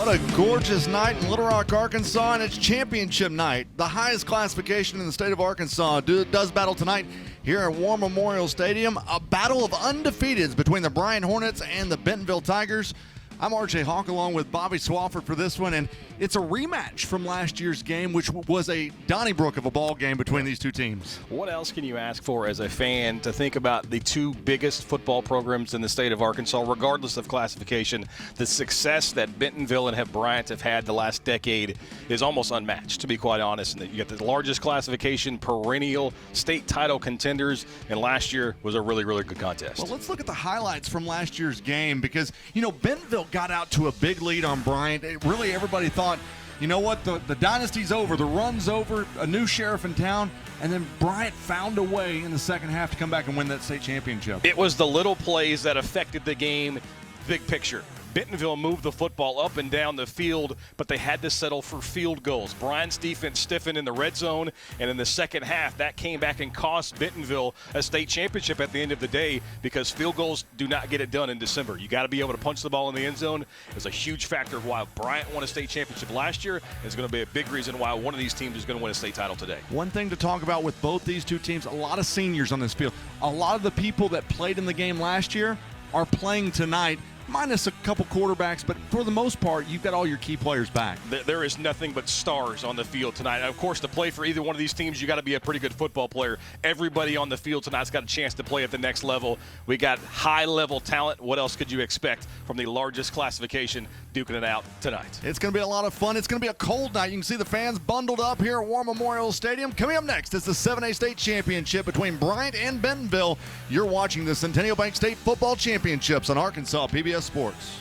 What a gorgeous night in Little Rock, Arkansas, and it's championship night. The highest classification in the state of Arkansas does battle tonight here at War Memorial Stadium. A battle of undefeateds between the Bryant Hornets and the Bentonville Tigers. I'm RJ Hawk along with Bobby Swafford for this one, and it's a rematch from last year's game, which was a Donnybrook of a ball game between these two teams. What else can you ask for as a fan to think about the two biggest football programs in the state of Arkansas, regardless of classification? The success that Bentonville and Bryant have had the last decade is almost unmatched, to be quite honest. And you get the largest classification, perennial state title contenders, and last year was a really, really good contest. Well, let's look at the highlights from last year's game because, Bentonville got out to a big lead on Bryant. Everybody thought, you know what, the dynasty's over, the run's over, a new sheriff in town, and then Bryant found a way in the second half to come back and win that state championship. It was the little plays that affected the game, big picture. Bentonville moved the football up and down the field, but they had to settle for field goals. Bryant's defense stiffened in the red zone, and in the second half, that came back and cost Bentonville a state championship at the end of the day because field goals do not get it done in December. You got to be able to punch the ball in the end zone. It was a huge factor of why Bryant won a state championship last year, and it's going to be a big reason why one of these teams is going to win a state title today. One thing to talk about with both these two teams, a lot of seniors on this field. A lot of the people that played in the game last year are playing tonight, minus a couple quarterbacks, but for the most part, you've got all your key players back. There is nothing but stars on the field tonight. And of course, to play for either one of these teams, you got to be a pretty good football player. Everybody on the field tonight's got a chance to play at the next level. We got high-level talent. What else could you expect from the largest classification duking it out tonight? It's going to be a lot of fun. It's going to be a cold night. You can see the fans bundled up here at War Memorial Stadium. Coming up next is the 7A state championship between Bryant and Bentonville. You're watching the Centennial Bank State Football Championships on Arkansas PBS Sports.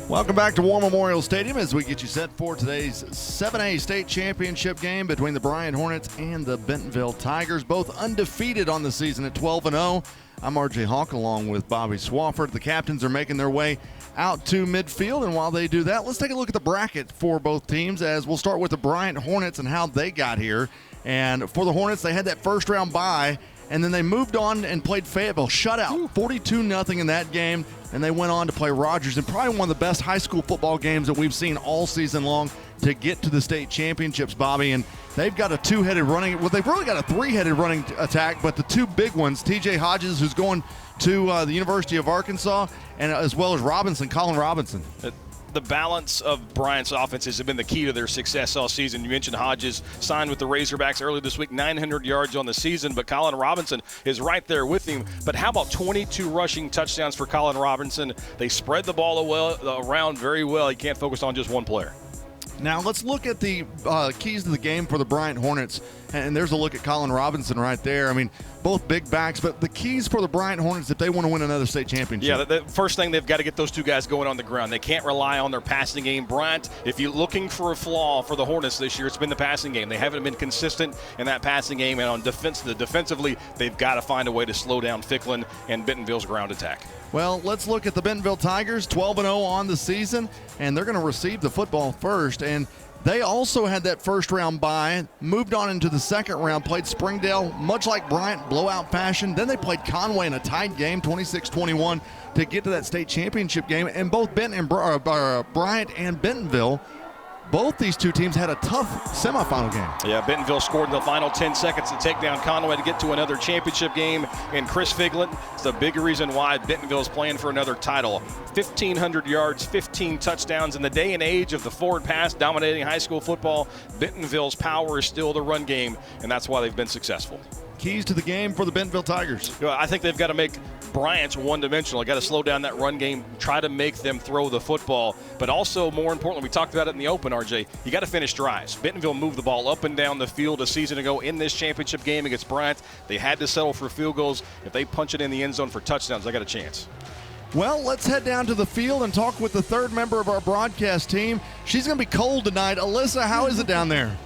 Welcome back to War Memorial Stadium as we get you set for today's 7A state championship game between the Bryant Hornets and the Bentonville Tigers, both undefeated on the season at 12-0. I'm RJ Hawk along with Bobby Swafford. The captains are making their way out to midfield, and while they do that, let's take a look at the bracket for both teams as we'll start with the Bryant Hornets and how they got here. And for the Hornets, they had that first round bye, and then they moved on and played Fayetteville, shutout, 42-0 in that game, and they went on to play Rogers in probably one of the best high school football games that we've seen all season long to get to the state championships, Bobby. And they've got a two-headed running, well, they've really got a three-headed running attack, but the two big ones, TJ Hodges, who's going to the University of Arkansas, and as well as Colin Robinson. The balance of Bryant's offenses have been the key to their success all season. You mentioned Hodges signed with the Razorbacks earlier this week, 900 yards on the season, but Colin Robinson is right there with him. But how about 22 rushing touchdowns for Colin Robinson? They spread the ball around very well. He can't focus on just one player. Now let's look at the keys to the game for the Bryant Hornets, and there's a look at Colin Robinson right there. I mean, both big backs, but the keys for the Bryant Hornets if they want to win another state championship. Yeah, the first thing, they've got to get those two guys going on the ground. They can't rely on their passing game. Bryant, if you're looking for a flaw for the Hornets this year, it's been the passing game. They haven't been consistent in that passing game, and on defensively, they've got to find a way to slow down Ficklin and Bentonville's ground attack. Well, let's look at the Bentonville Tigers, 12-0 on the season, and they're going to receive the football first. And they also had that first round bye, moved on into the second round, played Springdale, much like Bryant, blowout fashion. Then they played Conway in a tight game, 26-21, to get to that state championship game. And both Bryant and Bentonville, both these two teams had a tough semifinal game. Yeah, Bentonville scored in the final 10 seconds to take down Conway to get to another championship game. And Chris Ficklin is the big reason why Bentonville is playing for another title. 1,500 yards, 15 touchdowns. In the day and age of the forward pass dominating high school football, Bentonville's power is still the run game, and that's why they've been successful. Keys to the game for the Bentonville Tigers. I think they've got to make Bryant's one-dimensional. Got to slow down that run game, try to make them throw the football. But also, more importantly, we talked about it in the open, RJ, you got to finish drives. Bentonville moved the ball up and down the field a season ago in this championship game against Bryant. They had to settle for field goals. If they punch it in the end zone for touchdowns, they got a chance. Well, let's head down to the field and talk with the third member of our broadcast team. She's going to be cold tonight. Alyssa, how is it down there?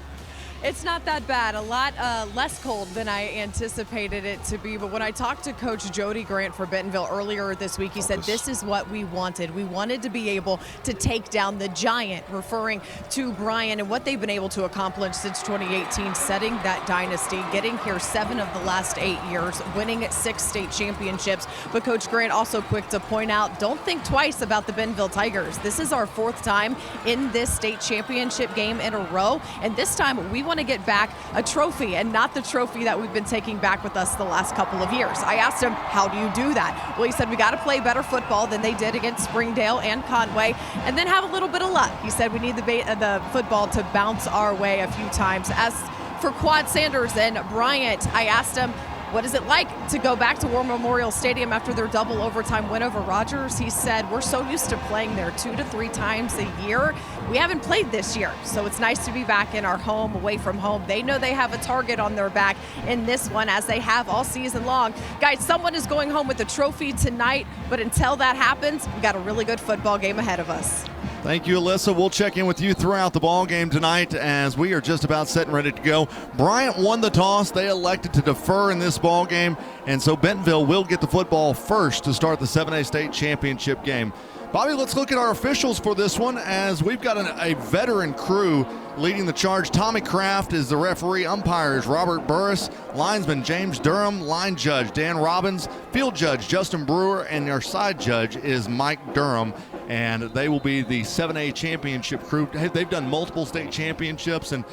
It's not that bad. A lot less cold than I anticipated it to be. But when I talked to Coach Jody Grant for Bentonville earlier this week, he said this is what we wanted. We wanted to be able to take down the giant, referring to Bryant and what they've been able to accomplish since 2018, setting that dynasty, getting here 7 of the last 8 years, winning 6 state championships. But Coach Grant also quick to point out, don't think twice about the Bentonville Tigers. This is our 4th time in this state championship game in a row. And this time we want to get back a trophy and not the trophy that we've been taking back with us the last couple of years. I asked him, how do you do that? Well, he said we got to play better football than they did against Springdale and Conway, and then have a little bit of luck. He said we need the football to bounce our way a few times. As for Quad Sanders and Bryant, I asked him, what is it like to go back to War Memorial Stadium after their double overtime win over Rogers? He said, we're so used to playing there 2 to 3 times a year. We haven't played this year, so it's nice to be back in our home, away from home. They know they have a target on their back in this one, as they have all season long. Guys, someone is going home with a trophy tonight, but until that happens, we got a really good football game ahead of us. Thank you, Alyssa. We'll check in with you throughout the ball game tonight as we are just about set and ready to go. Bryant won the toss. They elected to defer in this ball game, and so Bentonville will get the football first to start the 7A state championship game. Bobby, let's look at our officials for this one, as we've got a veteran crew leading the charge. Tommy Kraft is the referee. Umpires Robert Burris, linesman James Durham, line judge Dan Robbins, field judge Justin Brewer, and our side judge is Mike Durham. And they will be the 7A championship crew. They've done multiple state championships, and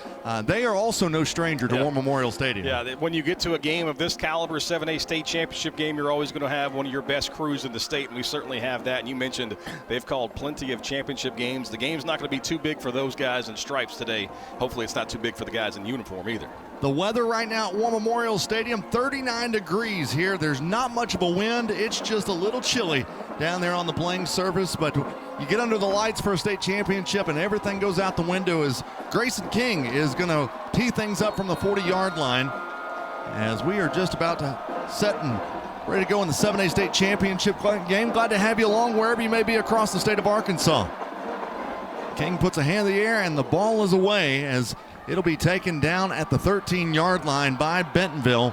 they are also no stranger to War Memorial Stadium. Yeah, when you get to a game of this caliber, 7A state championship game, you're always going to have one of your best crews in the state, and we certainly have that. And you mentioned they've called plenty of championship games. The game's not going to be too big for those guys in stripes today. Hopefully it's not too big for the guys in uniform either. The weather right now at War Memorial Stadium, 39 degrees here. There's not much of a wind. It's just a little chilly down there on the playing surface, but you get under the lights for a state championship and everything goes out the window as Grayson King is going to tee things up from the 40-yard line as we are just about to set and ready to go in the 7A state championship game. Glad to have you along wherever you may be across the state of Arkansas. King puts a hand in the air and the ball is away as it'll be taken down at the 13-yard line by Bentonville.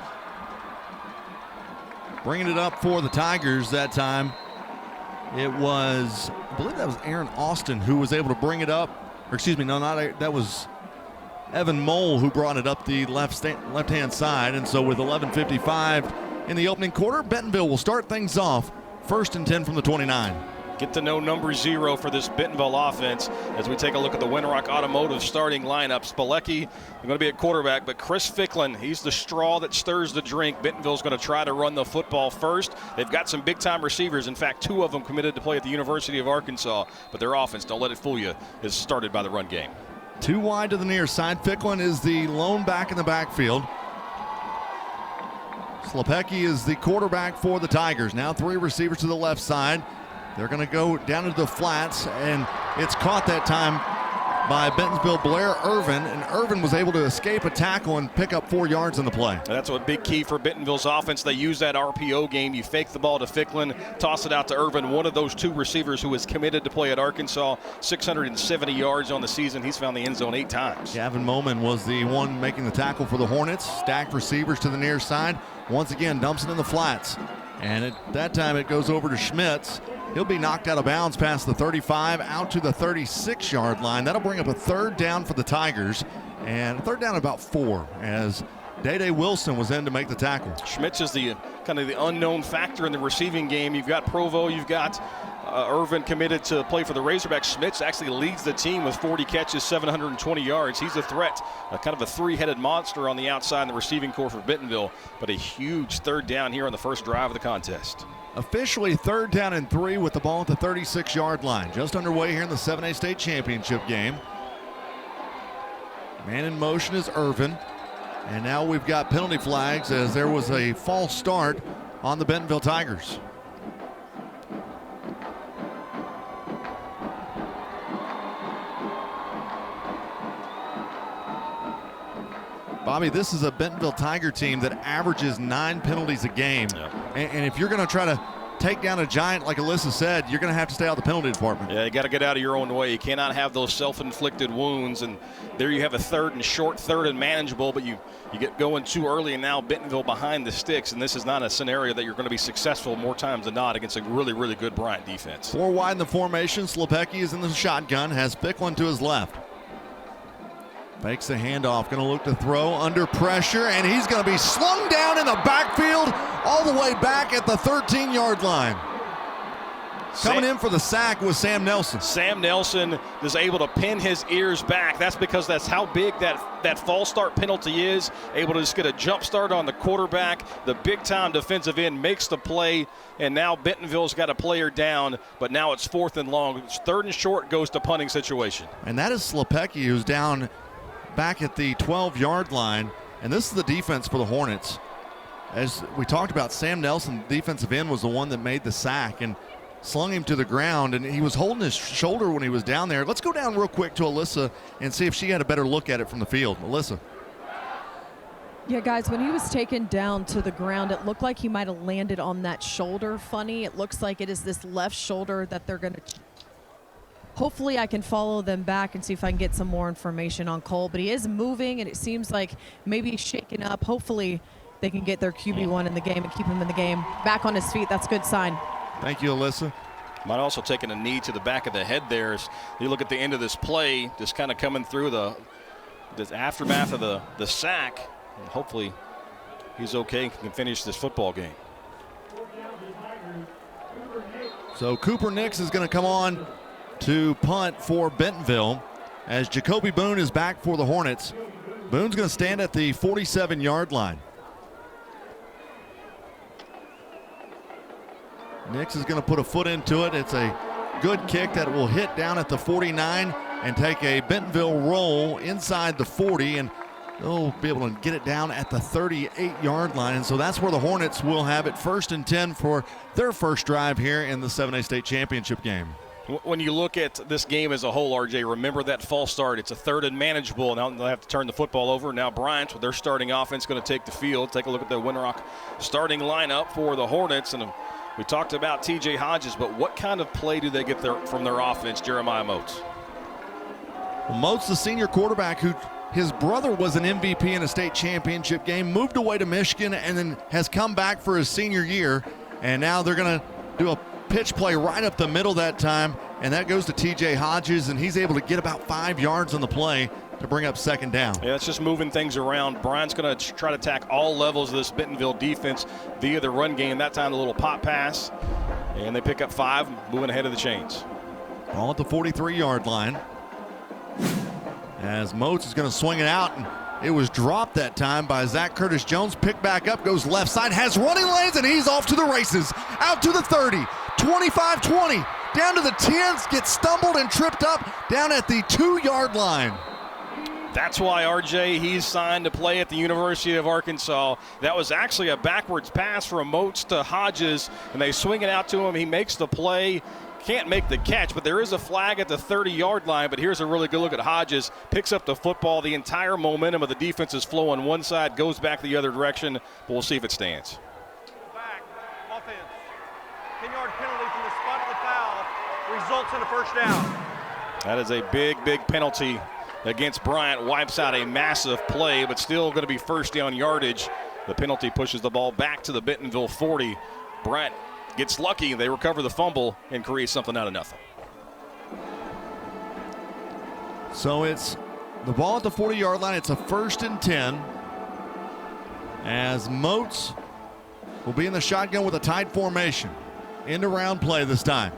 Bringing it up for the Tigers that time. It was, I believe that was Aaron Austin who was able to bring it up. Or excuse me, no, that was Evan Mole who brought it up the left-hand side. And so with 11:55 in the opening quarter, Bentonville will start things off 1st and 10 from the 29. Get to know number 0 for this Bentonville offense as we take a look at the Winrock Automotive starting lineup. Spilecki going to be at quarterback, but Chris Ficklin, he's the straw that stirs the drink. Bentonville's going to try to run the football first. They've got some big-time receivers. In fact, 2 of them committed to play at the University of Arkansas, but their offense, don't let it fool you, is started by the run game. 2 wide to the near side. Ficklin is the lone back in the backfield. Spilecki is the quarterback for the Tigers. Now 3 receivers to the left side. They're going to go down into the flats, and it's caught that time by Bentonville Blair Irvin, and Irvin was able to escape a tackle and pick up 4 yards in the play. That's a big key for Bentonville's offense. They use that RPO game. You fake the ball to Ficklin, toss it out to Irvin, one of those 2 receivers who is committed to play at Arkansas, 670 yards on the season. He's found the end zone 8 times. Gavin Moman was the one making the tackle for the Hornets. Stacked receivers to the near side. Once again, dumps it in the flats. And at that time, it goes over to Schmitz. He'll be knocked out of bounds past the 35, out to the 36-yard line. That'll bring up a 3rd down for the Tigers, and a 3rd down about 4 as Day Wilson was in to make the tackle. Schmitz is the kind of the unknown factor in the receiving game. You've got Provo, you've got Irvin committed to play for the Razorbacks. Schmitz actually leads the team with 40 catches, 720 yards. He's a threat, kind of a 3-headed monster on the outside in the receiving core for Bentonville, but a huge 3rd down here on the first drive of the contest. Officially 3rd down and 3 with the ball at the 36-yard line. Just underway here in the 7A state championship game. Man in motion is Irvin. And now we've got penalty flags as there was a false start on the Bentonville Tigers. Bobby, this is a Bentonville Tiger team that averages 9 penalties a game. Yeah. And if you're going to try to take down a giant, like Alyssa said, you're going to have to stay out of the penalty department. Yeah, you got to get out of your own way. You cannot have those self-inflicted wounds. And there you have a third and short, third and manageable, but you get going too early, and now Bentonville behind the sticks, and this is not a scenario that you're going to be successful more times than not against a really, really good Bryant defense. 4 wide in the formation. Slepecki is in the shotgun, has Bicklin to his left. Fakes the handoff, going to look to throw under pressure, and he's going to be slung down in the backfield all the way back at the 13-yard line. Coming in for the sack was Sam Nelson. Sam Nelson is able to pin his ears back. That's because that's how big that false start penalty is. Able to just get a jump start on the quarterback. The big-time defensive end makes the play, and now Bentonville's got a player down, but now it's 4th and long. It's 3rd and short, goes to punting situation. And that is Slepecki, who's down back at the 12-yard line, and this is the defense for the Hornets. As we talked about, Sam Nelson, defensive end, was the one that made the sack and slung him to the ground, and he was holding his shoulder when he was down there. Let's go down real quick to Alyssa and see if she had a better look at it from the field. Alyssa. Yeah, guys, when he was taken down to the ground, it looked like he might have landed on that shoulder funny. It looks like it is this left shoulder that they're going to... Hopefully I can follow them back and see if I can get some more information on Cole. But he is moving, and it seems like maybe he's shaken up. Hopefully they can get their QB1 in the game and keep him in the game. Back on his feet, that's a good sign. Thank you, Alyssa. Might also taken a knee to the back of the head there. As you look at the end of this play, just kind of coming through this aftermath of the sack. And hopefully he's okay and can finish this football game. So Cooper Nix is going to come on to punt for Bentonville as Jacoby Boone is back for the Hornets. Boone's going to stand at the 47-yard line. Nix is going to put a foot into it. It's a good kick that will hit down at the 49 and take a Bentonville roll inside the 40, and they'll be able to get it down at the 38-yard line. And so that's where the Hornets will have it, 1st and 10 for their first drive here in the 7A state championship game. When you look at this game as a whole, RJ, remember that false start. It's a 3rd and manageable. Now they'll have to turn the football over. Now Bryant, with their starting offense, going to take the field. Take a look at the Winrock starting lineup for the Hornets. And we talked about TJ Hodges, but what kind of play do they get from their offense, Jeremiah Moats? Well, Moats, the senior quarterback, who his brother was an MVP in a state championship game, moved away to Michigan, and then has come back for his senior year. And now they're going to do a pitch play right up the middle that time, and that goes to TJ Hodges, and he's able to get about 5 yards on the play to bring up 2nd down. Yeah, it's just moving things around. Bryant's going to try to attack all levels of this Bentonville defense via the run game. That time, a little pop pass, and they pick up 5, moving ahead of the chains. Ball at the 43-yard line. As Moats is going to swing it out, and it was dropped that time by Zach Curtis Jones. Picked back up, goes left side, has running lanes, and he's off to the races. Out to the 30, 25-20, down to the 10s, gets stumbled and tripped up down at the 2-yard line. That's why, RJ, he's signed to play at the University of Arkansas. That was actually a backwards pass from Moats to Hodges, and they swing it out to him. He makes the play. Can't make the catch, but there is a flag at the 30-yard line. But here's a really good look at Hodges. Picks up the football. The entire momentum of the defense is flowing one side, goes back the other direction. But we'll see if it stands. Back, offense. 10-yard penalty from the spot of the foul results in a 1st down. That is a big, big penalty against Bryant. Wipes out a massive play, but still going to be 1st down yardage. The penalty pushes the ball back to the Bentonville 40. Bryant gets lucky, they recover the fumble and create something out of nothing. So it's the ball at the 40-yard line. It's a 1st and 10 as Moats will be in the shotgun with a tight formation. End around play this time.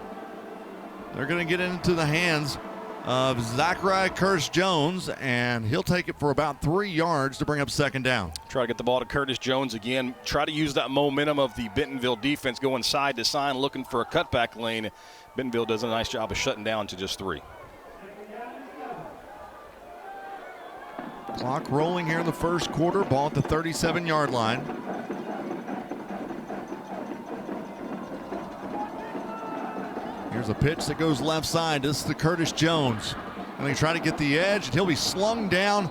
They're going to get into the hands of Zachariah Curtis Jones, and he'll take it for about 3 yards to bring up 2nd down. Try to get the ball to Curtis Jones again. Try to use that momentum of the Bentonville defense going side to side, looking for a cutback lane. Bentonville does a nice job of shutting down to just 3. Clock rolling here in the 1st quarter. Ball at the 37-yard line. Here's a pitch that goes left side. This is to Curtis Jones. And they try to get the edge, and he'll be slung down.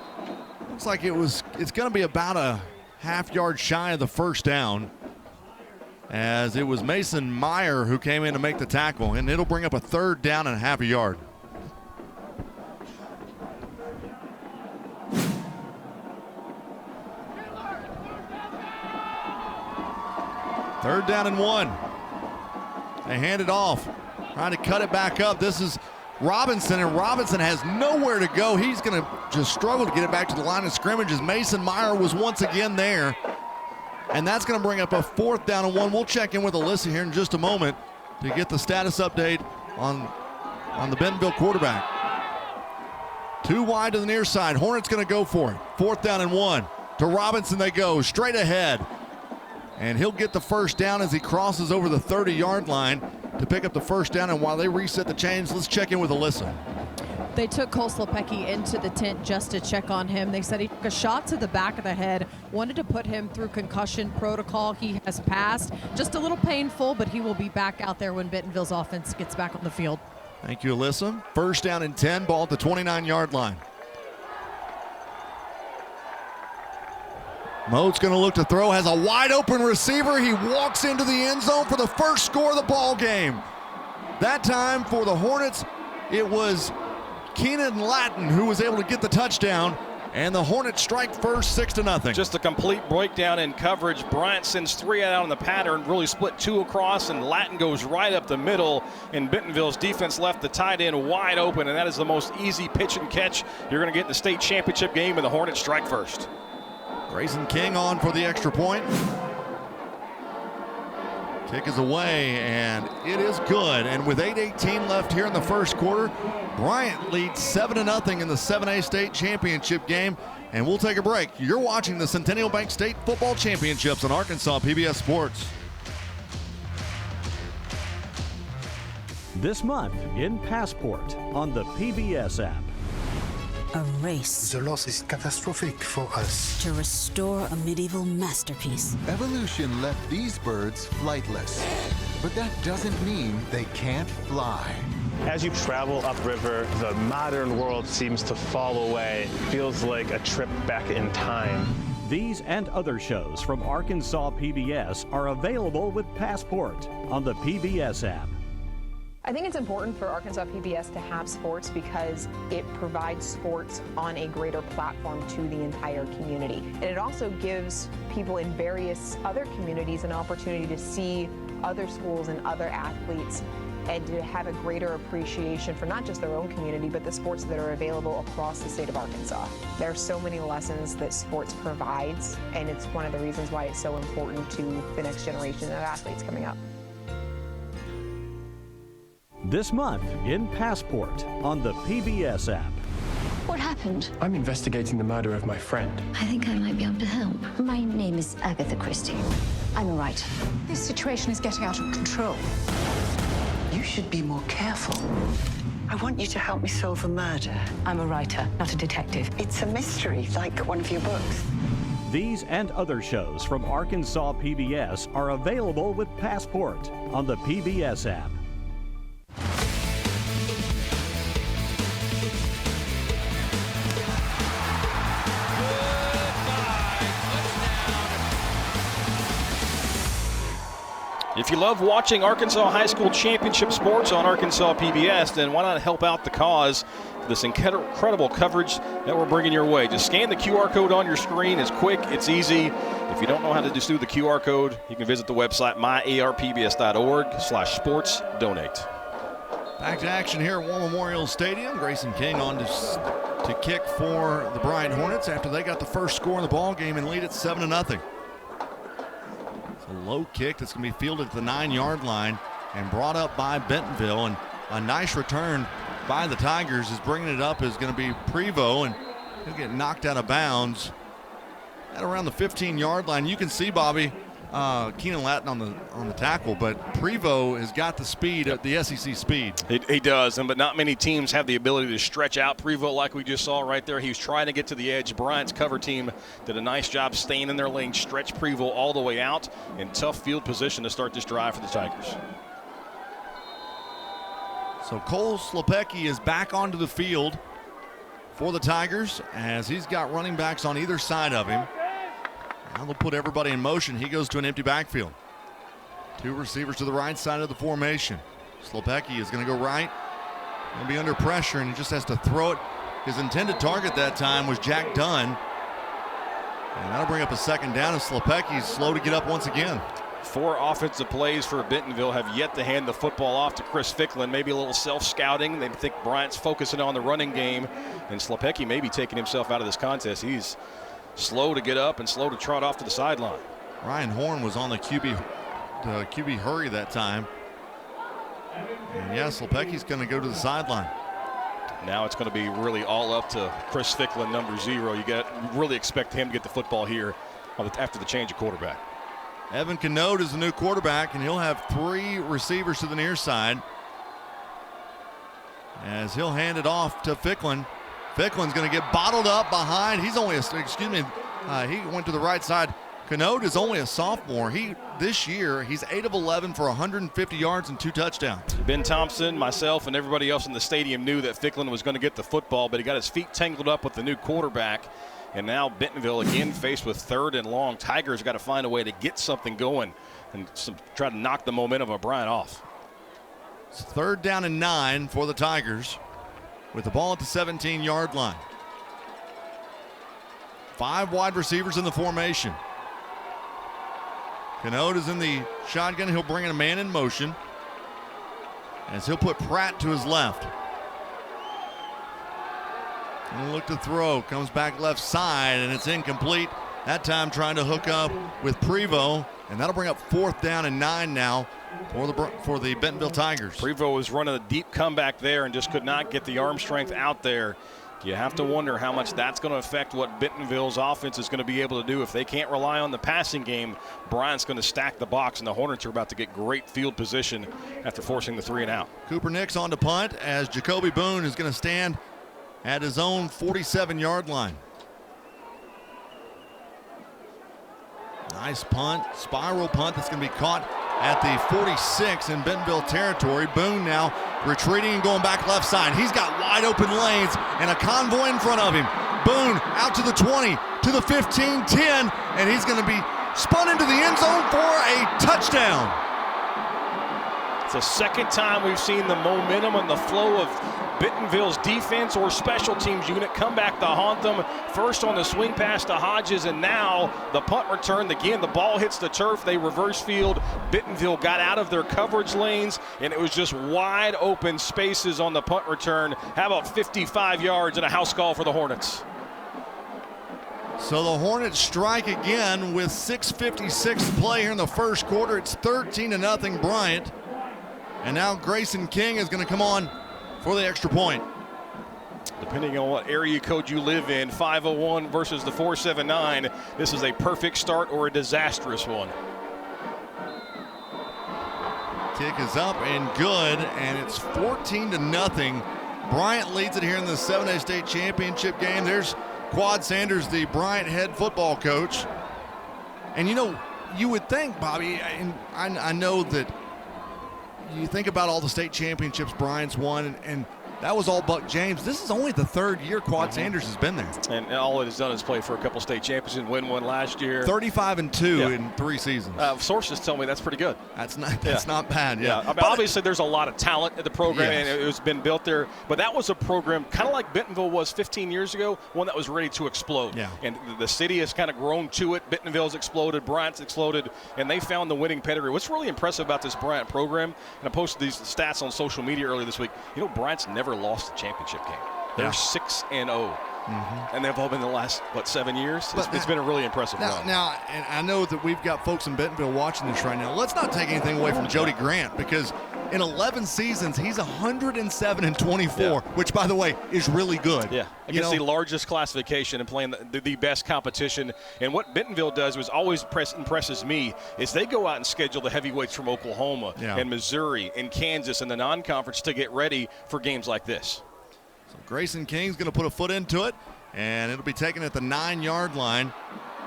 Looks like it's going to be about a half yard shy of the 1st down. as it was Mason Meyer who came in to make the tackle, and it'll bring up a 3rd down and half a yard. Third down and 1. They hand it off, trying to cut it back up. This is Robinson, and Robinson has nowhere to go. He's going to just struggle to get it back to the line of scrimmage as Mason Meyer was once again there. And that's going to bring up a 4th down and 1. We'll check in with Alyssa here in just a moment to get the status update on the Bentonville quarterback. 2 wide to the near side. Hornets going to go for it. 4th down and 1. To Robinson they go, straight ahead. And he'll get the 1st down as he crosses over the 30-yard line to pick up the 1st down. And while they reset the chains, let's check in with Alyssa. They took Cole Slepecki into the tent just to check on him. They said he took a shot to the back of the head, wanted to put him through concussion protocol. He has passed. Just a little painful, but he will be back out there when Bentonville's offense gets back on the field. Thank you, Alyssa. 1st down and 10, ball at the 29-yard line. Moat's going to look to throw, has a wide open receiver. He walks into the end zone for the first score of the ball game. That time for the Hornets, it was Keenan Latin who was able to get the touchdown, and the Hornets strike first 6-0. Just a complete breakdown in coverage. Bryant sends 3 out on the pattern, really split 2 across, and Latin goes right up the middle, and Bentonville's defense left the tight end wide open, and that is the most easy pitch and catch you're going to get in the state championship game, and the Hornets strike first. Grayson King on for the extra point. Kick is away, and it is good. And with 8:18 left here in the first quarter, Bryant leads 7-0 in the 7A state championship game. And we'll take a break. You're watching the Centennial Bank State Football Championships on Arkansas PBS Sports. This month in Passport on the PBS app. A race The loss is catastrophic for us. to restore a medieval masterpiece. Evolution left these birds flightless, but that doesn't mean they can't fly. As you travel upriver, the modern world seems to fall away. Feels like a trip back in time. These and other shows from Arkansas PBS are available with Passport on the PBS app. I think it's important for Arkansas PBS to have sports because it provides sports on a greater platform to the entire community. And it also gives people in various other communities an opportunity to see other schools and other athletes and to have a greater appreciation for not just their own community, but the sports that are available across the state of Arkansas. There are so many lessons that sports provides, and it's one of the reasons why it's so important to the next generation of athletes coming up. This month in Passport on the PBS app. What happened? I'm investigating the murder of my friend. I think I might be able to help. My name is Agatha Christie. I'm a writer. This situation is getting out of control. You should be more careful. I want you to help me solve a murder. I'm a writer, not a detective. It's a mystery, like one of your books. These and other shows from Arkansas PBS are available with Passport on the PBS app. If you love watching Arkansas high school championship sports on Arkansas PBS, then why not help out the cause for this incredible coverage that we're bringing your way? Just scan the QR code on your screen. It's quick, it's easy. If you don't know how to just do the QR code, you can visit the website myarpbs.org/sports donate. Back to action here at War Memorial Stadium. Grayson King on to kick for the Bryant Hornets after they got the first score in the ball game and lead at 7-0. A low kick that's going to be fielded at the 9-yard line and brought up by Bentonville, and a nice return by the Tigers. Is bringing it up is going to be Prevost, and he'll get knocked out of bounds at around the 15-yard line. You can see, Bobby, Keenan Latin on the tackle, but Prevost has got the speed, the SEC speed. He does, but not many teams have the ability to stretch out Prevost like we just saw right there. He was trying to get to the edge. Bryant's cover team did a nice job staying in their lane, stretch Prevost all the way out in tough field position to start this drive for the Tigers. So Cole Slepecki is back onto the field for the Tigers as he's got running backs on either side of him. Now they'll put everybody in motion. He goes to an empty backfield. Two receivers to the right side of the formation. Slepecki is going to go right. Going to be under pressure, and he just has to throw it. His intended target that time was Jack Dunn. And that'll bring up a second down, and Slepecki's slow to get up once again. 4 offensive plays for Bentonville have yet to hand the football off to Chris Ficklin. Maybe a little self-scouting. They think Bryant's focusing on the running game, and Slepecki may be taking himself out of this contest. He's slow to get up and slow to trot off to the sideline. Ryan Horn was on the QB hurry that time. And yeah, Slepecki's going to go to the sideline. Now it's going to be really all up to Chris Ficklin, number 0. You really expect him to get the football here after the change of quarterback. Evan Canode is the new quarterback, and he'll have 3 receivers to the near side as he'll hand it off to Ficklin. Ficklin's going to get bottled up behind. He went to the right side. Canode is only a sophomore. This year, he's 8 of 11 for 150 yards and 2 touchdowns. Ben Thompson, myself, and everybody else in the stadium knew that Ficklin was going to get the football, but he got his feet tangled up with the new quarterback. And now Bentonville again faced with 3rd and long. Tigers got to find a way to get something going and try to knock the momentum of Bryant off. It's 3rd down and 9 for the Tigers with the ball at the 17-yard line. 5 wide receivers in the formation. Canode is in the shotgun. He'll bring in a man in motion as he'll put Pratt to his left. And look to throw. Comes back left side, and it's incomplete. That time trying to hook up with Prevost, and that'll bring up 4th down and 9 now for the Bentonville Tigers. Prevost was running a deep comeback there and just could not get the arm strength out there. You have to wonder how much that's going to affect what Bentonville's offense is going to be able to do. If they can't rely on the passing game, Bryant's going to stack the box, and the Hornets are about to get great field position after forcing the 3 and out. Cooper Nix on to punt as Jacoby Boone is going to stand at his own 47-yard line. Nice punt, spiral punt that's going to be caught at the 46 in Bentonville territory. Boone now retreating and going back left side. He's got wide open lanes and a convoy in front of him. Boone out to the 20, to the 15, 10, and he's going to be spun into the end zone for a touchdown. It's the second time we've seen the momentum and the flow of Bentonville's defense or special teams unit come back to haunt them. First on the swing pass to Hodges, and now the punt return. Again, the ball hits the turf. They reverse field. Bentonville got out of their coverage lanes, and it was just wide open spaces on the punt return. How about 55 yards and a house call for the Hornets? So the Hornets strike again with 6:56 to play here in the first quarter. It's 13-0 Bryant. And now Grayson King is going to come on for the extra point. Depending on what area code you live in, 501 versus the 479, this is a perfect start or a disastrous one. Kick is up and good, and it's 14-0. Bryant leads it here in the 7A state championship game. There's Quad Sanders, the Bryant head football coach. And you would think, Bobby, and I know that you think about all the state championships Bryant's won, and that was all Buck James. This is only the 3rd year Quad Sanders has been there. And all it has done is play for a couple state championships and win one last year. 35-2 in 3 seasons. Sources tell me that's pretty good. That's not bad. Yeah. I mean, obviously, there's a lot of talent at the program, and it's been built there. But that was a program kind of like Bentonville was 15 years ago, one that was ready to explode. Yeah. And the city has kind of grown to it. Bentonville's exploded, Bryant's exploded, and they found the winning pedigree. What's really impressive about this Bryant program, and I posted these stats on social media earlier this week, Bryant's never lost a championship game. They're 6-0. And they've all been the last, 7 years? It's been a really impressive run. Now, and I know that we've got folks in Bentonville watching this right now. Let's not take anything away from Jody Grant, because in 11 seasons, he's 107-24, which, by the way, is really good. Yeah, against the largest classification and playing the best competition. And what Bentonville does, was always impresses me, is they go out and schedule the heavyweights from Oklahoma and Missouri and Kansas and the non-conference to get ready for games like this. So Grayson King's going to put a foot into it, and it'll be taken at the 9-yard line.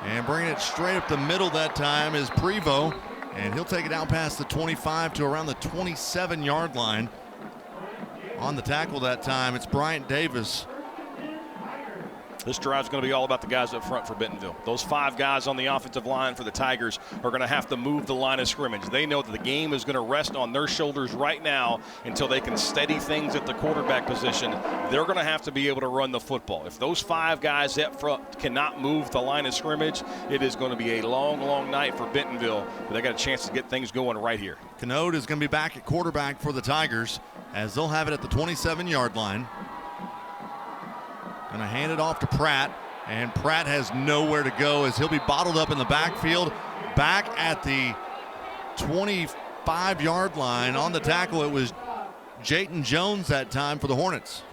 And bringing it straight up the middle that time is Prevost. And he'll take it out past the 25 to around the 27-yard line. On the tackle that time, it's Bryant Davis. This drive's going to be all about the guys up front for Bentonville. Those 5 guys on the offensive line for the Tigers are going to have to move the line of scrimmage. They know that the game is going to rest on their shoulders right now until they can steady things at the quarterback position. They're going to have to be able to run the football. If those 5 guys up front cannot move the line of scrimmage, it is going to be a long, long night for Bentonville. But they got a chance to get things going right here. Canode is going to be back at quarterback for the Tigers as they'll have it at the 27-yard line. Going to hand it off to Pratt, and Pratt has nowhere to go as he'll be bottled up in the backfield. Back at the 25-yard line on the tackle, it was Jayton Jones that time for the Hornets.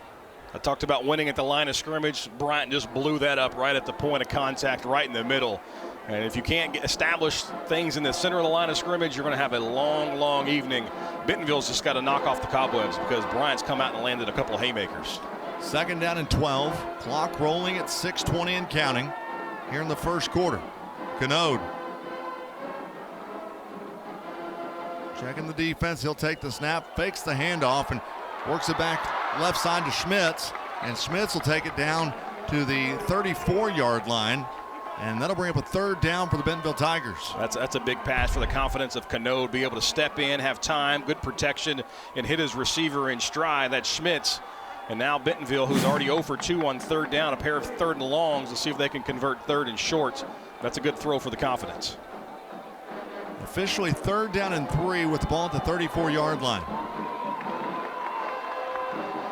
I talked about winning at the line of scrimmage. Bryant just blew that up right at the point of contact, right in the middle. And if you can't establish things in the center of the line of scrimmage, you're going to have a long, long evening. Bentonville's just got to knock off the cobwebs because Bryant's come out and landed a couple of haymakers. 2nd down and 12. Clock rolling at 6:20 and counting here in the first quarter. Canode checking the defense. He'll take the snap, fakes the handoff, and works it back left side to Schmitz. And Schmitz will take it down to the 34-yard line. And that'll bring up a 3rd down for the Bentonville Tigers. That's a big pass for the confidence of Canode. Be able to step in, have time, good protection, and hit his receiver in stride. That's Schmitz. And now Bentonville, who's already 0 for 2 on 3rd down, a pair of 3rd and longs to see if they can convert 3rd and shorts. That's a good throw for the confidence. Officially 3rd down and 3 with the ball at the 34-yard line.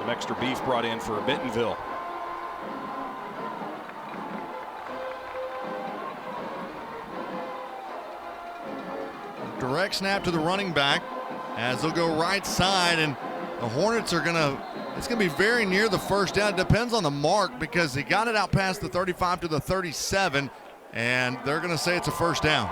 Some extra beef brought in for Bentonville. Direct snap to the running back as they'll go right side, and the Hornets are it's going to be very near the 1st down. It depends on the mark because he got it out past the 35 to the 37, and they're going to say it's a 1st down.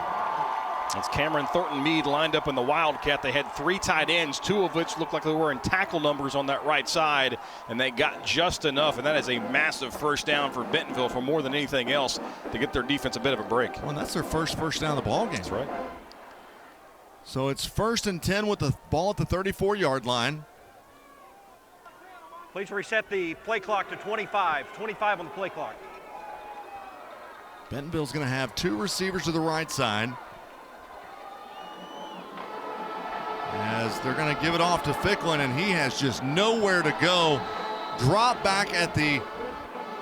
It's Cameron Thornton-Meade lined up in the Wildcat. They had 3 tight ends, 2 of which looked like they were in tackle numbers on that right side, and they got just enough, and that is a massive 1st down for Bentonville for more than anything else to get their defense a bit of a break. Well, and that's their first down of the ball game. That's right. So it's 1st and 10 with the ball at the 34-yard line. Please reset the play clock to 25. 25 on the play clock. Bentonville's going to have 2 receivers to the right side. As they're going to give it off to Ficklin, and he has just nowhere to go. Drop back at the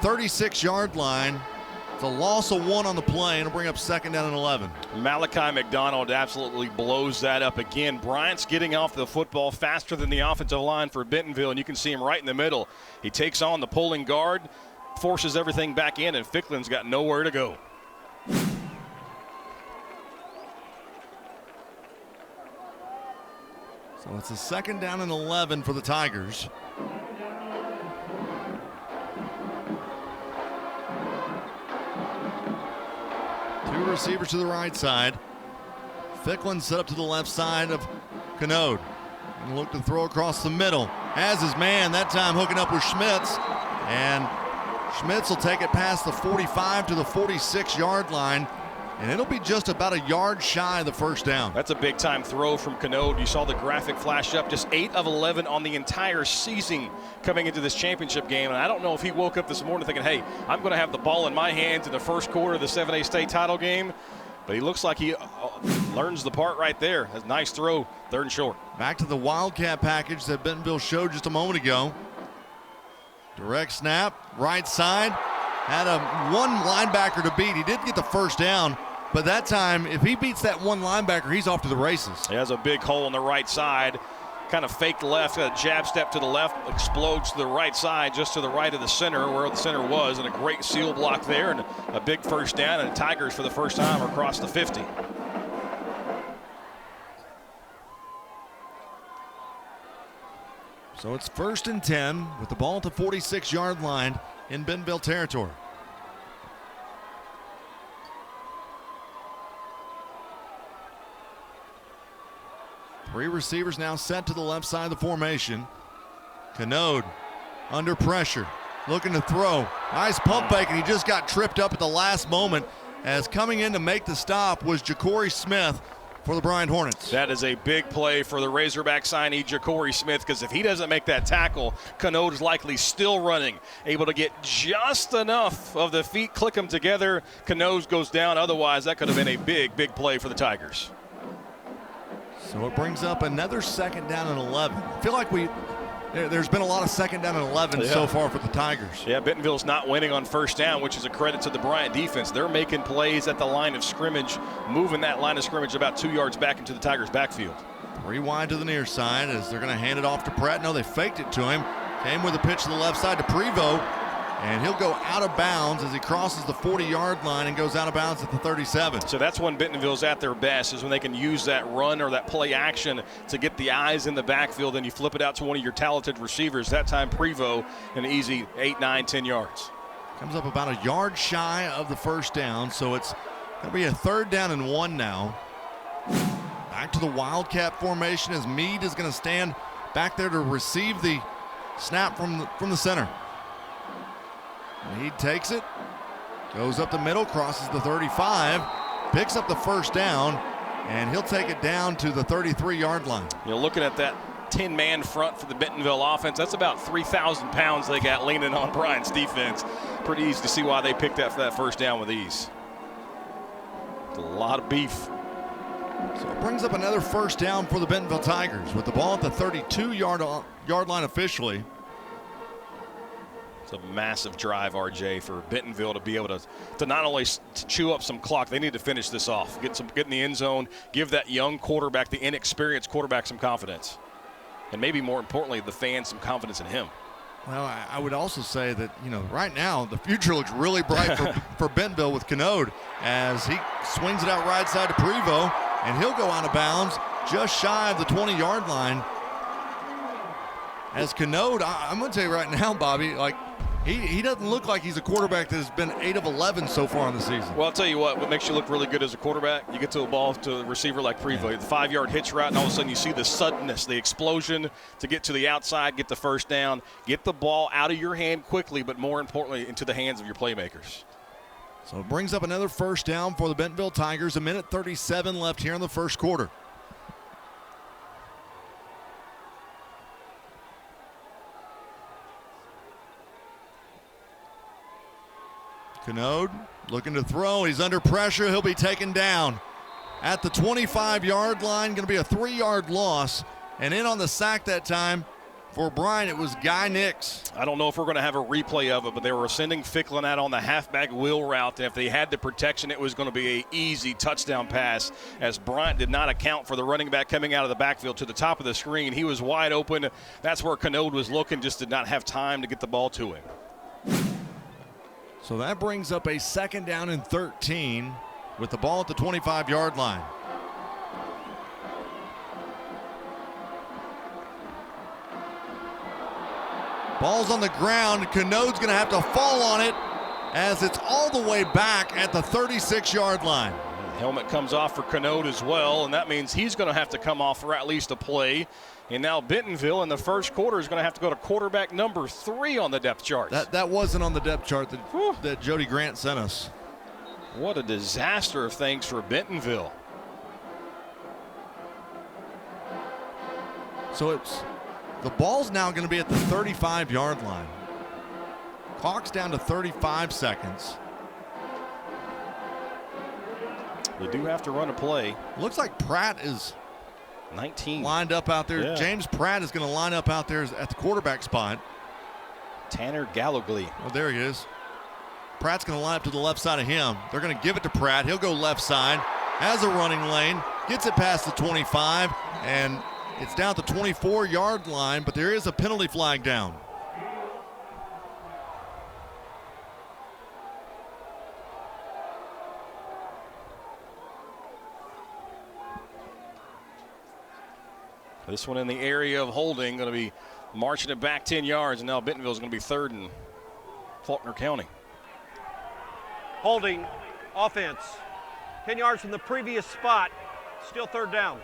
36-yard line. It's a loss of 1 on the play, and it'll bring up 2nd down and 11. Malachi McDonald absolutely blows that up again. Bryant's getting off the football faster than the offensive line for Bentonville, and you can see him right in the middle. He takes on the pulling guard, forces everything back in, and Ficklin's got nowhere to go. So it's a 2nd down and 11 for the Tigers. Two receivers to the right side. Ficklin set up to the left side of Canode. And look to throw across the middle. Has his man, that time hooking up with Schmitz. And Schmitz will take it past the 45 to the 46-yard line. And it'll be just about a yard shy of the 1st down. That's a big-time throw from Canode. You saw the graphic flash up. Just 8 of 11 on the entire season coming into this championship game. And I don't know if he woke up this morning thinking, hey, I'm going to have the ball in my hands in the first quarter of the 7A state title game. But he looks like he learns the part right there. That's a nice throw, 3rd and short. Back to the Wildcat package that Bentonville showed just a moment ago. Direct snap, right side. Had one linebacker to beat. He did get the 1st down. But that time, if he beats that one linebacker, he's off to the races. He has a big hole on the right side. Kind of faked left, a jab step to the left, explodes to the right side, just to the right of the center, where the center was, and a great seal block there, and a big 1st down, and the Tigers for the first time are across the 50. So it's 1st and 10 with the ball at the 46-yard line in Bentonville territory. Three receivers now set to the left side of the formation. Canode under pressure, looking to throw. Nice pump fake, and he just got tripped up at the last moment as coming in to make the stop was Ja'Cory Smith. for the Bryant Hornets. That is a big play for the Razorback signee, Ja'Cory Smith, because if he doesn't make that tackle, Canode is likely still running, able to get just enough of the feet, click them together. Canode goes down. Otherwise, that could have been a big, big play for the Tigers. So it brings up another 2nd down and 11. I feel like there's been a lot of 2nd down and 11 so far for the Tigers. Yeah, Bentonville's not winning on 1st down, which is a credit to the Bryant defense. They're making plays at the line of scrimmage, moving that line of scrimmage about 2 yards back into the Tigers' backfield. 3 wide to the near side as they're going to hand it off to Pratt. No, they faked it to him. Came with a pitch to the left side to Prevost, and he'll go out of bounds as he crosses the 40-yard line and goes out of bounds at the 37. So that's when Bentonville's at their best, is when they can use that run or that play action to get the eyes in the backfield, and you flip it out to one of your talented receivers. That time Prevost, an easy 8, 9, 10 yards. Comes up about a yard shy of the 1st down, so it's going to be a 3rd down and 1 now. Back to the Wildcat formation as Meade is going to stand back there to receive the snap from the center. Meade takes it, goes up the middle, crosses the 35, picks up the 1st down, and he'll take it down to the 33-yard line. You're looking at that 10-man front for the Bentonville offense. That's about 3,000 pounds they got leaning on Bryant's defense. Pretty easy to see why they picked that for that 1st down with ease. It's a lot of beef. So it brings up another 1st down for the Bentonville Tigers with the ball at the 32-yard line officially. It's a massive drive, RJ, for Bentonville to be able to not only chew up some clock, they need to finish this off. Get in the end zone, give that young quarterback, the inexperienced quarterback, some confidence. And maybe more importantly, the fans some confidence in him. Well, I would also say that, right now the future looks really bright for Bentonville with Canode as he swings it out right side to Prevost, and he'll go out of bounds just shy of the 20-yard line. As Canode, I'm going to tell you right now, Bobby, he doesn't look like he's a quarterback that has been 8 of 11 so far in the season. Well, I'll tell you what makes you look really good as a quarterback, you get to a ball to a receiver like Prevost, the 5-yard hitch route, and all of a sudden you see the suddenness, the explosion to get to the outside, get the 1st down, get the ball out of your hand quickly, but more importantly, into the hands of your playmakers. So it brings up another 1st down for the Bentonville Tigers. 1:37 left here in the 1st quarter. Canode looking to throw. He's under pressure. He'll be taken down at the 25-yard line. Going to be a 3-yard loss. And in on the sack that time for Bryant, it was Guy Nix. I don't know if we're going to have a replay of it, but they were sending Ficklin out on the halfback wheel route. And if they had the protection, it was going to be an easy touchdown pass, as Bryant did not account for the running back coming out of the backfield to the top of the screen. He was wide open. That's where Canode was looking, just did not have time to get the ball to him. So that brings up a 2nd down and 13 with the ball at the 25-yard line. Ball's on the ground. Canode's going to have to fall on it as it's all the way back at the 36-yard line. Helmet comes off for Canode as well, and that means he's going to have to come off for at least a play. And now Bentonville in the 1st quarter is going to have to go to quarterback number 3 on the depth chart. That wasn't on the depth chart that Jody Grant sent us. What a disaster of things for Bentonville. So the ball's now going to be at the 35-yard line. Clock's down to 35 seconds. They do have to run a play. Looks like Pratt is 19 lined up out there. Yeah. James Pratt is going to line up out there at the quarterback spot. Tanner Gallogly. Oh, there he is. Pratt's going to line up to the left side of him. They're going to give it to Pratt. He'll go left side, has a running lane, gets it past the 25, and it's down at the 24-yard line, but there is a penalty flag down. This one in the area of holding, going to be marching it back 10 yards, and now Bentonville is going to be 3rd in Faulkner County. Holding, offense, 10 yards from the previous spot, still 3rd down.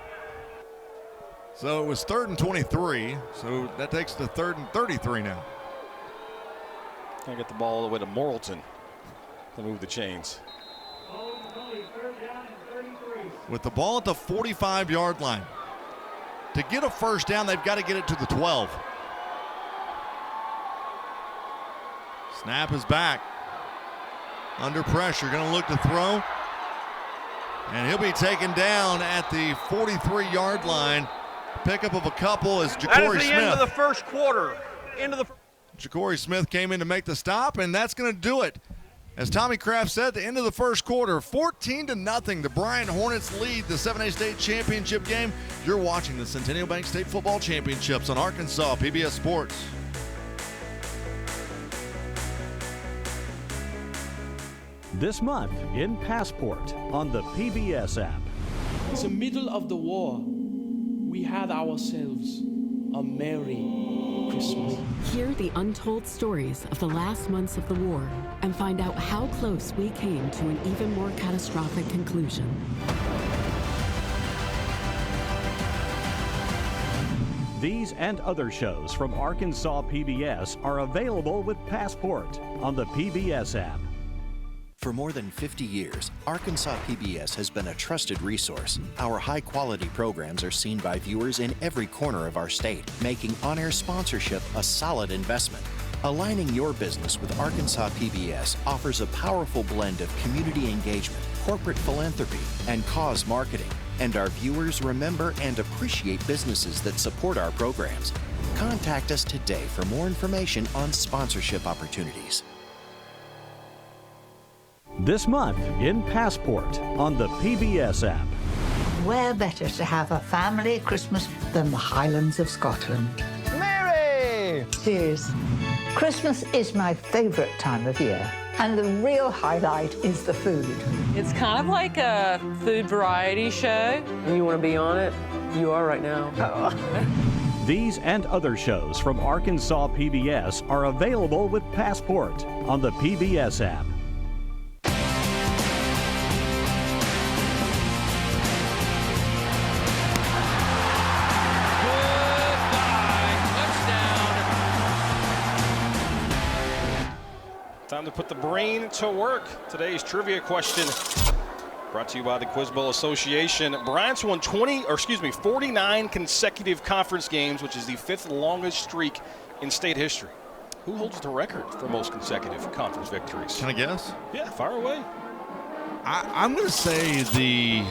So it was 3rd and 23, so that takes the 3rd and 33 now. Going to get the ball all the way to Morrilton to move the chains. With the ball at the 45-yard line. To get a first down, they've got to get it to the 12. Snap is back. Under pressure, going to look to throw. And he'll be taken down at the 43-yard line. Pickup of a couple is Ja'Cory Smith. That is the end of the first quarter. Ja'Cory Smith came in to make the stop, and that's going to do it. As Tommy Kraft said, the end of the first quarter, 14-0. The Bryant Hornets lead the 7A state championship game. You're watching the Centennial Bank State Football Championships on Arkansas PBS Sports. This month in Passport on the PBS app. In the middle of the war, we had ourselves a merry Christmas. Hear the untold stories of the last months of the war and find out how close we came to an even more catastrophic conclusion. These and other shows from Arkansas PBS are available with Passport on the PBS app. For more than 50 years, Arkansas PBS has been a trusted resource. Our high-quality programs are seen by viewers in every corner of our state, making on-air sponsorship a solid investment. Aligning your business with Arkansas PBS offers a powerful blend of community engagement, corporate philanthropy, and cause marketing. And our viewers remember and appreciate businesses that support our programs. Contact us today for more information on sponsorship opportunities. This month in Passport on the PBS app. Where better to have a family Christmas than the Highlands of Scotland? Mary! Cheers. Christmas is my favourite time of year, and the real highlight is the food. It's kind of like a food variety show. You want to be on it? You are right now. Oh. These and other shows from Arkansas PBS are available with Passport on the PBS app. Time to put the brain to work. Today's trivia question brought to you by the Quiz Bowl Association. Bryant's won 49 consecutive conference games, which is the 5th longest streak in state history. Who holds the record for most consecutive conference victories? Can I guess? Yeah, fire away. I'm going to say the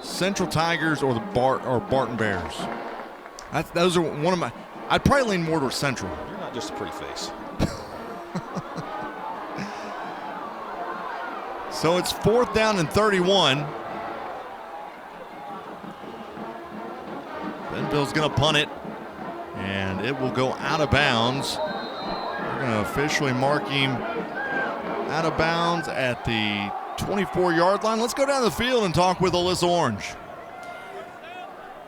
Central Tigers or the Barton Bears. Those are one of my. I'd probably lean more towards Central. You're not just a pretty face. So it's 4th down and 31. Bentonville's going to punt it, and it will go out of bounds. We're going to officially mark him out of bounds at the 24-yard line. Let's go down the field and talk with Alyssa Orange.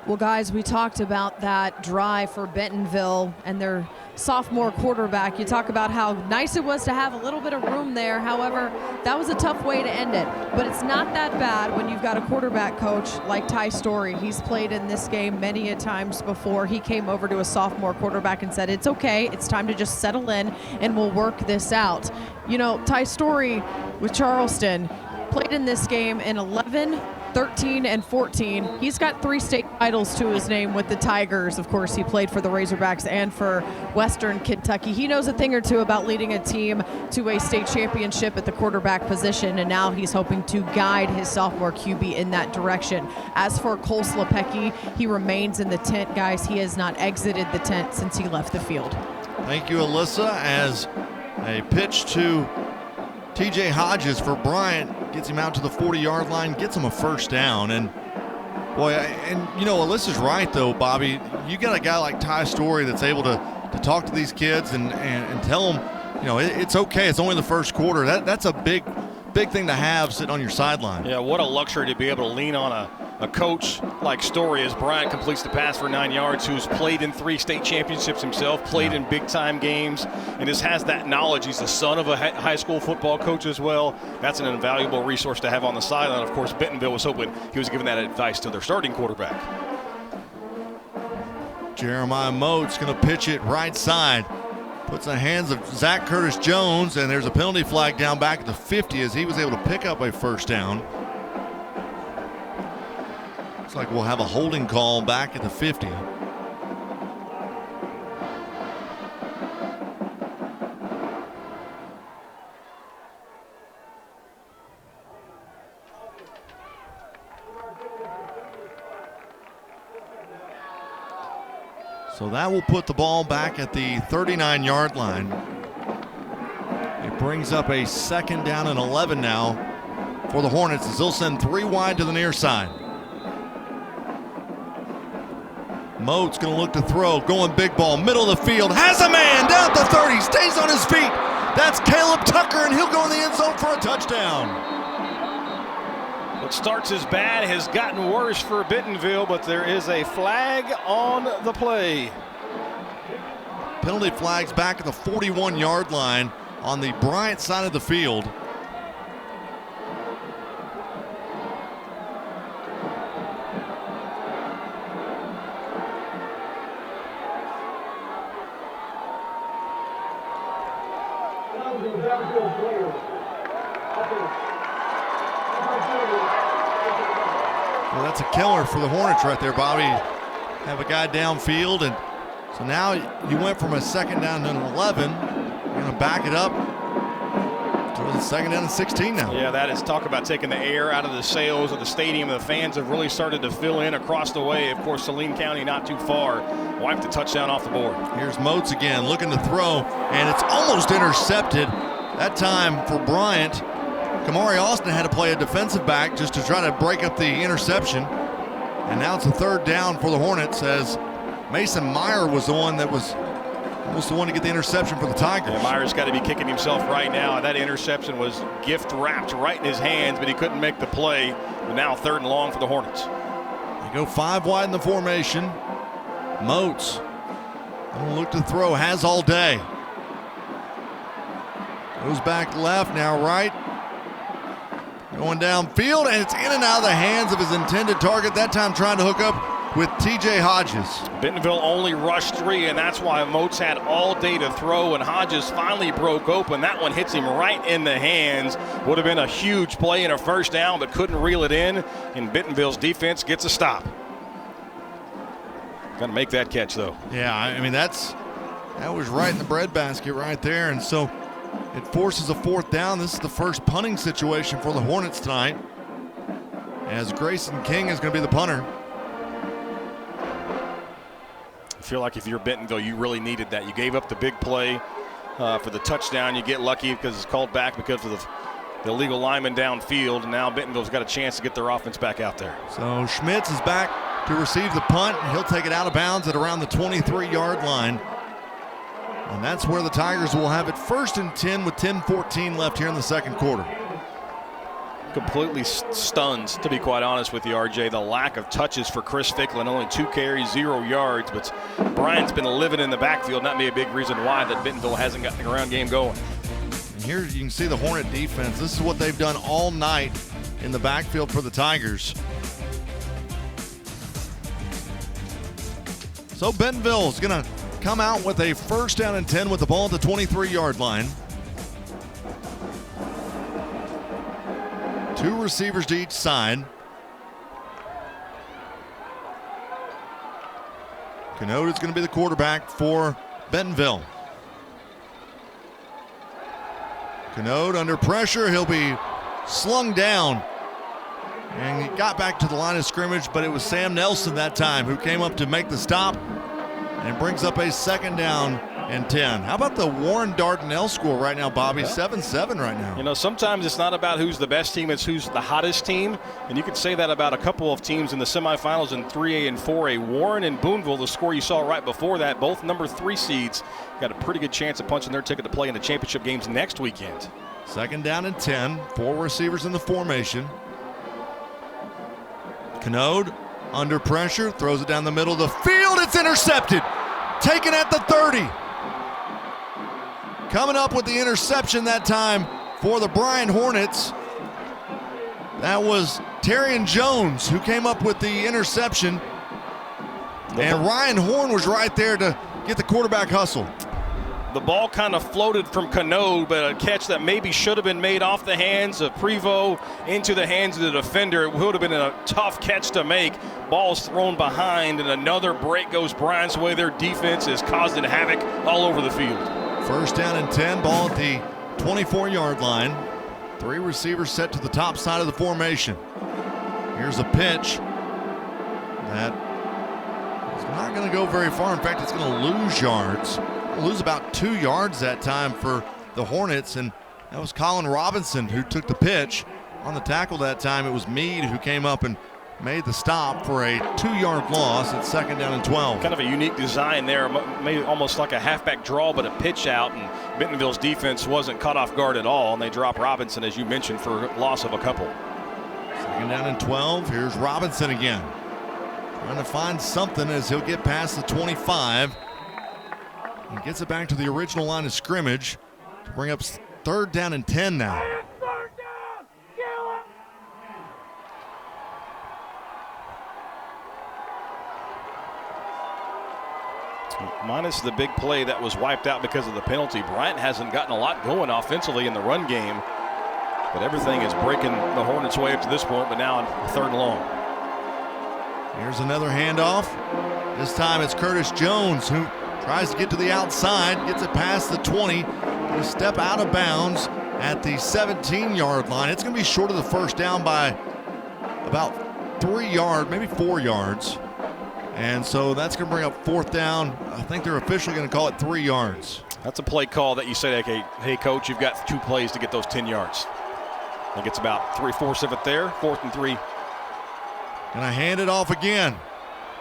Well, guys, we talked about that drive for Bentonville and their sophomore quarterback. You talk about how nice it was to have a little bit of room there. However, that was a tough way to end it. But it's not that bad when you've got a quarterback coach like Ty Story. He's played in this game many a times before. He came over to a sophomore quarterback and said, it's okay, it's time to just settle in and we'll work this out. You know, Ty Story with Charleston played in this game in 11, 13, and 14. He's got 3 state titles to his name with the Tigers. Of course, he played for the Razorbacks and for Western Kentucky. He knows a thing or two about leading a team to a state championship at the quarterback position, and now he's hoping to guide his sophomore QB in that direction. As for Cole Slepecki, he remains in the tent, guys. He has not exited the tent since he left the field. Thank you, Alyssa. As a pitch to TJ Hodges for Bryant gets him out to the 40-yard line, gets him a first down. And boy, you know, Alyssa's right though, Bobby. You got a guy like Ty Story that's able to talk to these kids and tell them, you know, it's okay. It's only the first quarter. That's a big thing to have sitting on your sideline. Yeah, what a luxury to be able to lean on a coach like Story as Bryant completes the pass for 9 yards, who's played in 3 state championships himself, played in big-time games, and just has that knowledge. He's the son of a high school football coach as well. That's an invaluable resource to have on the sideline. Of course, Bentonville was hoping he was giving that advice to their starting quarterback. Jeremiah Moat's going to pitch it right side. Puts in the hands of Zach Curtis Jones, and there's a penalty flag down back at the 50 as he was able to pick up a first down. Looks like we'll have a holding call back at the 50. So that will put the ball back at the 39-yard line. It brings up a 2nd down and 11 now for the Hornets as they'll send 3 wide to the near side. Moat's going to look to throw, going big ball, middle of the field, has a man down at the 30, stays on his feet. That's Caleb Tucker, and he'll go in the end zone for a touchdown. What starts as bad has gotten worse for Bentonville, but there is a flag on the play. Penalty flags back at the 41-yard line on the Bryant side of the field. Well, that's a killer for the Hornets right there, Bobby. Have a guy downfield, and so now you went from a 2nd down to an 11. You're going to back it up to the 2nd down and 16 now. Yeah, that is talk about taking the air out of the sails of the stadium. The fans have really started to fill in across the way. Of course, Saline County not too far. Wiped the touchdown off the board. Here's Moats again, looking to throw, and it's almost intercepted. That time for Bryant, Kamari Austin had to play a defensive back just to try to break up the interception. And now it's a 3rd down for the Hornets as Mason Meyer was the one that was almost the one to get the interception for the Tigers. Yeah, Meyer's got to be kicking himself right now. That interception was gift wrapped right in his hands, but he couldn't make the play. But now 3rd and long for the Hornets. They go 5 wide in the formation. Moats gonna look to throw, has all day. Goes back left, now right. Going downfield, and it's in and out of the hands of his intended target. That time trying to hook up with TJ Hodges. Bentonville only rushed 3, and that's why Moats had all day to throw, and Hodges finally broke open. That one hits him right in the hands. Would have been a huge play and a 1st down, but couldn't reel it in, and Bentonville's defense gets a stop. Got to make that catch, though. Yeah, I mean, that was right in the breadbasket right there, and so it forces a 4th down. This is the first punting situation for the Hornets tonight, as Grayson King is going to be the punter. I feel like if you're Bentonville, you really needed that. You gave up the big play for the touchdown. You get lucky because it's called back because of the illegal lineman downfield, and now Bentonville's got a chance to get their offense back out there. So Schmitz is back to receive the punt, and he'll take it out of bounds at around the 23-yard line. And that's where the Tigers will have it 1st and 10 with 10:14 left here in the 2nd quarter. Completely stunned, to be quite honest with you, RJ. The lack of touches for Chris Ficklin, only 2 carries, 0 yards. But Bryant's been living in the backfield. That may be a big reason why that Bentonville hasn't got the ground game going. And here you can see the Hornet defense. This is what they've done all night in the backfield for the Tigers. So Bentonville is going to come out with a 1st down and 10 with the ball at the 23-yard line. 2 receivers to each side. Canode is going to be the quarterback for Bentonville. Canode under pressure. He'll be slung down. And he got back to the line of scrimmage, but it was Sam Nelson that time who came up to make the stop. And brings up a 2nd down and 10. How about the Warren Dardanelle score right now, Bobby? 7-7 right now. You know, sometimes it's not about who's the best team, it's who's the hottest team. And you could say that about a couple of teams in the semifinals in 3A and 4A. Warren and Boonville, the score you saw right before that, both number 3 seeds, got a pretty good chance of punching their ticket to play in the championship games next weekend. 2nd down and 10. 4 receivers in the formation. Canode under pressure, throws it down the middle of the field. It's intercepted. Taken at the 30. Coming up with the interception that time for the Bryant Hornets. That was Terrion Jones who came up with the interception. And Ryan Horn was right there to get the quarterback hustle. The ball kind of floated from Cano, but a catch that maybe should have been made off the hands of Prevost into the hands of the defender. It would have been a tough catch to make. Ball's thrown behind, and another break goes Bryant's way. Their defense is causing havoc all over the field. First down and 10, ball at the 24-yard line. 3 receivers set to the top side of the formation. Here's a pitch that is not going to go very far. In fact, it's going to lose yards. Lose about 2 yards that time for the Hornets, and that was Colin Robinson who took the pitch. On the tackle that time, it was Meade who came up and made the stop for a 2-yard loss at second down and 12. Kind of a unique design there, maybe almost like a halfback draw, but a pitch out, and Bentonville's defense wasn't caught off guard at all, and they drop Robinson, as you mentioned, for loss of a couple. Second down and 12. Here's Robinson again, trying to find something as he'll get past the 25. And gets it back to the original line of scrimmage to bring up third down and 10 now. Minus the big play that was wiped out because of the penalty, Bryant hasn't gotten a lot going offensively in the run game, but everything is breaking the Hornets' way up to this point, but now on third and long. Here's another handoff. This time it's Curtis Jones who tries to get to the outside, gets it past the 20, gonna step out of bounds at the 17-yard line. It's gonna be short of the first down by about 3 yards, maybe 4 yards. And so that's gonna bring up fourth down. I think they're officially gonna call it 3 yards. That's a play call that you say, okay, hey coach, you've got 2 plays to get those 10 yards. I think it's about 3/4 of it there, 4th and 3. And I hand it off again.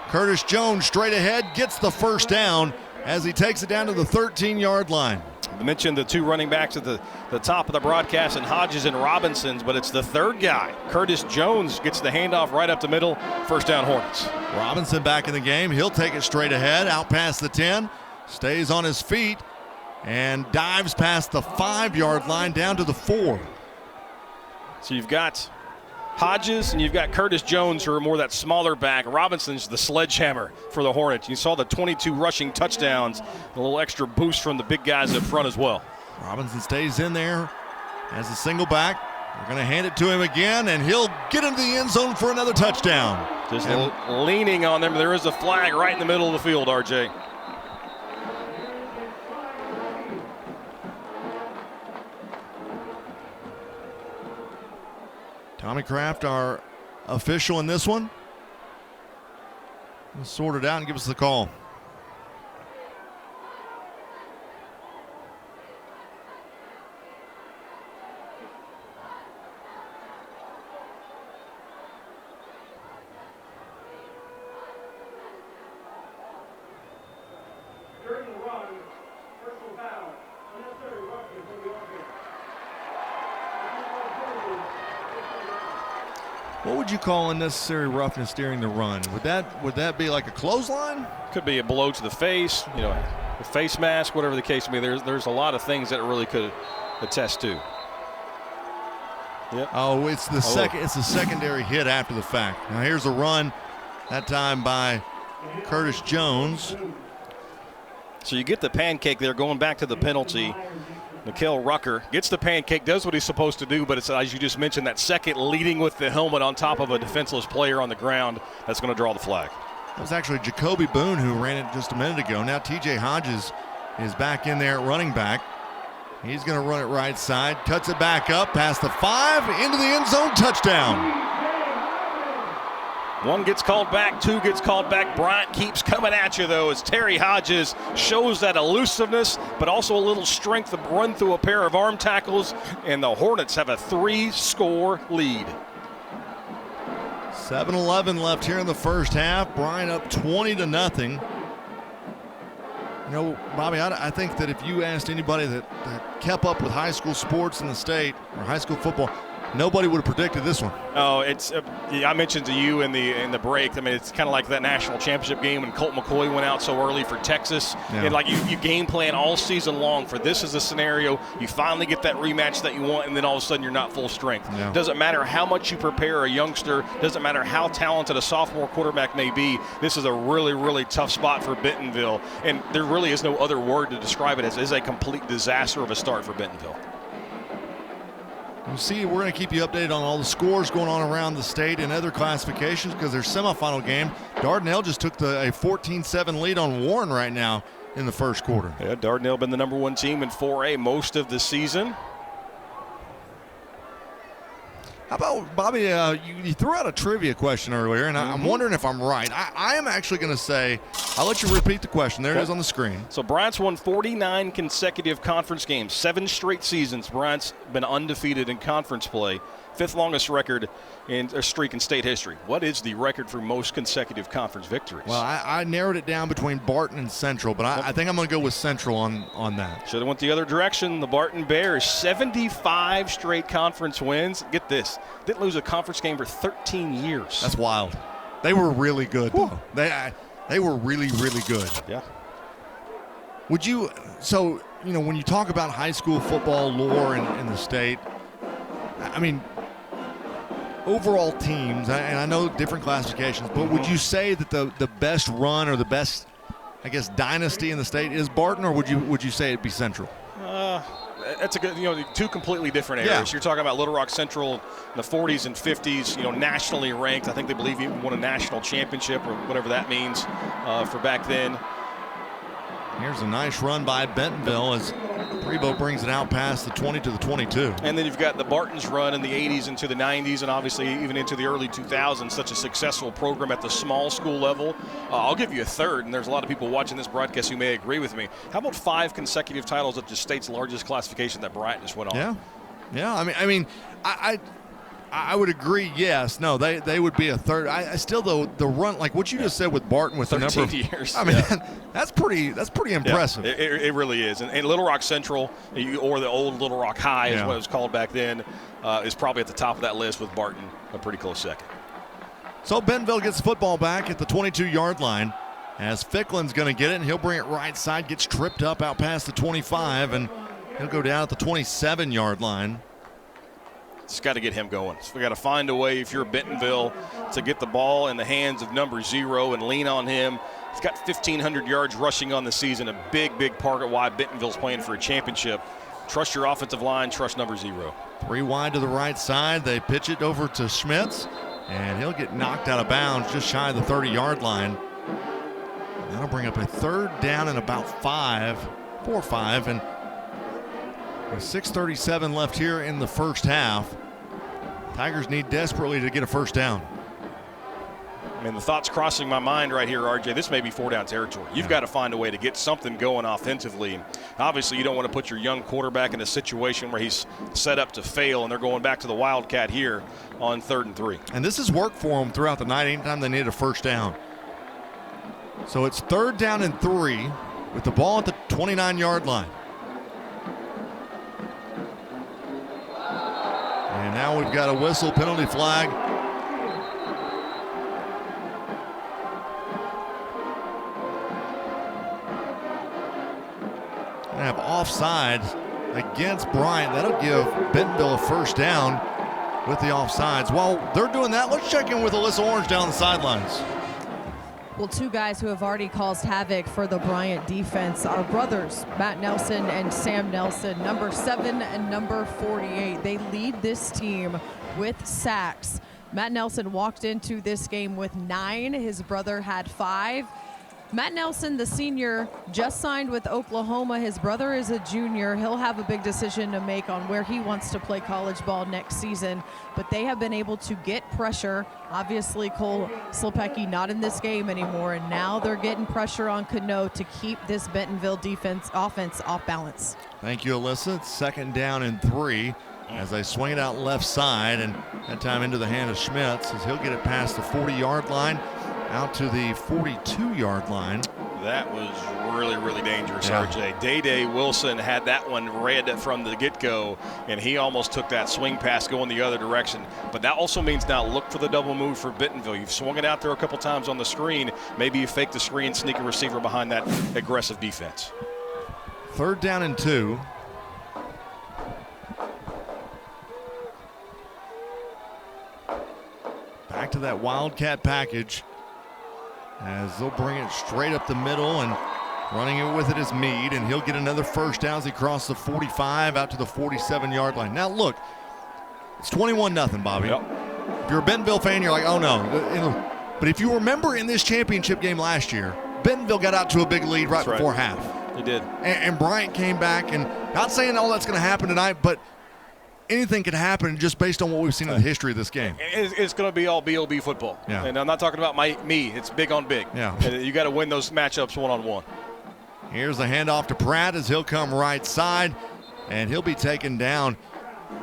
Curtis Jones straight ahead, gets the first down as he takes it down to the 13-yard line. I mentioned the 2 running backs at the top of the broadcast, and Hodges and Robinson's, but it's the third guy. Curtis Jones gets the handoff right up the middle. First down, Hornets. Robinson back in the game. He'll take it straight ahead, out past the 10, stays on his feet, and dives past the 5-yard line down to the 4. So you've got Hodges and you've got Curtis Jones, who are more that smaller back. Robinson's the sledgehammer for the Hornets. You saw the 22 rushing touchdowns, a little extra boost from the big guys up front as well. Robinson stays in there as a single back. They're going to hand it to him again, and he'll get into the end zone for another touchdown. Just leaning on them. There is a flag right in the middle of the field, RJ. Tommy Kraft, our official in this one, will sort it out and give us the call. What would you call unnecessary roughness during the run? Would that be like a clothesline? Could be a blow to the face, a face mask, whatever the case may be. There's a lot of things that it really could attest to. Yep. Oh, it's the secondary hit after the fact. Now here's a run, that time by Curtis Jones. So you get the pancake there, going back to the penalty. Mikael Rucker gets the pancake, does what he's supposed to do, but it's, as you just mentioned, that second leading with the helmet on top of a defenseless player on the ground that's going to draw the flag. That was actually Jacoby Boone who ran it just a minute ago. Now TJ Hodges is back in there at running back. He's going to run it right side, cuts it back up past the 5, into the end zone, touchdown. 1 gets called back, 2 gets called back. Bryant keeps coming at you, though, as Terry Hodges shows that elusiveness, but also a little strength to run through a pair of arm tackles, and the Hornets have a 3-score lead. 7-11 left here in the first half. Bryant up 20-0. You know, Bobby, I think that if you asked anybody that kept up with high school sports in the state, or high school football, nobody would have predicted this one. Oh, it's I mentioned to you in the break. I mean, it's kind of like that national championship game when Colt McCoy went out so early for Texas. Yeah. And like you game plan all season long for this as a scenario. You finally get that rematch that you want, and then all of a sudden you're not full strength. Yeah. Doesn't matter how much you prepare a youngster. Doesn't matter how talented a sophomore quarterback may be. This is a really, really tough spot for Bentonville, and there really is no other word to describe it as. It is a complete disaster of a start for Bentonville. We'll see. We're going to keep you updated on all the scores going on around the state and other classifications because their semifinal game, Dardanelle just took a 14-7 lead on Warren right now in the first quarter. Yeah, Dardanelle been the #1 team in 4A most of the season. How about, Bobby, you threw out a trivia question earlier, and I'm wondering if I'm right. I am actually going to say, I'll let you repeat the question. There it is on the screen. So Bryant's won 49 consecutive conference games, 7 straight seasons. Bryant's been undefeated in conference play, 5th longest record in a streak in state history. What is the record for most consecutive conference victories? Well, I narrowed it down between Barton and Central, but I think I'm going to go with Central on that. Should have went the other direction. The Barton Bears, 75 straight conference wins. Get this. Didn't lose a conference game for 13 years. That's wild. They were really good, though. They were really, really good. Yeah. Would you – so, you know, when you talk about high school football lore in the state, I mean, overall teams, and I know different classifications, but would you say that the best run or the best, I guess, dynasty in the state is Barton, or would you say it'd be Central? That's a good, two completely different areas. Yeah. You're talking about Little Rock Central in the 40s and 50s, nationally ranked. I think they believe even won a national championship or whatever that means for back then. Here's a nice run by Bentonville as Prebo brings it out past the 20 to the 22. And then you've got the Barton's run in the 80s into the 90s and obviously even into the early 2000s, such a successful program at the small school level. I'll give you a third, and there's a lot of people watching this broadcast who may agree with me. How about 5 consecutive titles at the state's largest classification that Bryant just went on? Yeah. I mean, I would agree. Yes, no, they would be a third. I still though the run like what you just said with Barton with the number of years. I mean, that's pretty impressive. Yeah, it really is. And Little Rock Central, or the old Little Rock High, is what it was called back then, is probably at the top of that list with Barton a pretty close second. So Bentonville gets the football back at the 22-yard line as Ficklin's going to get it, and he'll bring it right side, gets tripped up out past the 25, and he'll go down at the 27-yard line. Just got to get him going. So we got to find a way, if you're Bentonville, to get the ball in the hands of number 0 and lean on him. He's got 1,500 yards rushing on the season, a big, big part of why Bentonville's playing for a championship. Trust your offensive line, trust number 0. 3 wide to the right side. They pitch it over to Schmitz, and he'll get knocked out of bounds just shy of the 30-yard line. That'll bring up a 3rd down and about 4 or 5, and with 6:37 left here in the first half, Tigers need desperately to get a first down. I mean, the thoughts crossing my mind right here, RJ, this may be 4-down territory. You've got to find a way to get something going offensively. And obviously, you don't want to put your young quarterback in a situation where he's set up to fail, and they're going back to the Wildcat here on 3rd and 3. And this has worked for them throughout the night anytime they need a first down. So it's 3rd down and 3 with the ball at the 29-yard line. And now we've got a whistle, penalty flag. Gonna have offsides against Bryant. That'll give Bentonville a first down with the offsides. While they're doing that, let's check in with Alyssa Orange down the sidelines. Well, 2 guys who have already caused havoc for the Bryant defense are brothers, Matt Nelson and Sam Nelson, number 7 and number 48. They lead this team with sacks. Matt Nelson walked into this game with 9. His brother had 5. Matt Nelson, the senior, just signed with Oklahoma. His brother is a junior. He'll have a big decision to make on where he wants to play college ball next season. But they have been able to get pressure. Obviously, Cole Slopecki not in this game anymore, and now they're getting pressure on Cano to keep this Bentonville offense off balance. Thank you, Alyssa. It's 2nd down and 3 as they swing it out left side, and that time into the hand of Schmitz as he'll get it past the 40-yard line out to the 42-yard line. That was really, really dangerous, Yeah. RJ. Day Wilson had that one read from the get-go, and he almost took that swing pass going the other direction. But that also means now look for the double move for Bentonville. You've swung it out there a couple times on the screen. Maybe you fake the screen, sneak a receiver behind that aggressive defense. 3rd down and 2. Back to that Wildcat package as they'll bring it straight up the middle, and running it with it is Meade, and he'll get another first down as he crosses the 45 out to the 47-yard line. Now look, it's 21-0, Bobby. Yep. If you're a Bentonville fan, you're like, oh no. But if you remember in this championship game last year, Bentonville got out to a big lead right before half. They did. And Bryant came back, and not saying all that's going to happen tonight, but anything could happen just based on what we've seen in the history of this game. It's going to be all BOB football. Yeah. And I'm not talking about me. It's big on big. Yeah. And you got to win those matchups one-on-one. Here's the handoff to Pratt as he'll come right side, and he'll be taken down.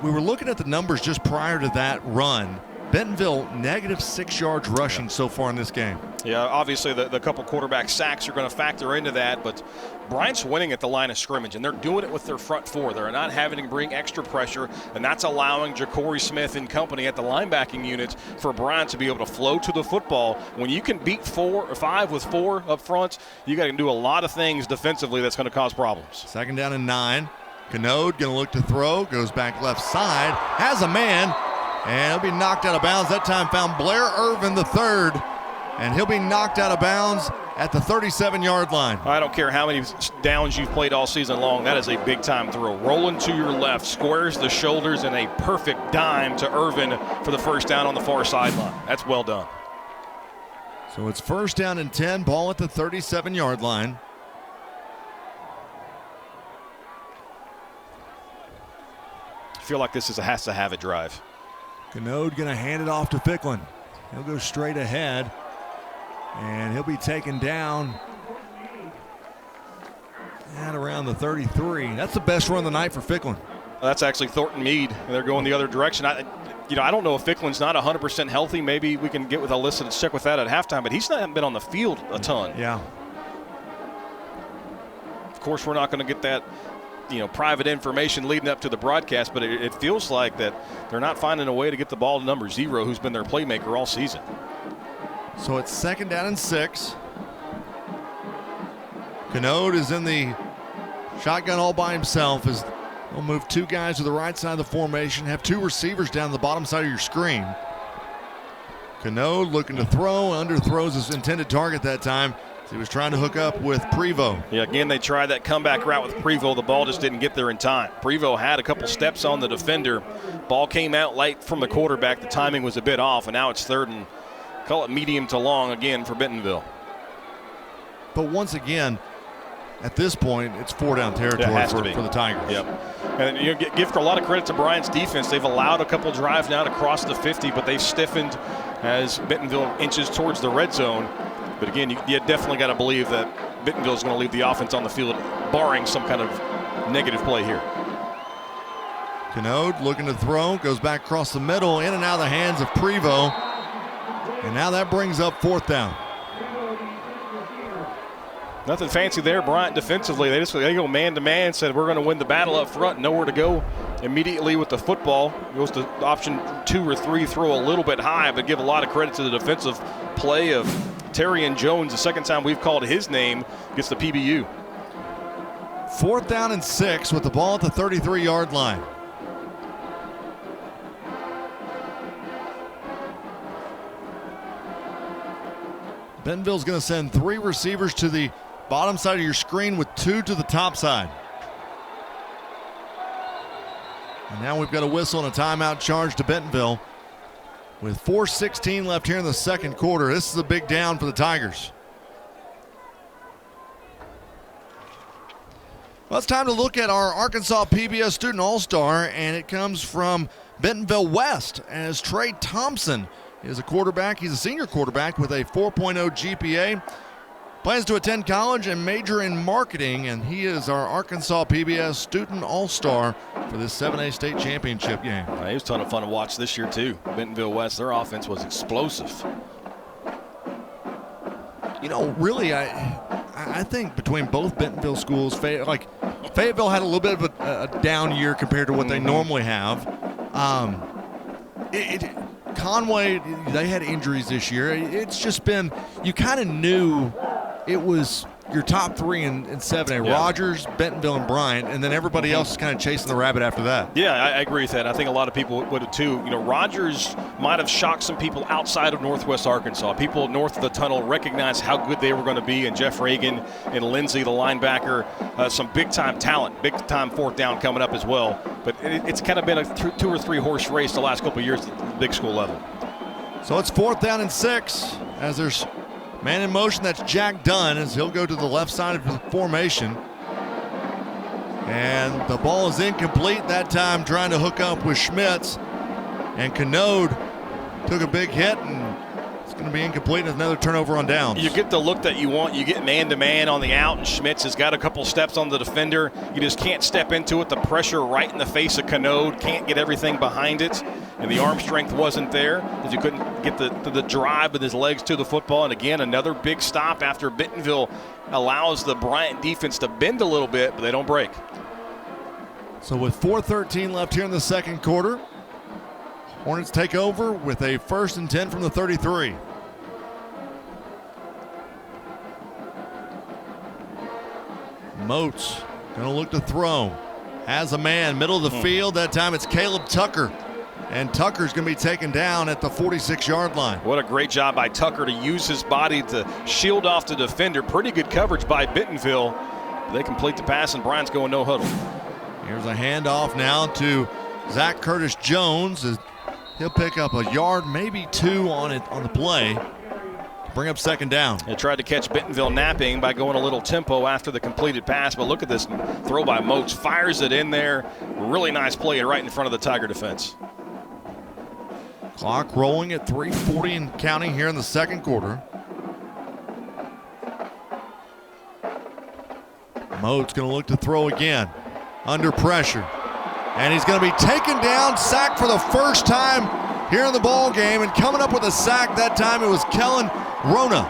We were looking at the numbers just prior to that run. Bentonville -6 yards rushing so far in this game. Yeah, obviously the couple quarterback sacks are going to factor into that, but Bryant's winning at the line of scrimmage, and they're doing it with their front four. They're not having to bring extra pressure, and that's allowing Ja'Cory Smith and company at the linebacking units for Bryant to be able to flow to the football. When you can beat 4 or 5 with 4 up front, you got to do a lot of things defensively that's going to cause problems. 2nd down and 9. Canode going to look to throw, goes back left side, has a man, and he'll be knocked out of bounds. That time found Blair Irvin III, and he'll be knocked out of bounds at the 37-yard line. I don't care how many downs you've played all season long. That is a big-time throw. Rolling to your left, squares the shoulders, and a perfect dime to Irvin for the first down on the far sideline. That's well done. So it's 1st down and 10, ball at the 37-yard line. I feel like this is a has-to-have-it drive. Canode going to hand it off to Ficklin. He'll go straight ahead, and he'll be taken down at around the 33. That's the best run of the night for Ficklin. That's actually Thornton Meade, and they're going the other direction. I don't know if Ficklin's not 100% healthy. Maybe we can get with Alyssa to check with that at halftime, but he's not been on the field a ton. Yeah. Of course, we're not going to get that private information leading up to the broadcast, but it feels like that they're not finding a way to get the ball to number 0, who's been their playmaker all season. So it's 2nd down and 6. Canode is in the shotgun all by himself as they'll move 2 guys to the right side of the formation, have 2 receivers down the bottom side of your screen. Canode looking to throw, underthrows his intended target that time. He was trying to hook up with Prevost. Yeah, again, they tried that comeback route with Prevost. The ball just didn't get there in time. Prevost had a couple steps on the defender. Ball came out late from the quarterback. The timing was a bit off, and now it's 3rd and, call it medium to long again for Bentonville. But once again, at this point, it's 4-down territory for the Tigers. Yep. And give a lot of credit to Bryant's defense. They've allowed a couple drives now to cross the 50, but they've stiffened as Bentonville inches towards the red zone. But again, you definitely got to believe that Bentonville is going to leave the offense on the field, barring some kind of negative play here. Canode looking to throw, goes back across the middle, in and out of the hands of Prevost. And now that brings up 4th down. Nothing fancy there, Bryant defensively. They go man-to-man, said we're going to win the battle up front, nowhere to go immediately with the football. Goes to option 2 or 3, throw a little bit high, but give a lot of credit to the defensive play of Terry and Jones. The second time we've called his name gets the PBU. 4th down and 6 with the ball at the 33-yard line. Bentonville's going to send 3 receivers to the bottom side of your screen with 2 to the top side. And now we've got a whistle and a timeout charge to Bentonville. With 4:16 left here in the second quarter, this is a big down for the Tigers. Well, it's time to look at our Arkansas PBS Student All-Star, and it comes from Bentonville West as Trey Thompson is a quarterback. He's a senior quarterback with a 4.0 GPA. Plans to attend college and major in marketing, and he is our Arkansas PBS Student All-Star for this 7A state championship game. It was a ton of fun to watch this year, too. Bentonville West, their offense was explosive. Really, I I think between both Bentonville schools, Fayetteville had a little bit of a down year compared to what they normally have. Conway, they had injuries this year. It's just been, you kind of knew it was your top three in 7A, Yeah. Rogers, Bentonville, and Bryant, and then everybody else is kind of chasing the rabbit after that. Yeah, I agree with that. I think a lot of people would have too. You know, Rogers might have shocked some people outside of Northwest Arkansas. People north of the tunnel recognized how good they were going to be, and Jeff Reagan and Lindsey, the linebacker, some big-time talent, big-time fourth down coming up as well. But it's kind of been a 2 or 3 horse race the last couple of years at the big school level. So it's 4th down and 6 as there's man in motion. That's Jack Dunn as he'll go to the left side of the formation. And the ball is incomplete that time, trying to hook up with Schmitz. And Canode took a big hit, and it's going to be incomplete, and another turnover on downs. You get the look that you want. You get man-to-man on the out, and Schmitz has got a couple steps on the defender. You just can't step into it. The pressure right in the face of Canode. Can't get everything behind it. And the arm strength wasn't there because you couldn't get the drive with his legs to the football. And again, another big stop after Bentonville allows the Bryant defense to bend a little bit, but they don't break. So with 4:13 left here in the second quarter, Hornets take over with a 1st and 10 from the 33. Moats going to look to throw. Has a man, middle of the field. That time it's Caleb Tucker. And Tucker's going to be taken down at the 46-yard line. What a great job by Tucker to use his body to shield off the defender. Pretty good coverage by Bentonville. They complete the pass, and Bryant's going no huddle. Here's a handoff now to Zach Curtis Jones. He'll pick up a yard, maybe 2 on the play to bring up 2nd down. They tried to catch Bentonville napping by going a little tempo after the completed pass, but look at this throw by Moats. Fires it in there. Really nice play right in front of the Tiger defense. Clock rolling at 3:40 and counting here in the second quarter. Moat's going to look to throw again. Under pressure. And he's going to be taken down, sacked for the first time here in the ball game. And coming up with a sack that time, it was Kellen Rona.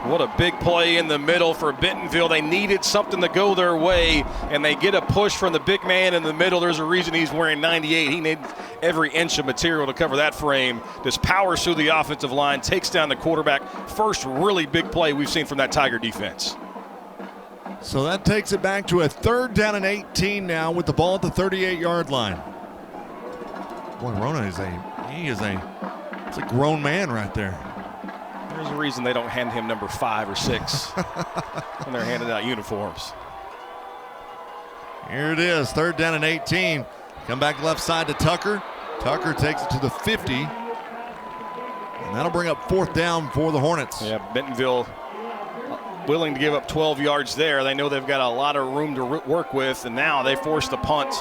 What a big play in the middle for Bentonville. They needed something to go their way, and they get a push from the big man in the middle. There's a reason he's wearing 98. He needs every inch of material to cover that frame. Just powers through the offensive line, takes down the quarterback. First really big play we've seen from that Tiger defense. So that takes it back to a 3rd down and 18 now with the ball at the 38-yard line. Boy, Rona is a grown man right there. There's a reason they don't hand him number 5 or 6 when they're handing out uniforms. Here it is, 3rd down and 18. Come back left side to Tucker. Tucker takes it to the 50. And that'll bring up 4th down for the Hornets. Yeah, Bentonville willing to give up 12 yards there. They know they've got a lot of room to work with, and now they force the punt.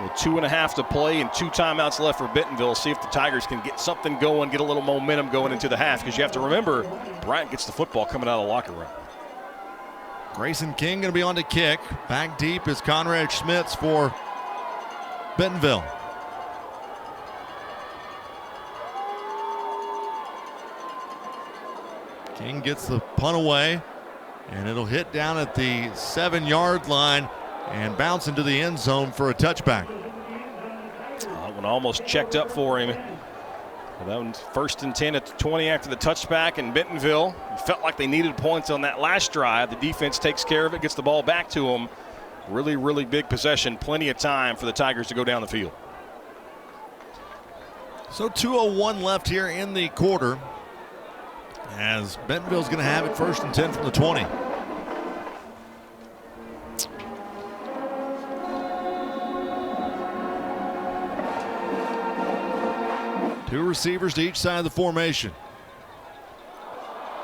With 2.5 to play and 2 timeouts left for Bentonville. See if the Tigers can get something going, get a little momentum going into the half, because you have to remember, Bryant gets the football coming out of the locker room. Grayson King going to be on to kick. Back deep is Conrad Schmitz for Bentonville. King gets the punt away, and it'll hit down at the 7-yard line and bounce into the end zone for a touchback. That one almost checked up for him. That one's 1st and 10 at the 20 after the touchback, and Bentonville felt like they needed points on that last drive. The defense takes care of it, gets the ball back to them. Really, really big possession. Plenty of time for the Tigers to go down the field. So 2:01 left here in the quarter, as Bentonville's going to have it 1st and 10 from the 20. Two receivers to each side of the formation.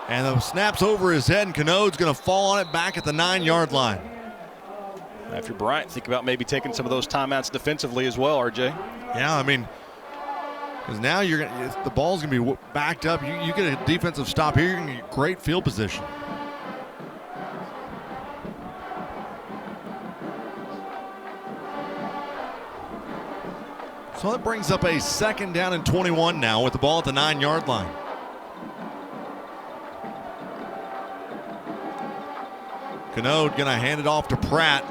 And the snap's over his head, and Canode's going to fall on it back at the 9-yard line. After Bryant, think about maybe taking some of those timeouts defensively as well, RJ. Yeah, I mean, because now the ball's going to be backed up. You get a defensive stop here, you're going to get great field position. So that brings up a 2nd down and 21 now with the ball at the 9-yard line. Canode going to hand it off to Pratt.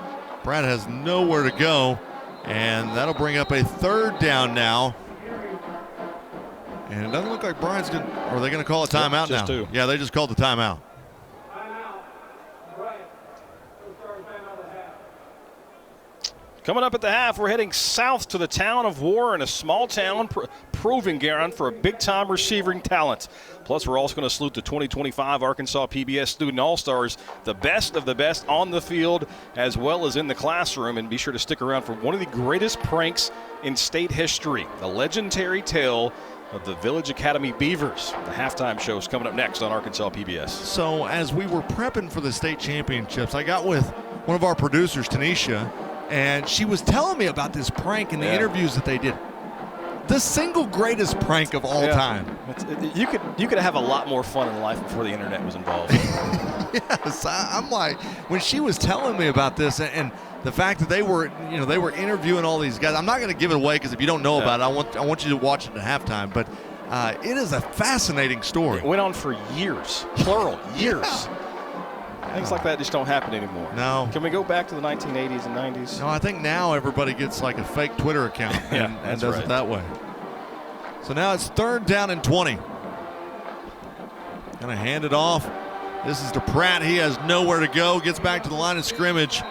Pratt has nowhere to go, and that'll bring up a 3rd down now. And it doesn't look like Bryant's going to, are they going to call a timeout now? Two. Yeah, they just called the timeout. Coming up at the half, we're heading south to the town of Warren, a small town proving ground for a big-time receiving talent. Plus, we're also going to salute the 2025 Arkansas PBS Student All-Stars, the best of the best on the field as well as in the classroom. And be sure to stick around for one of the greatest pranks in state history, the legendary tale of the Village Academy Beavers. The halftime show is coming up next on Arkansas PBS. So as we were prepping for the state championships, I got with one of our producers, Tanisha, and she was telling me about this prank and the interviews that they did. The single greatest prank of all time. You could have a lot more fun in life before the internet was involved. Yes, I'm like, when she was telling me about this and the fact that they were interviewing all these guys. I'm not going to give it away because if you don't know about it, I want you to watch it at halftime. But it is a fascinating story. It went on for years, plural, years. Yeah. Things like that just don't happen anymore. No. Can we go back to the 1980s and 90s? No, I think now everybody gets like a fake Twitter account and does it that way. So now it's 3rd down and 20. Gonna hand it off. This is to Pratt. He has nowhere to go. Gets back to the line of scrimmage.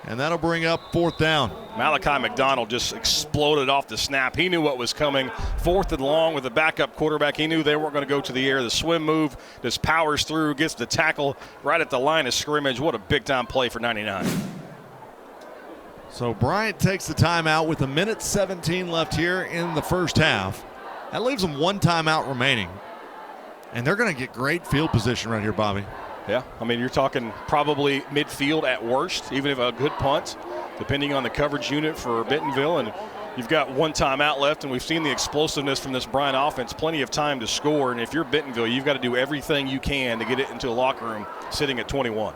And that'll bring up 4th down. Malachi McDonald just exploded off the snap. He knew what was coming. 4th and long with the backup quarterback. He knew they weren't going to go to the air. The swim move just powers through, gets the tackle right at the line of scrimmage. What a big-time play for 99. So Bryant takes the timeout with 1:17 left here in the first half. That leaves them 1 timeout remaining. And they're going to get great field position right here, Bobby. Yeah, I mean, you're talking probably midfield at worst, even if a good punt, depending on the coverage unit for Bentonville. And you've got 1 timeout left, and we've seen the explosiveness from this Bryant offense, plenty of time to score. And if you're Bentonville, you've got to do everything you can to get it into the locker room sitting at 21.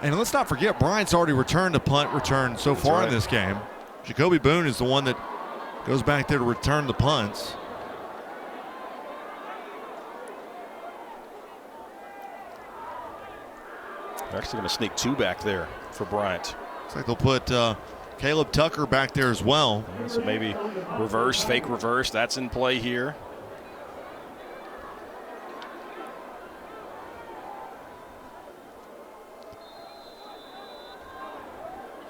And let's not forget, Bryant's already returned a punt return so far in this game. Jacoby Boone is the one that goes back there to return the punts. They're actually going to sneak 2 back there for Bryant. Looks like they'll put Caleb Tucker back there as well. Yeah, so maybe reverse, fake reverse. That's in play here.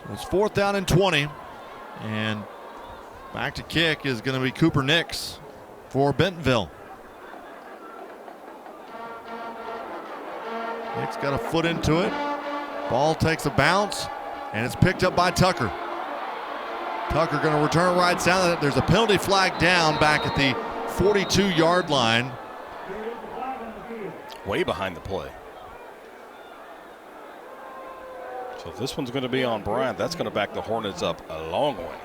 So it's 4th down and 20. And back to kick is going to be Cooper Nix for Bentonville. Nick's got a foot into it. Ball takes a bounce, and it's picked up by Tucker. Tucker going to return right side. There's a penalty flag down back at the 42-yard line. Way behind the play. So if this one's going to be on Bryant, that's going to back the Hornets up a long way.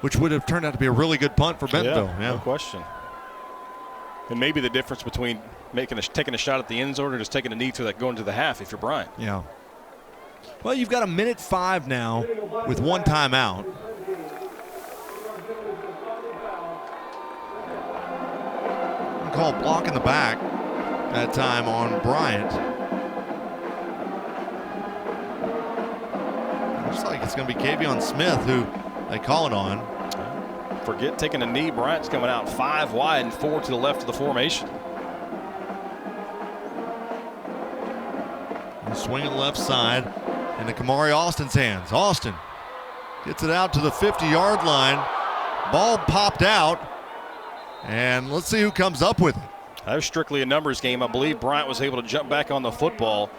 Which would have turned out to be a really good punt for Bentonville. Yeah, no question. And maybe the difference between taking a shot at the end zone or just taking a knee to that going to the half if you're Bryant. Yeah. Well, you've got 1:05 now with 1 timeout. Call block in the back that time on Bryant. Looks like it's going to be Kavion Smith who they call it on. Forget taking a knee. Bryant's coming out 5 wide and 4 to the left of the formation. Swing it left side into Kamari Austin's hands. Austin gets it out to the 50-yard line. Ball popped out, and let's see who comes up with it. That was strictly a numbers game. I believe Bryant was able to jump back on the football.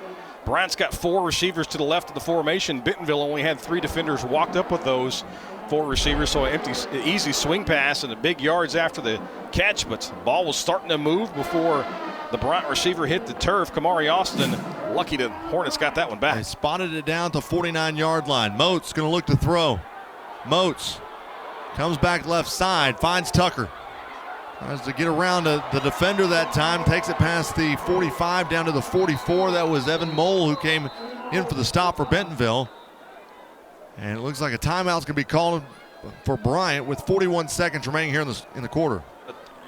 Bryant's got 4 receivers to the left of the formation. Bentonville only had 3 defenders walked up with those 4 receivers, so an easy swing pass and the big yards after the catch, but the ball was starting to move before the Bryant receiver hit the turf. Kamari Austin, lucky the Hornets got that one back. They spotted it down to 49-yard line. Moats going to look to throw. Moats comes back left side, finds Tucker. Tries to get around the defender that time, takes it past the 45 down to the 44. That was Evan Mole who came in for the stop for Bentonville. And it looks like a timeout's going to be called for Bryant with 41 seconds remaining here in the quarter.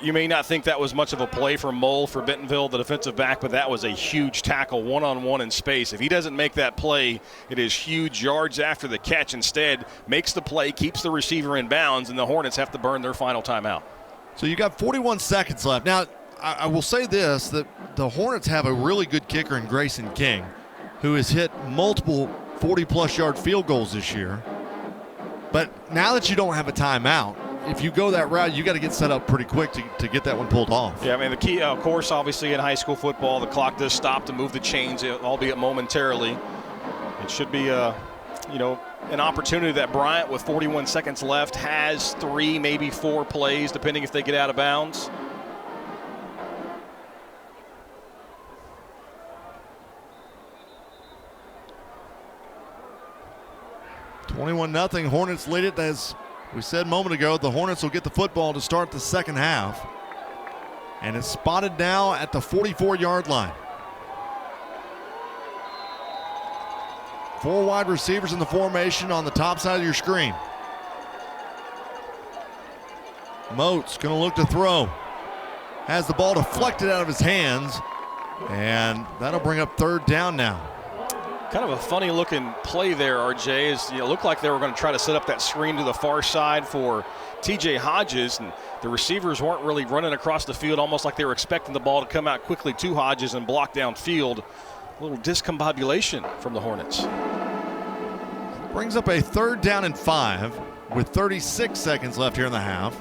You may not think that was much of a play for Mole for Bentonville, the defensive back, but that was a huge tackle one-on-one in space. If he doesn't make that play, it is huge yards after the catch. Instead, makes the play, keeps the receiver in bounds, and the Hornets have to burn their final timeout. So you got 41 seconds left. Now, I will say this, that the Hornets have a really good kicker in Grayson King, who has hit multiple 40-plus yard field goals this year. But now that you don't have a timeout, if you go that route, you got to get set up pretty quick to get that one pulled off. Yeah, I mean, the key, of course, obviously in high school football, the clock does stop to move the chains, albeit momentarily. It should be, an opportunity that Bryant, with 41 seconds left, has 3, maybe 4 plays, depending if they get out of bounds. $21-0. Hornets lead it. As we said a moment ago, the Hornets will get the football to start the second half. And it's spotted now at the 44-yard line. 4 wide receivers in the formation on the top side of your screen. Moats going to look to throw. Has the ball deflected out of his hands. And that'll bring up 3rd down now. Kind of a funny looking play there, RJ. It looked like they were going to try to set up that screen to the far side for TJ Hodges, and the receivers weren't really running across the field, almost like they were expecting the ball to come out quickly to Hodges and block downfield. A little discombobulation from the Hornets. Brings up a 3rd down and 5 with 36 seconds left here in the half.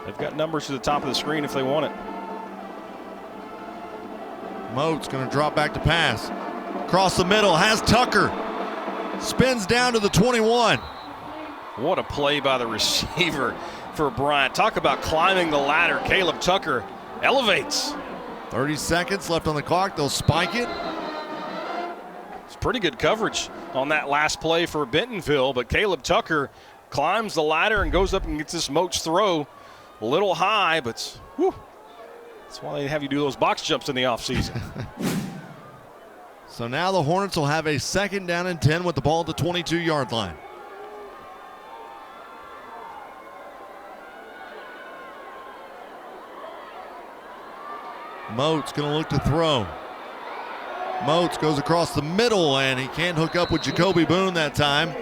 They've got numbers to the top of the screen if they want it. Moat's going to drop back to pass. Across the middle, has Tucker. Spins down to the 21. What a play by the receiver for Bryant. Talk about climbing the ladder. Caleb Tucker elevates. 30 seconds left on the clock. They'll spike it. It's pretty good coverage on that last play for Bentonville, but Caleb Tucker climbs the ladder and goes up and gets this Moats throw a little high, but whew. That's why they have you do those box jumps in the offseason. So now the Hornets will have a 2nd down and 10 with the ball at the 22-yard line. Moats going to look to throw. Moats goes across the middle, and he can't hook up with Jacoby Boone that time.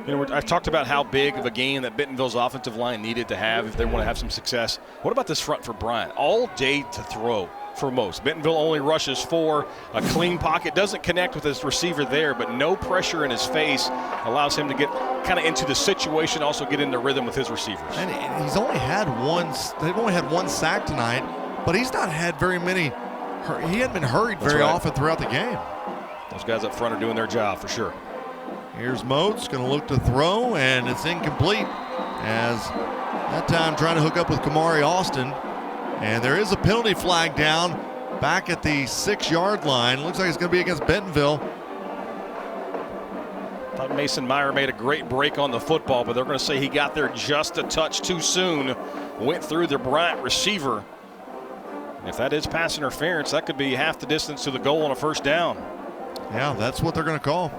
I've talked about how big of a game that Bentonville's offensive line needed to have if they want to have some success. What about this front for Bryant? All day to throw for most. Bentonville only rushes 4. A clean pocket, doesn't connect with his receiver there, but no pressure in his face allows him to get kind of into the situation, also get into rhythm with his receivers. And he's only had they've only had 1 sack tonight, but he's not had very many. He hadn't been hurried very often throughout the game. Those guys up front are doing their job for sure. Here's Moats, going to look to throw, and it's incomplete as that time trying to hook up with Kamari Austin. And there is a penalty flag down back at the 6-yard line. Looks like it's going to be against Bentonville. Thought Mason Meyer made a great break on the football, but they're going to say he got there just a touch too soon. Went through the Bryant receiver. And if that is pass interference, that could be half the distance to the goal on a 1st down. Yeah, that's what they're going to call.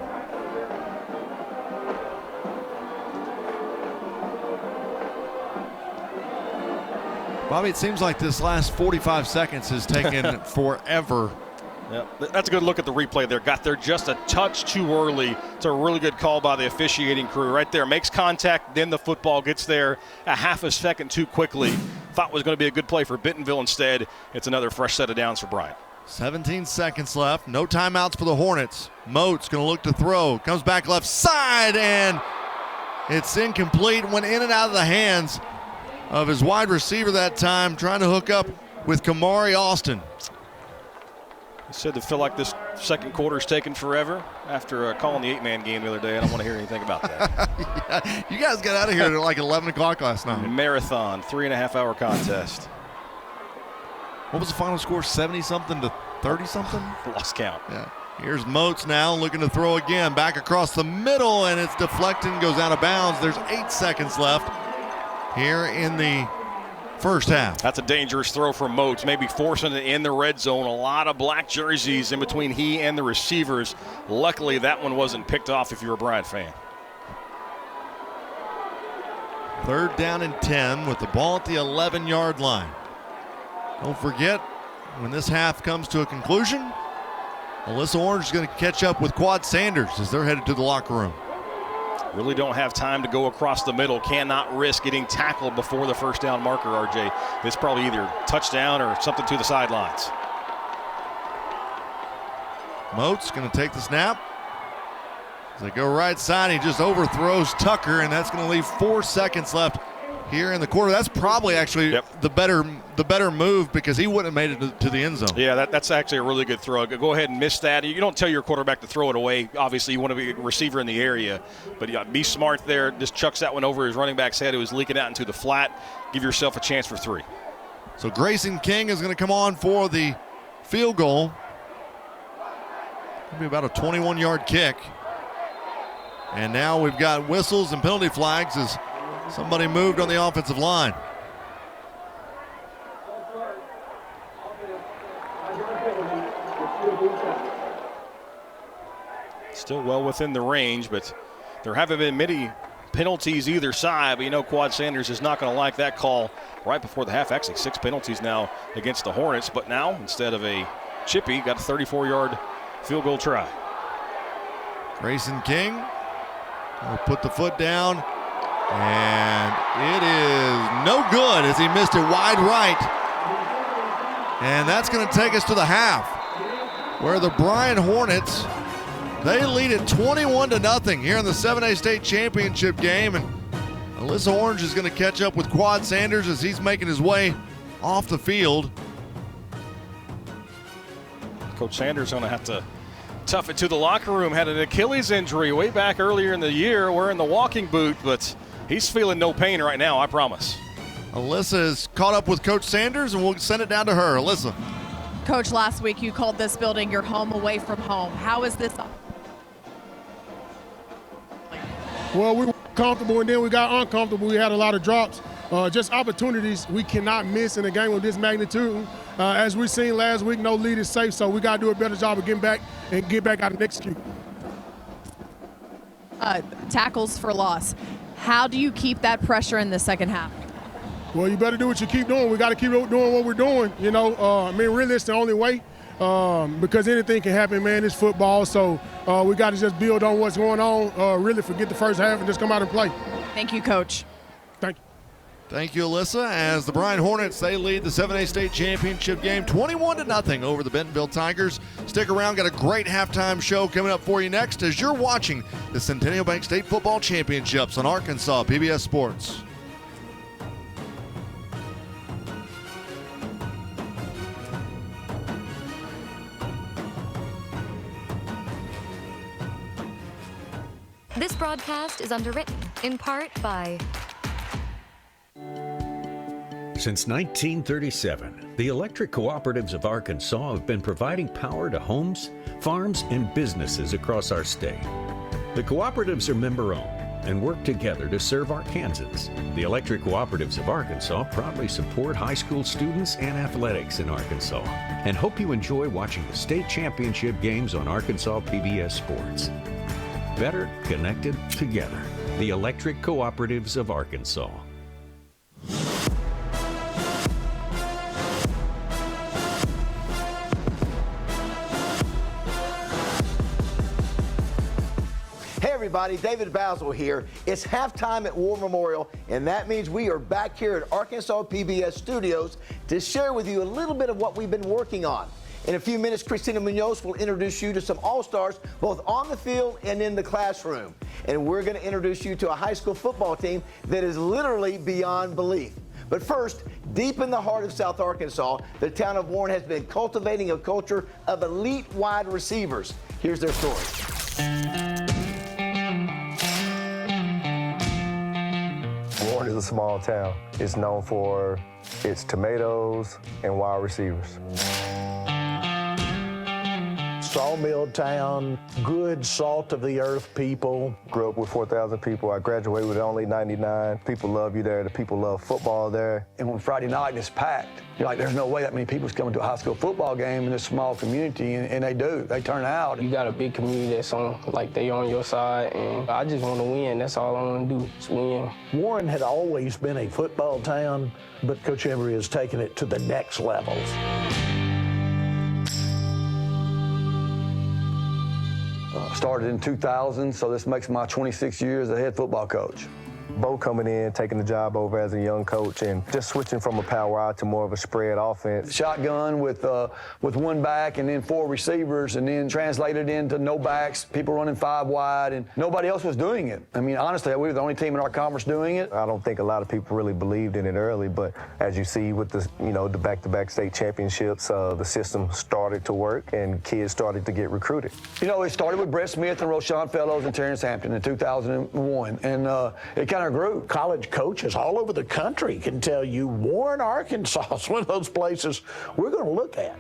Bobby, it seems like this last 45 seconds has taken forever. Yeah, that's a good look at the replay there. Got there just a touch too early. It's a really good call by the officiating crew right there. Makes contact, then the football gets there a half a second too quickly. Thought was going to be a good play for Bentonville. Instead, it's another fresh set of downs for Bryant. 17 seconds left. No timeouts for the Hornets. Moats going to look to throw. Comes back left side, and it's incomplete. Went in and out of the hands of his wide receiver that time, trying to hook up with Kamari Austin. He said to feel like this second quarter is taking forever after calling the 8-man game the other day. I don't want to hear anything about that. Yeah, you guys got out of here at like 11 o'clock last night. Marathon, 3.5-hour contest. What was the final score, 70-something to 30-something? Lost count. Yeah. Here's Moats now looking to throw again. Back across the middle, and it's deflecting, goes out of bounds. There's 8 seconds left here in the first half. That's a dangerous throw from Moats, maybe forcing it in the red zone. A lot of black jerseys in between he and the receivers. Luckily, that one wasn't picked off if you're a Bryant fan. 3rd down and 10 with the ball at the 11-yard line. Don't forget, when this half comes to a conclusion, Alyssa Orange is going to catch up with Quad Sanders as they're headed to the locker room. Really don't have time to go across the middle. Cannot risk getting tackled before the first down marker, RJ. It's probably either touchdown or something to the sidelines. Moats going to take the snap. As they go right side, he just overthrows Tucker, and that's going to leave 4 seconds left here in the quarter. That's probably actually the better move because he wouldn't have made it to the end zone. Yeah, that's actually a really good throw. Go ahead and miss that. You don't tell your quarterback to throw it away. Obviously, you want to be a receiver in the area. But yeah, be smart there. Just chucks that one over his running back's head. It was leaking out into the flat. Give yourself a chance for 3. So Grayson King is going to come on for the field goal. It'll be about a 21-yard kick. And now we've got whistles and penalty flags as somebody moved on the offensive line. Still well within the range, but there haven't been many penalties either side. But you know Quad Sanders is not going to like that call right before the half. Actually, 6 penalties now against the Hornets. But now, instead of a chippy, got a 34-yard field goal try. Grayson King will put the foot down. And it is no good as he missed it wide right. And that's going to take us to the half, where the Bryant Hornets, they lead it 21-0 here in the 7A state championship game. And Alyssa Orange is going to catch up with Quad Sanders as he's making his way off the field. Coach Sanders going to have to tough it to the locker room. Had an Achilles injury way back earlier in the year, wearing the walking boot, but he's feeling no pain right now, I promise. Alyssa is caught up with Coach Sanders, and we'll send it down to her. Alyssa. Coach, last week you called this building your home away from home. How is this? Well, we were comfortable, and then we got uncomfortable. We had a lot of drops. Just opportunities we cannot miss in a game of this magnitude. As we seen last week, no lead is safe, so we got to do a better job of getting back and get back out and execute. Tackles for loss. How do you keep that pressure in the second half? Well, you better do what you keep doing. We got to keep doing what we're doing. You know, really, it's the only way because anything can happen, man. It's football, so we got to just build on what's going on, really forget the first half and just come out and play. Thank you, Coach. Thank you. Thank you, Alyssa. As the Bryant Hornets, they lead the 7A state championship game 21-0 over the Bentonville Tigers. Stick around, got a great halftime show coming up for you next as you're watching the Centennial Bank State Football Championships on Arkansas PBS Sports. This broadcast is underwritten in part by... Since 1937, the electric cooperatives of Arkansas have been providing power to homes, farms, and businesses across our state. The cooperatives are member-owned and work together to serve Arkansans. The electric cooperatives of Arkansas proudly support high school students and athletics in Arkansas and hope you enjoy watching the state championship games on Arkansas PBS Sports. Better connected together. The electric cooperatives of Arkansas. Hey everybody, David Basil here. It's halftime at War Memorial, and that means we are back here at Arkansas PBS Studios to share with you a little bit of what we've been working on. In a few minutes, Christina Munoz will introduce you to some All-Stars, both on the field and in the classroom. And we're going to introduce you to a high school football team that is literally beyond belief. But first, deep in the heart of South Arkansas, the town of Warren has been cultivating a culture of elite wide receivers. Here's their story. Warren is a small town. It's known for its tomatoes and wide receivers. sawmill town, good salt of the earth people. Grew up with 4,000 people. I graduated with only 99. People love you there. The people love football there. And when Friday night it's packed, you're like, there's no way that many people's coming to a high school football game in this small community, and they do. They turn out. You got a big community that's on, like, they on your side, and I just want to win. That's all I want to do, is win. Warren had always been a football town, but Coach Embry has taken it to the next levels. Started in 2000, so this makes my 26 years as a head football coach. Bo coming in, taking the job over as a young coach, and just switching from a power out to more of a spread offense. Shotgun with one back and then 4 receivers, and then translated into no backs, people running 5 wide, and nobody else was doing it. I mean, honestly, we were the only team in our conference doing it. I don't think a lot of people really believed in it early, but as you see with the, the back-to-back state championships, the system started to work and kids started to get recruited. It started with Brett Smith and Roshan Fellows and Terrence Hampton in 2001, and it kind of grew. College coaches all over the country can tell you Warren, Arkansas is one of those places we're going to look at.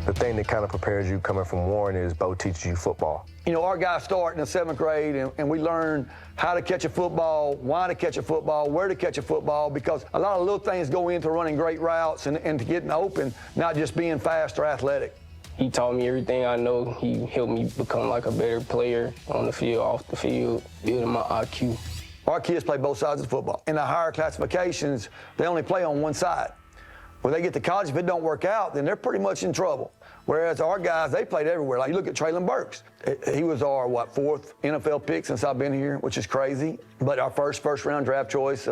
The thing that kind of prepares you coming from Warren is Bo teaches you football. Our guys start in the 7th grade, and we learn how to catch a football, why to catch a football, where to catch a football, because a lot of little things go into running great routes and to getting open, not just being fast or athletic. He taught me everything I know. He helped me become like a better player on the field, off the field, building my IQ. Our kids play both sides of football. In the higher classifications, they only play on one side. When they get to college, if it don't work out, then they're pretty much in trouble. Whereas our guys, they played everywhere. Like, you look at Traylon Burks. He was our, 4th NFL pick since I've been here, which is crazy. But our first-round draft choice,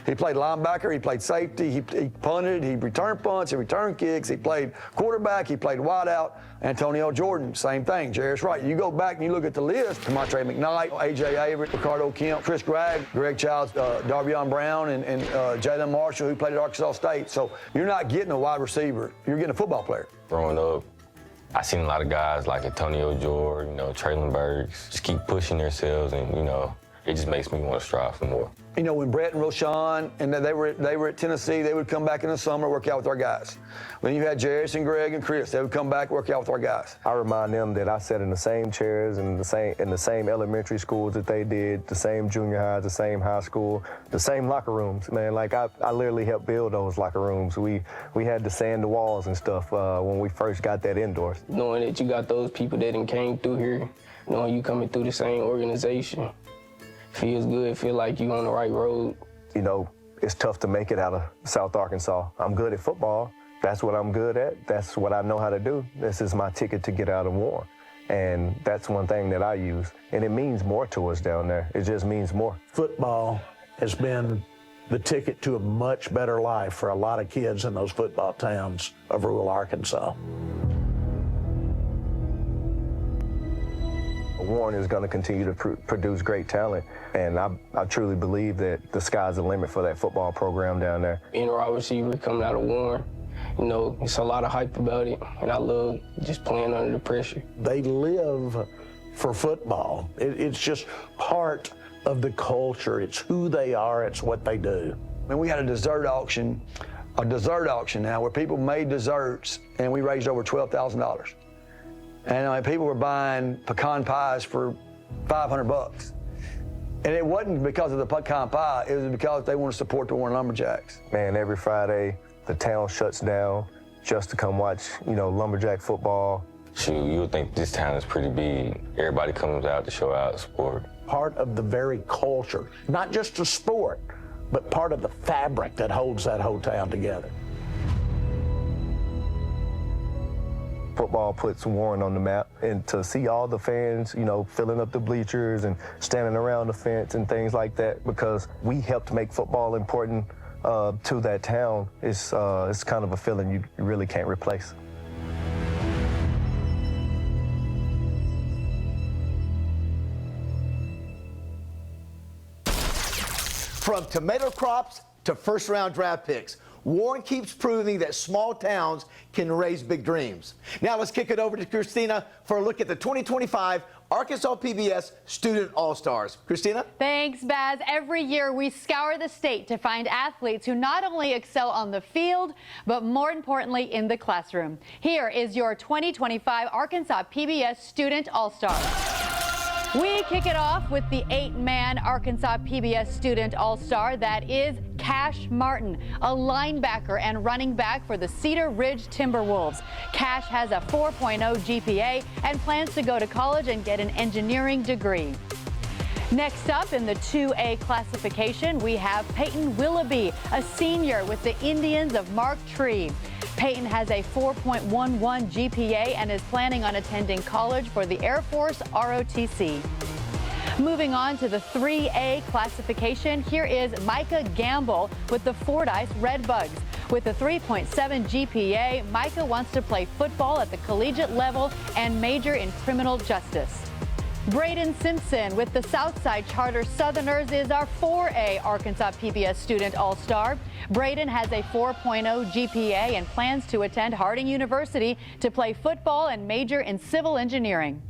he played linebacker, he played safety, he punted, he returned punts, he returned kicks, he played quarterback, he played wideout. Antonio Jordan, same thing. Jarius Wright. You go back and you look at the list, Montre McKnight, A.J. Avery, Ricardo Kemp, Chris Gregg, Greg Childs, Darvion Brown, and Jalen Marshall, who played at Arkansas State. So you're not getting a wide receiver. You're getting a football player. Growing up, I seen a lot of guys like Antonio Jordan, Traylon Burks, just keep pushing themselves, and, it just makes me want to strive for more. When Brett and Roshan, and they were at Tennessee, they would come back in the summer, work out with our guys. When you had Jarius and Greg and Chris, they would come back, work out with our guys. I remind them that I sat in the same chairs in the same elementary schools that they did, the same junior high, the same high school, the same locker rooms, man. Like, I literally helped build those locker rooms. We had to sand the walls and stuff when we first got that indoors. Knowing that you got those people that done came through here, knowing you coming through the same organization, feels good, feel like you on the right road. It's tough to make it out of South Arkansas. I'm good at football. That's what I'm good at. That's what I know how to do. This is my ticket to get out of Warren. And that's one thing that I use. And it means more to us down there. It just means more. Football has been the ticket to a much better life for a lot of kids in those football towns of rural Arkansas. Warren is going to continue to produce great talent, and I truly believe that the sky's the limit for that football program down there. Being a wide receiver coming out of Warren, it's a lot of hype about it, and I love just playing under the pressure. They live for football. It's just part of the culture. It's who they are. It's what they do. We had a dessert auction now where people made desserts, and we raised over $12,000. And people were buying pecan pies for $500. And it wasn't because of the pecan pie, it was because they want to support the Warren Lumberjacks. Man, every Friday, the town shuts down just to come watch, Lumberjack football. Shoot, you would think this town is pretty big. Everybody comes out to show out support. Part of the very culture, not just the sport, but part of the fabric that holds that whole town together. Football puts Warren on the map, and to see all the fans, filling up the bleachers and standing around the fence and things like that, because we helped make football important to that town, it's kind of a feeling you really can't replace. From tomato crops to first-round draft picks, Warren keeps proving that small towns can raise big dreams. Now let's kick it over to Christina for a look at the 2025 Arkansas PBS Student All-Stars. Christina? Thanks, Baz. Every year we scour the state to find athletes who not only excel on the field, but more importantly in the classroom. Here is your 2025 Arkansas PBS Student All-Stars. We kick it off with the 8-man Arkansas PBS Student All-Star that is Cash Martin, a linebacker and running back for the Cedar Ridge Timberwolves. Cash has a 4.0 GPA and plans to go to college and get an engineering degree. Next up in the 2A classification, we have Peyton Willoughby, a senior with the Indians of Mark Tree. Peyton has a 4.11 GPA and is planning on attending college for the Air Force ROTC. Moving on to the 3A classification, here is Micah Gamble with the Fordyce Redbugs. With a 3.7 GPA, Micah wants to play football at the collegiate level and major in criminal justice. Braden Simpson with the Southside Charter Southerners is our 4A Arkansas PBS Student All-Star. Braden has a 4.0 GPA and plans to attend Harding University to play football and major in civil engineering.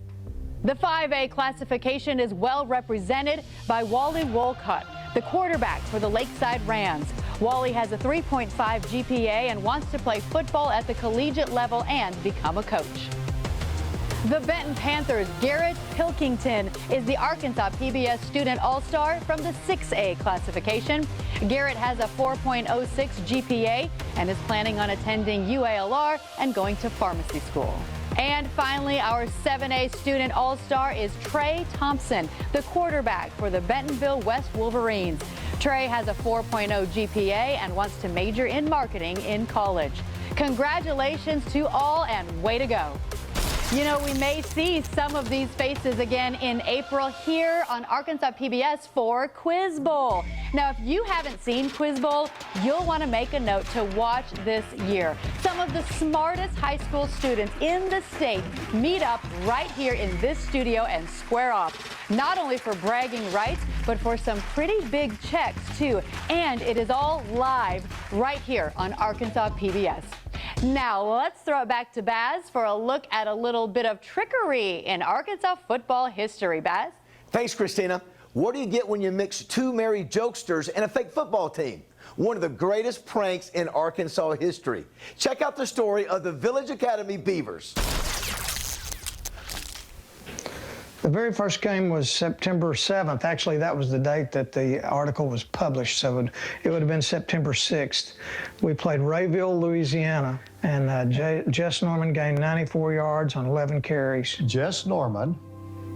The 5A classification is well represented by Wally Wolcott, the quarterback for the Lakeside Rams. Wally has a 3.5 GPA and wants to play football at the collegiate level and become a coach. The Benton Panthers' Garrett Pilkington is the Arkansas PBS Student All-Star from the 6A classification. Garrett has a 4.06 GPA and is planning on attending UALR and going to pharmacy school. And finally, our 7A Student All-Star is Trey Thompson, the quarterback for the Bentonville West Wolverines. Trey has a 4.0 GPA and wants to major in marketing in college. Congratulations to all and way to go. You know, we may see some of these faces again in April here on Arkansas PBS for Quiz Bowl. Now, if you haven't seen Quiz Bowl, you'll want to make a note to watch this year. Some of the smartest high school students in the state meet up right here in this studio and square off, not only for bragging rights, but for some pretty big checks, too. And it is all live right here on Arkansas PBS. Now, let's throw it back to Baz for a look at a little bit of trickery in Arkansas football history. Baz? Thanks, Christina. What do you get when you mix two merry jokesters and a fake football team? One of the greatest pranks in Arkansas history. Check out the story of the Village Academy Beavers. The very first game was September 7th. Actually, that was the date that the article was published, so it would have been September 6th. We played Rayville, Louisiana, and Jess Norman gained 94 yards on 11 carries. Jess Norman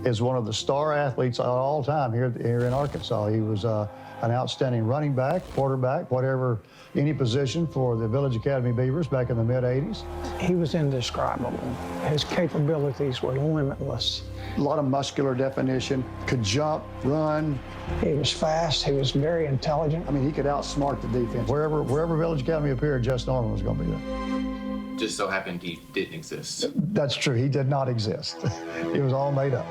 is one of the star athletes of all time here in Arkansas. He was an outstanding running back, quarterback, whatever, any position for the Village Academy Beavers back in the mid-'80s. He was indescribable. His capabilities were limitless. A lot of muscular definition, could jump, run. He was fast, he was very intelligent. I mean, he could outsmart the defense. Wherever Village Academy appeared, Jess Norman was going to be there. Just so happened he didn't exist. That's true, he did not exist. It was all made up.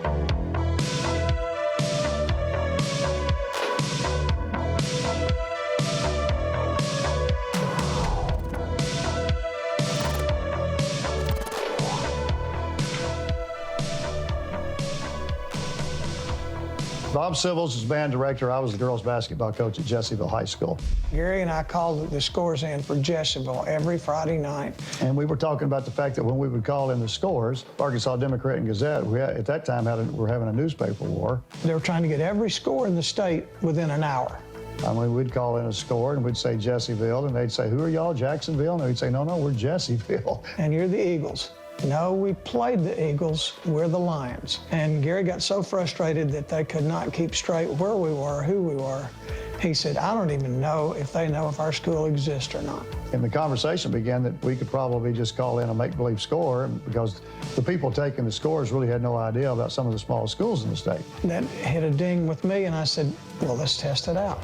Bob Civils is band director. I was the girls' basketball coach at Jessieville High School. Gary and I called the scores in for Jessieville every Friday night. And we were talking about the fact that when we would call in the scores, Arkansas Democrat and Gazette, at that time were having a newspaper war. They were trying to get every score in the state within an hour. I mean, we'd call in a score and we'd say Jessieville, and they'd say, "Who are y'all, Jacksonville?" And we'd say, "No, we're Jessieville." And you're the Eagles. No, we played the Eagles, we're the Lions. And Gary got so frustrated that they could not keep straight where we were, who we were. He said, "I don't even know if they know if our school exists or not." And the conversation began that we could probably just call in a make-believe score because the people taking the scores really had no idea about some of the small schools in the state. That hit a ding with me, and I said, well, let's test it out.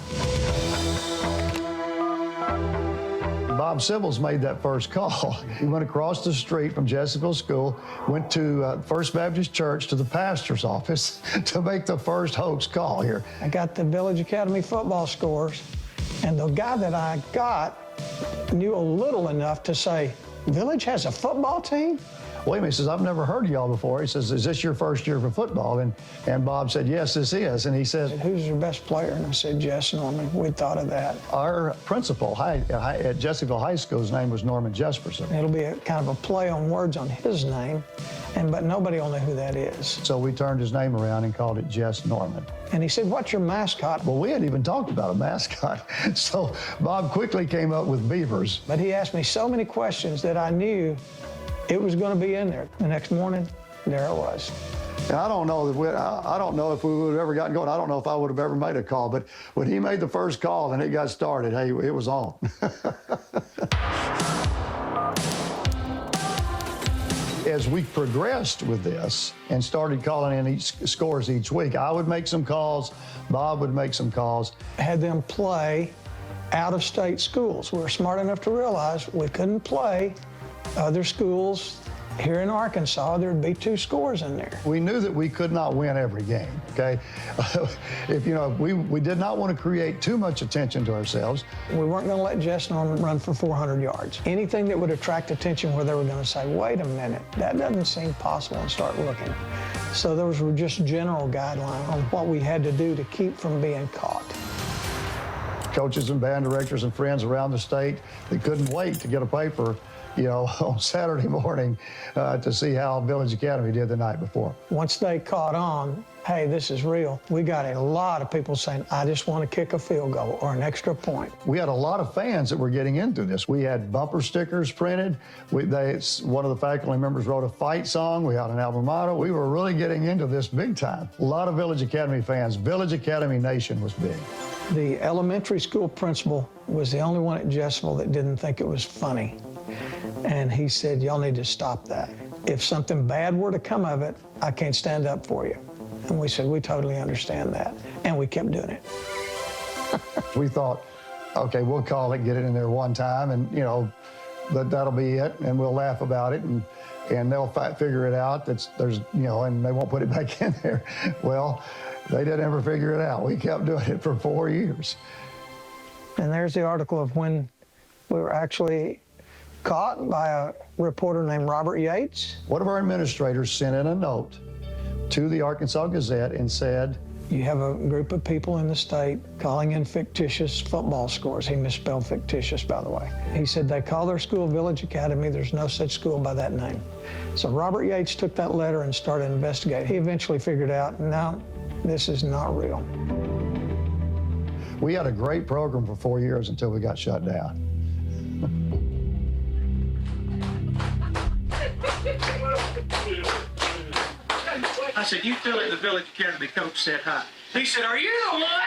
Bob Civils made that first call. He went across the street from Jessieville School, went to First Baptist Church to the pastor's office to make the first hoax call here. I got the Village Academy football scores, and the guy that I got knew a little enough to say, Village has a football team? wait a minute, he says, I've never heard of y'all before. He says, is this your first year for football? And Bob said, yes, this is. And he said, who's your best player? And I said, Jess Norman. We thought of that. Our principal at Jessieville High School, his name was Norman Jesperson. It'll be a kind of a play on words on his name, but nobody will know who that is. So we turned his name around and called it Jess Norman. And he said, what's your mascot? Well, we hadn't even talked about a mascot. So Bob quickly came up with beavers. But he asked me so many questions that I knew it was going to be in there. The next morning, there it was. And I don't know if we would have ever gotten going. I don't know if I would have ever made a call. But when he made the first call and it got started, hey, it was on. As we progressed with this and started calling in scores each week, I would make some calls, Bob would make some calls. Had them play out-of-state schools. We were smart enough to realize we couldn't play other schools here in Arkansas. There'd be 2 scores in there. We knew that we could not win every game, okay? We did not want to create too much attention to ourselves. We weren't going to let Jess Norman run for 400 yards. Anything that would attract attention where they were going to say, wait a minute, that doesn't seem possible, and start looking. So those were just general guidelines on what we had to do to keep from being caught. Coaches and band directors and friends around the state, they couldn't wait to get a paper on Saturday morning to see how Village Academy did the night before. Once they caught on, hey, this is real, we got a lot of people saying, I just want to kick a field goal or an extra point. We had a lot of fans that were getting into this. We had bumper stickers printed. One of the faculty members wrote a fight song. We had an album motto. We were really getting into this big time. A lot of Village Academy fans. Village Academy Nation was big. The elementary school principal was the only one at Jessville that didn't think it was funny. And he said, y'all need to stop that. If something bad were to come of it, I can't stand up for you. And we said, we totally understand that. And we kept doing it. We thought, okay, we'll call it, get it in there one time, and, that'll be it, and we'll laugh about it, and they'll figure it out. And they won't put it back in there. Well, they didn't ever figure it out. We kept doing it for 4 years. And there's the article of when we were actually caught by a reporter named Robert Yates. One of our administrators sent in a note to the Arkansas Gazette and said, you have a group of people in the state calling in fictitious football scores. He misspelled fictitious, by the way. He said they call their school Village Academy. There's no such school by that name. So Robert Yates took that letter and started investigating. He eventually figured out, no, this is not real. We had a great program for 4 years until we got shut down. I said, you fill in the Village Academy coach said hi. He said, are you the one? I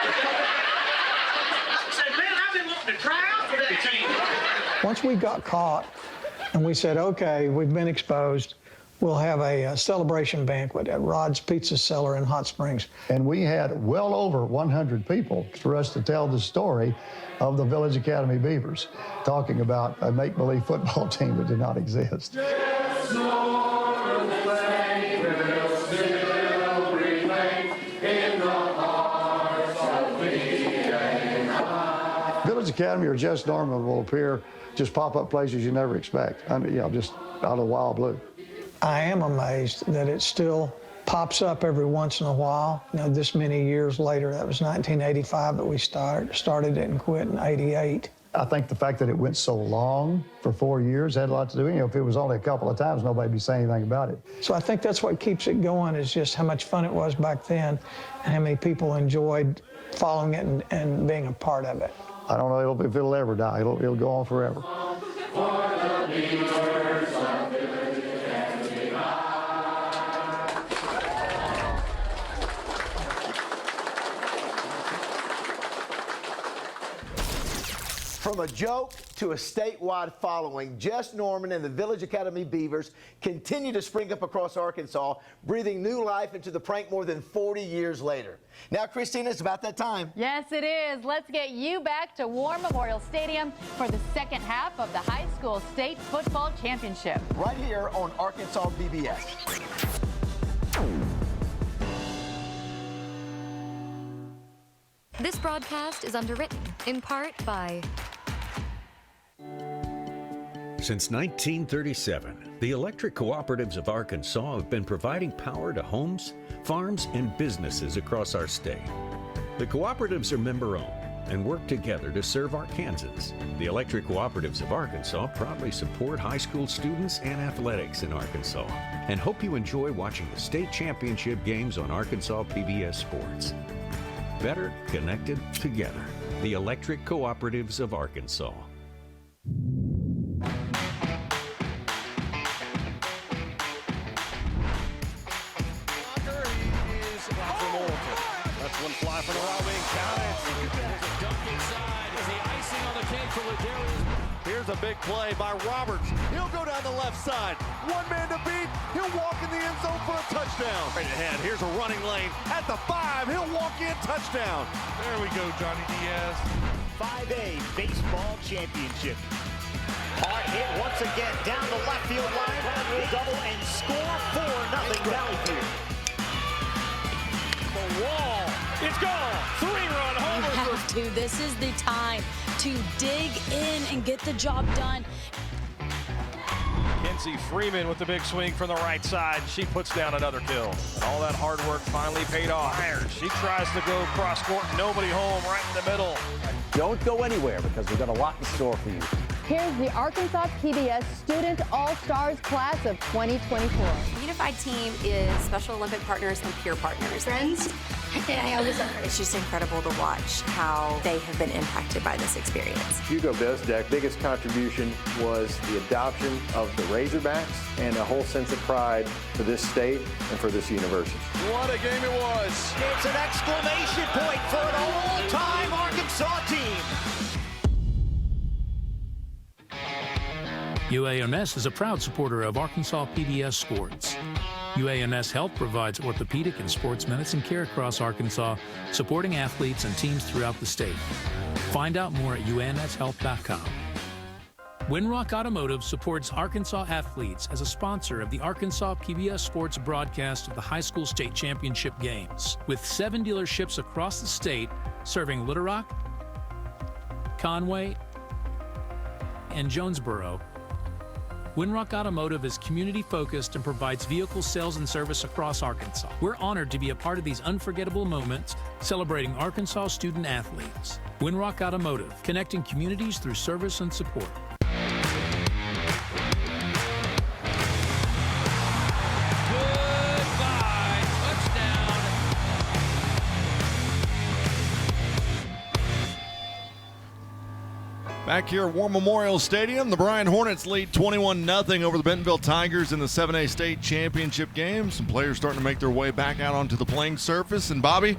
said, man, I've been wanting to try out for that team. Once we got caught and we said, okay, we've been exposed, we'll have a celebration banquet at Rod's Pizza Cellar in Hot Springs. And we had well over 100 people for us to tell the story of the Village Academy Beavers, talking about a make-believe football team that did not exist. Village Academy or Jess Norman will appear, just pop up places you never expect. I mean, just out of the wild blue. I am amazed that it still pops up every once in a while. This many years later, that was 1985 that we started it and quit in 88. I think the fact that it went so long for 4 years had a lot to do. If it was only a couple of times, nobody'd be saying anything about it. So I think that's what keeps it going, is just how much fun it was back then and how many people enjoyed following it and being a part of it. I don't know if it'll ever die. It'll go on forever. From a joke to a statewide following, Jess Norman and the Village Academy Beavers continue to spring up across Arkansas, breathing new life into the prank more than 40 years later. Now, Christina, it's about that time. Yes, it is. Let's get you back to War Memorial Stadium for the second half of the High School State Football Championship. Right here on Arkansas PBS. This broadcast is underwritten in part by... Since 1937, The electric cooperatives of Arkansas have been providing power to homes, farms, and businesses across our state. The cooperatives are member-owned and work together to serve Arkansans. The electric cooperatives of Arkansas proudly support high school students and athletics in Arkansas and hope you enjoy watching the state championship games on Arkansas PBS Sports. Better connected together. The electric cooperatives of Arkansas. One fly from the right wing, count it. There's a dunk inside. Is the icing on the cake for Ladarius? Here's a big play by Roberts. He'll go down the left side. One man to beat. He'll walk in the end zone for a touchdown. Right ahead. Here's a running lane at the 5. He'll walk in, touchdown. There we go, Johnny Diaz. 5A baseball championship. Hard hit once again down the left field line. Will double and score 4-0 Valleyfield. The wall. It's gone. 3-run homer. You have to. This is the time to dig in and get the job done. Kenzie Freeman with the big swing from the right side. She puts down another kill. And all that hard work finally paid off. She tries to go cross court. Nobody home right in the middle. Don't go anywhere because we've got a lot in store for you. Here's the Arkansas PBS Student All-Stars Class of 2024. The Unified team is Special Olympic partners and peer partners. Friends, and I always love her. It's just incredible to watch how they have been impacted by this experience. Hugo Bezdek, biggest contribution was the adoption of the Razorbacks and a whole sense of pride for this state and for this university. What a game it was. It's an exclamation point for an all-time Arkansas team. UAMS is a proud supporter of Arkansas PBS Sports. UAMS Health provides orthopedic and sports medicine care across Arkansas, supporting athletes and teams throughout the state. Find out more at UAMShealth.com. Winrock Automotive supports Arkansas athletes as a sponsor of the Arkansas PBS Sports broadcast of the high school state championship games, with 7 dealerships across the state serving Little Rock, Conway, and Jonesboro. Winrock Automotive is community-focused and provides vehicle sales and service across Arkansas. We're honored to be a part of these unforgettable moments celebrating Arkansas student athletes. Winrock Automotive, connecting communities through service and support. Back here at War Memorial Stadium, the Bryant Hornets lead 21-0 over the Bentonville Tigers in the 7A state championship game. Some players starting to make their way back out onto the playing surface. And Bobby,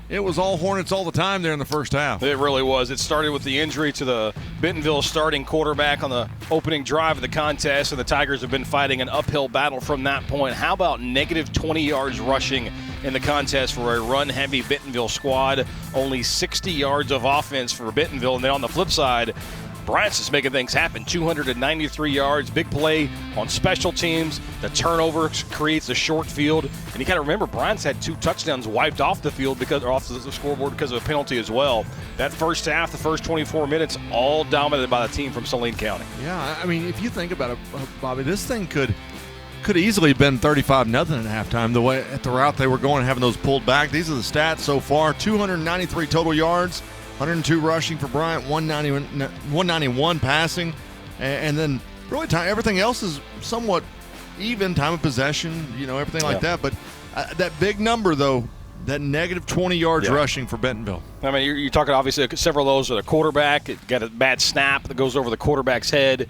it was all Hornets all the time there in the first half. It really was. It started with the injury to the Bentonville starting quarterback on the opening drive of the contest, and the Tigers have been fighting an uphill battle from that point. How about negative 20 yards rushing in the contest for a run-heavy Bentonville squad? Only 60 yards of offense for Bentonville. And then on the flip side, Bryant's just making things happen. 293 yards, big play on special teams. The turnover creates the short field. And you got to remember, Bryant's had 2 touchdowns wiped off the field or off the scoreboard because of a penalty as well. That first half, the first 24 minutes, all dominated by the team from Saline County. Yeah, I mean, if you think about it, Bobby, this thing could easily have been 35-0 at halftime. The way at the route they were going, having those pulled back. These are the stats so far: 293 total yards, 102 rushing for Bryant, 191 passing, and then really everything else is somewhat even. Time of possession, everything like that. But that big number, though, that negative 20 yards rushing for Bentonville. I mean, you're talking obviously several of those are the quarterback. It got a bad snap that goes over the quarterback's head.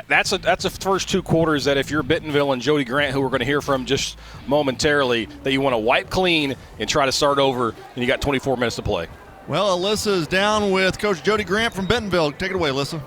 That's the first 2 quarters that if you're Bentonville and Jody Grant, who we're going to hear from just momentarily, that you want to wipe clean and try to start over, and you got 24 minutes to play. Well, Alyssa is down with Coach Jody Grant from Bentonville. Take it away, Alyssa.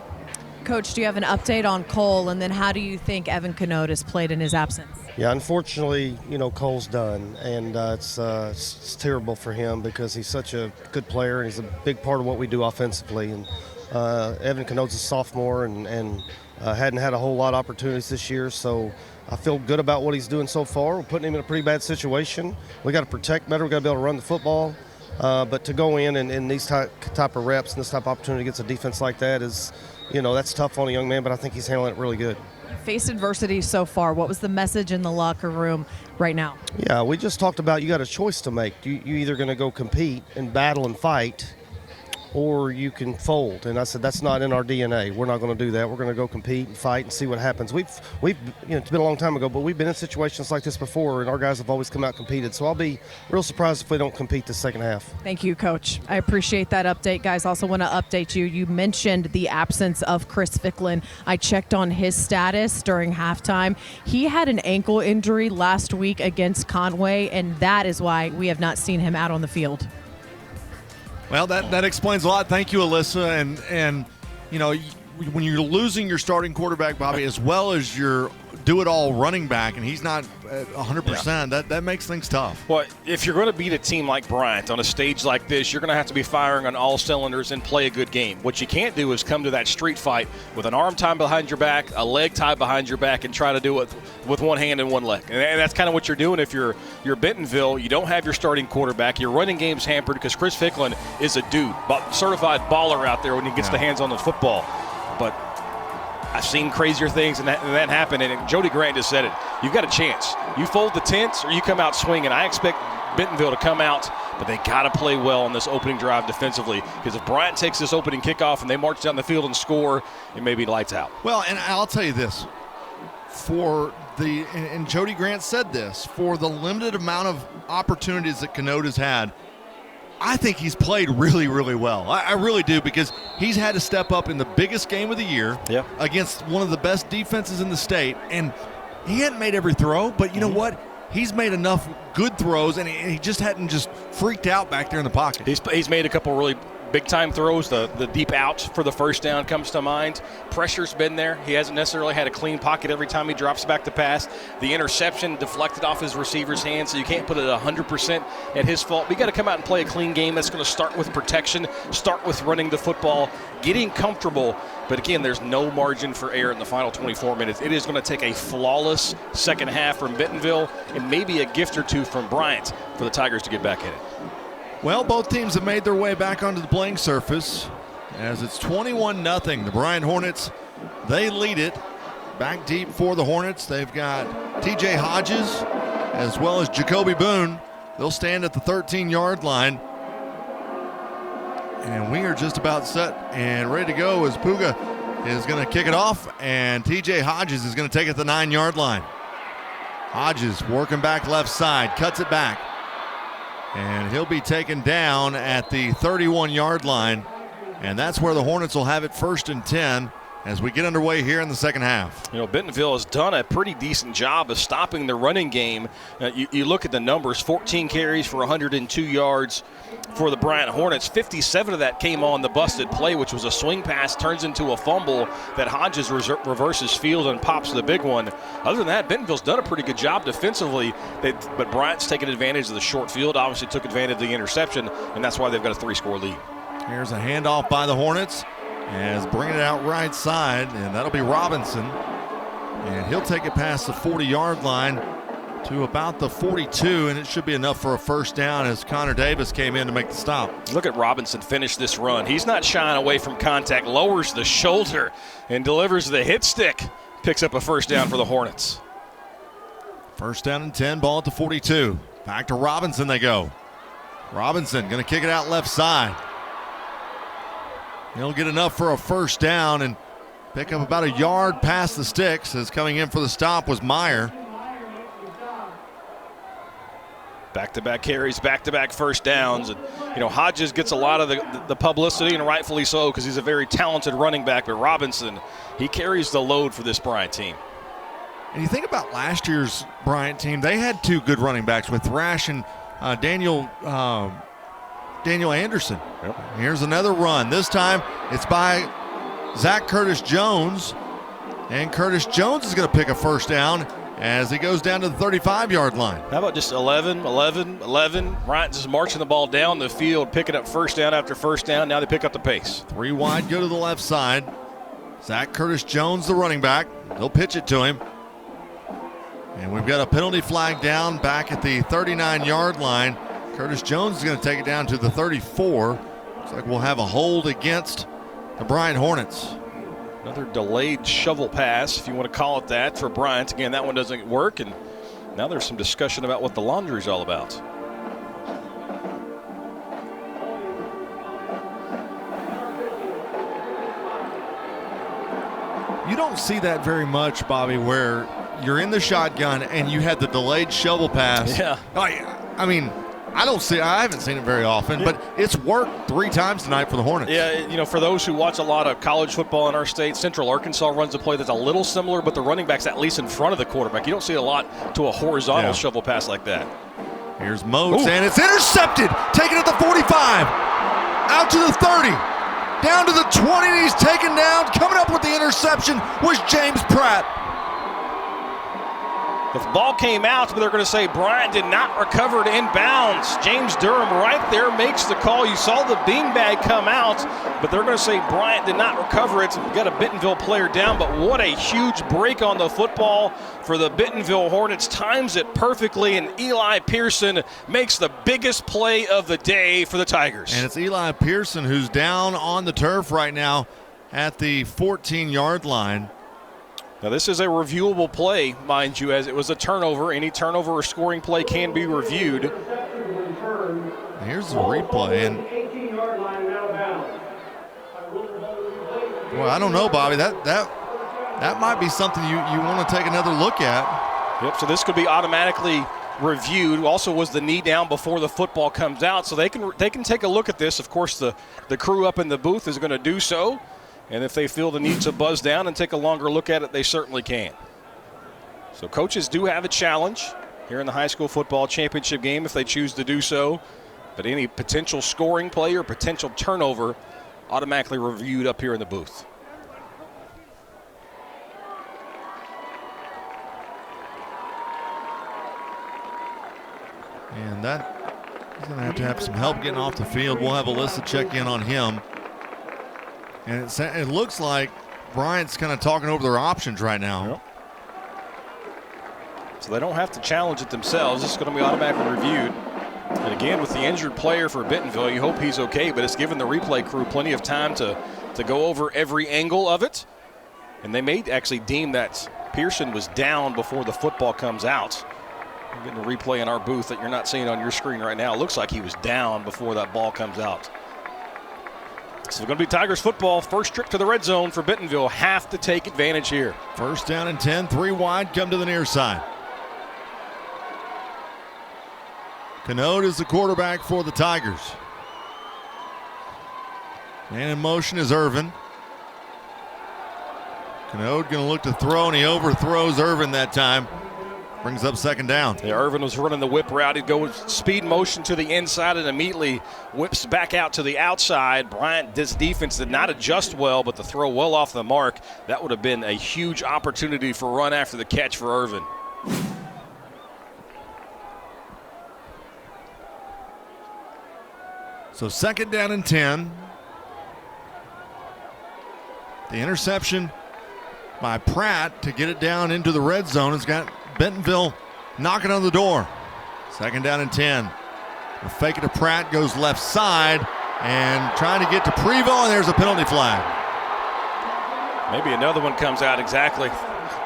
Coach, do you have an update on Cole, and then how do you think Evan Canotas played in his absence? Yeah, unfortunately, Cole's done, and it's terrible for him because he's such a good player, and he's a big part of what we do offensively. And Evan Canotas is a sophomore and hadn't had a whole lot of opportunities this year, so I feel good about what he's doing so far. We're putting him in a pretty bad situation. We got to protect better. We got to be able to run the football. But to go in and these type of reps and this type of opportunity against a defense like that is, that's tough on a young man, but I think he's handling it really good. Faced adversity so far. What was the message in the locker room right now? Yeah, we just talked about you got a choice to make. You either going to go compete and battle and fight, or you can fold. And I said, that's not in our DNA. We're not going to do that. We're going to go compete and fight and see what happens. We've it's been a long time ago, but we've been in situations like this before, and our guys have always come out and competed. So I'll be real surprised if we don't compete the second half. Thank you, Coach. I appreciate that update, guys. Also want to update you. You mentioned the absence of Chris Ficklin. I checked on his status during halftime. He had an ankle injury last week against Conway, and that is why we have not seen him out on the field. Well, that explains a lot. Thank you, Alyssa. And you know, when you're losing your starting quarterback, Bobby, as well as your do-it-all running back, and he's not at 100%, that makes things tough. Well, if you're going to beat a team like Bryant on a stage like this, you're going to have to be firing on all cylinders and play a good game. What you can't do is come to that street fight with an arm tied behind your back, a leg tied behind your back, and try to do it with one hand and one leg. And that's kind of what you're doing if you're Bentonville. You don't have your starting quarterback. Your running game's hampered because Chris Ficklin is a dude, certified baller out there when he gets the hands on the football. But I've seen crazier things, and that happened. And Jody Grant just said it. You've got a chance. You fold the tents or you come out swinging. I expect Bentonville to come out, but they got to play well on this opening drive defensively, because if Bryant takes this opening kickoff and they march down the field and score, it may be lights out. Well, and I'll tell you this. And Jody Grant said this, for the limited amount of opportunities that Kenoda's had, I think he's played really, really well. I really do, because he's had to step up in the biggest game of the year against one of the best defenses in the state, and he hadn't made every throw, but you know what? He's made enough good throws, and he just hadn't just freaked out back there in the pocket. He's made a couple really big-time throws. The deep out for the first down comes to mind. Pressure's been there. He hasn't necessarily had a clean pocket every time he drops back to pass. The interception deflected off his receiver's hand, so you can't put it 100% at his fault. But you got to come out and play a clean game. That's going to start with protection, start with running the football, getting comfortable. But again, there's no margin for error in the final 24 minutes. It is going to take a flawless second half from Bentonville and maybe a gift or two from Bryant for the Tigers to get back in it. Well, both teams have made their way back onto the playing surface as it's 21-0. The Bryant Hornets, they lead it. Back deep for the Hornets, they've got TJ Hodges as well as Jacoby Boone. They'll stand at the 13-yard line. And we are just about set and ready to go as Puga is going to kick it off, and TJ Hodges is going to take it to the 9-yard line. Hodges working back left side, cuts it back. And he'll be taken down at the 31-yard line. And that's where the Hornets will have it 1st and 10 as we get underway here in the second half. You know, Bentonville has done a pretty decent job of stopping the running game. You look at the numbers, 14 carries for 102 yards for the Bryant Hornets. 57 of that came on the busted play, which was a swing pass, turns into a fumble that Hodges reverses field and pops the big one. Other than that, Bentonville's done a pretty good job defensively, but Bryant's taken advantage of the short field, obviously took advantage of the interception, and that's why they've got a 3-score lead. Here's a handoff by the Hornets as bringing it out right side, and that'll be Robinson. And he'll take it past the 40-yard line to about the 42, and it should be enough for a first down as Connor Davis came in to make the stop. Look at Robinson finish this run. He's not shying away from contact, lowers the shoulder and delivers the hit stick. Picks up a first down for the Hornets. First down and 10, ball at the 42. Back to Robinson they go. Robinson going to kick it out left side. He'll get enough for a first down and pick up about a yard past the sticks, as coming in for the stop was Meyer. Back-to-back carries, back-to-back first downs. And, you know, Hodges gets a lot of the publicity, and rightfully so, because he's a very talented running back. But Robinson, he carries the load for this Bryant team. And you think about last year's Bryant team, they had two good running backs with Thrash and Daniel Anderson. Yep. Here's another run. This time it's by Zach Curtis Jones. And Curtis Jones is going to pick a first down as he goes down to the 35-yard line. How about just 11? Bryant just marching the ball down the field, picking up first down after first down. Now they pick up the pace. 3 wide, go to the left side. Zach Curtis Jones, the running back. They'll pitch it to him. And we've got a penalty flag down back at the 39-yard line. Curtis Jones is going to take it down to the 34. Looks like we'll have a hold against the Bryant Hornets. Another delayed shovel pass, if you want to call it that, for Bryant. Again, that one doesn't work, and now there's some discussion about what the laundry is all about. You don't see that very much, Bobby, where you're in the shotgun and you had the delayed shovel pass. Yeah. I mean, I haven't seen it very often, but it's worked 3 times tonight for the Hornets. Yeah, you know, for those who watch a lot of college football in our state, Central Arkansas runs a play that's a little similar, but the running back's at least in front of the quarterback. You don't see a lot to a horizontal shovel pass like that. Here's Moats, and it's intercepted. Taken at the 45. Out to the 30. Down to the 20, and he's taken down. Coming up with the interception was James Pratt. The ball came out, but they're going to say Bryant did not recover it inbounds. James Durham right there makes the call. You saw the beanbag come out, but they're going to say Bryant did not recover it. We got a Bentonville player down, but what a huge break on the football for the Bentonville Hornets. Times it perfectly, and Eli Pearson makes the biggest play of the day for the Tigers. And it's Eli Pearson who's down on the turf right now at the 14-yard line. Now, this is a reviewable play, mind you, as it was a turnover. Any turnover or scoring play can be reviewed. Here's the replay. And well, I don't know, Bobby. That might be something you want to take another look at. Yep, so this could be automatically reviewed. Also, was the knee down before the football comes out, so they can take a look at this. Of course, the crew up in the booth is going to do so. And if they feel the need to buzz down and take a longer look at it, they certainly can. So coaches do have a challenge here in the high school football championship game if they choose to do so. But any potential scoring play or potential turnover automatically reviewed up here in the booth. And that he's going to have some help getting off the field. We'll have Alyssa check in on him. And it looks like Bryant's kind of talking over their options right now. Yep. So they don't have to challenge it themselves. It's going to be automatically reviewed. And again, with the injured player for Bentonville, you hope he's okay, but it's given the replay crew plenty of time to go over every angle of it. And they may actually deem that Pearson was down before the football comes out. We're getting a replay in our booth that you're not seeing on your screen right now. It looks like he was down before that ball comes out. So it's going to be Tigers football. First trip to the red zone for Bentonville. Have to take advantage here. First down and 10, 3 wide, come to the near side. Canode is the quarterback for the Tigers. Man in motion is Irvin. Canode going to look to throw, and he overthrows Irvin that time. Brings up second down. Yeah, Irvin was running the whip route. He'd go speed motion to the inside and immediately whips back out to the outside. Bryant, this defense did not adjust well, but the throw well off the mark. That would have been a huge opportunity for run after the catch for Irvin. So second down and 10. The interception by Pratt to get it down into the red zone has got Bentonville knocking on the door. Second down and 10. The fake it to Pratt, goes left side and trying to get to Prevo, and there's a penalty flag. Maybe another one comes out exactly.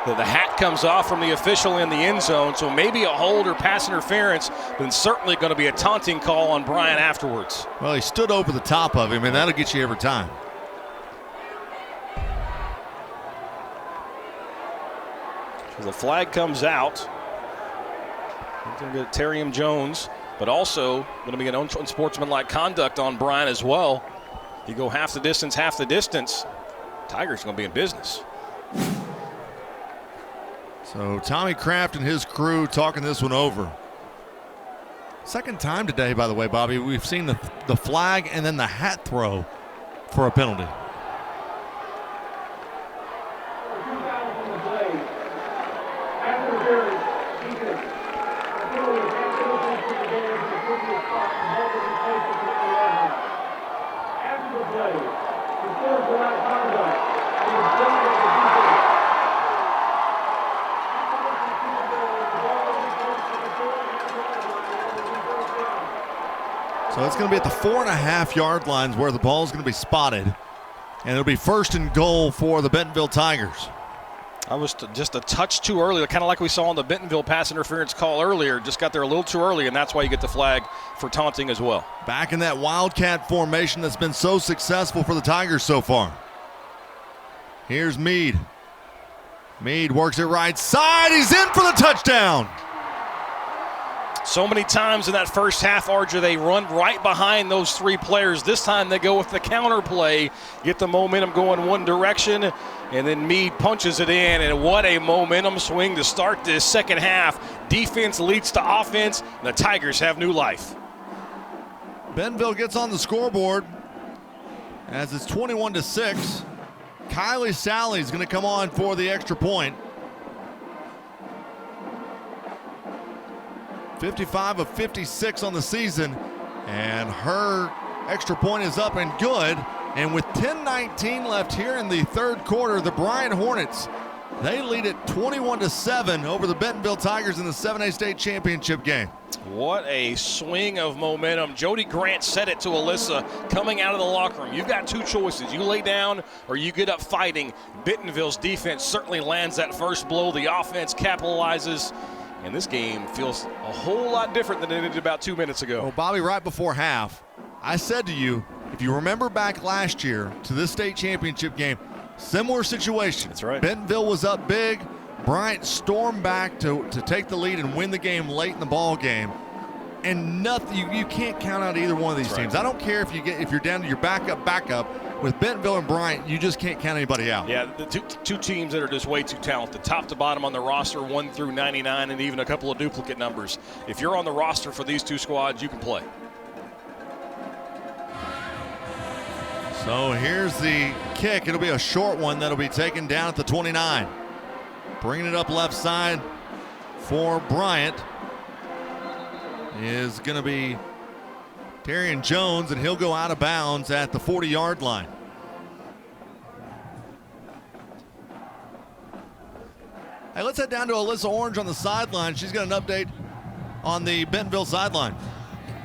The hat comes off from the official in the end zone, so maybe a hold or pass interference, but it's certainly going to be a taunting call on Bryant afterwards. Well, he stood over the top of him, and that'll get you every time. So the flag comes out. Going to get Terrium Jones, but also going to be an unsportsmanlike conduct on Bryant as well. You go half the distance, Tigers going to be in business. So Tommy Kraft and his crew talking this one over. Second time today, by the way, Bobby, we've seen the flag and then the hat throw for a penalty. So it's going to be at the 4.5 yard lines where the ball is going to be spotted. And it'll be 1st and goal for the Bentonville Tigers. I was just a touch too early, kind of like we saw on the Bentonville pass interference call earlier. Just got there a little too early, and that's why you get the flag for taunting as well. Back in that Wildcat formation that's been so successful for the Tigers so far. Here's Meade. Meade works it right side. He's in for the touchdown. So many times in that first half, Archer, they run right behind those 3 players. This time they go with the counter play, get the momentum going one direction, and then Meade punches it in. And what a momentum swing to start this second half. Defense leads to offense, and the Tigers have new life. Bentonville gets on the scoreboard as it's 21-6. Kylie Sally's going to come on for the extra point. 55 of 56 on the season, and her extra point is up and good. And with 10:19 left here in the third quarter, the Bryant Hornets, they lead it 21-7 over the Bentonville Tigers in the 7A state championship game. What a swing of momentum. Jody Grant said it to Alyssa coming out of the locker room. You've got 2 choices. You lay down or you get up fighting. Bentonville's defense certainly lands that first blow. The offense capitalizes. And this game feels a whole lot different than it did about 2 minutes ago. Well, Bobby, right before half, I said to you, if you remember back last year to this state championship game, similar situation. That's right. Bentonville was up big. Bryant stormed back to take the lead and win the game late in the ball game. And nothing, you can't count out either one of these teams. I don't care if you're down to your backup. With Bentonville and Bryant, you just can't count anybody out. Yeah, the two teams that are just way too talented, top to bottom on the roster, 1 through 99, and even a couple of duplicate numbers. If you're on the roster for these 2 squads, you can play. So here's the kick. It'll be a short one that'll be taken down at the 29. Bringing it up left side for Bryant is going to be Terrion Jones, and he'll go out of bounds at the 40-yard line. Hey, let's head down to Alyssa Orange on the sideline. She's got an update on the Bentonville sideline.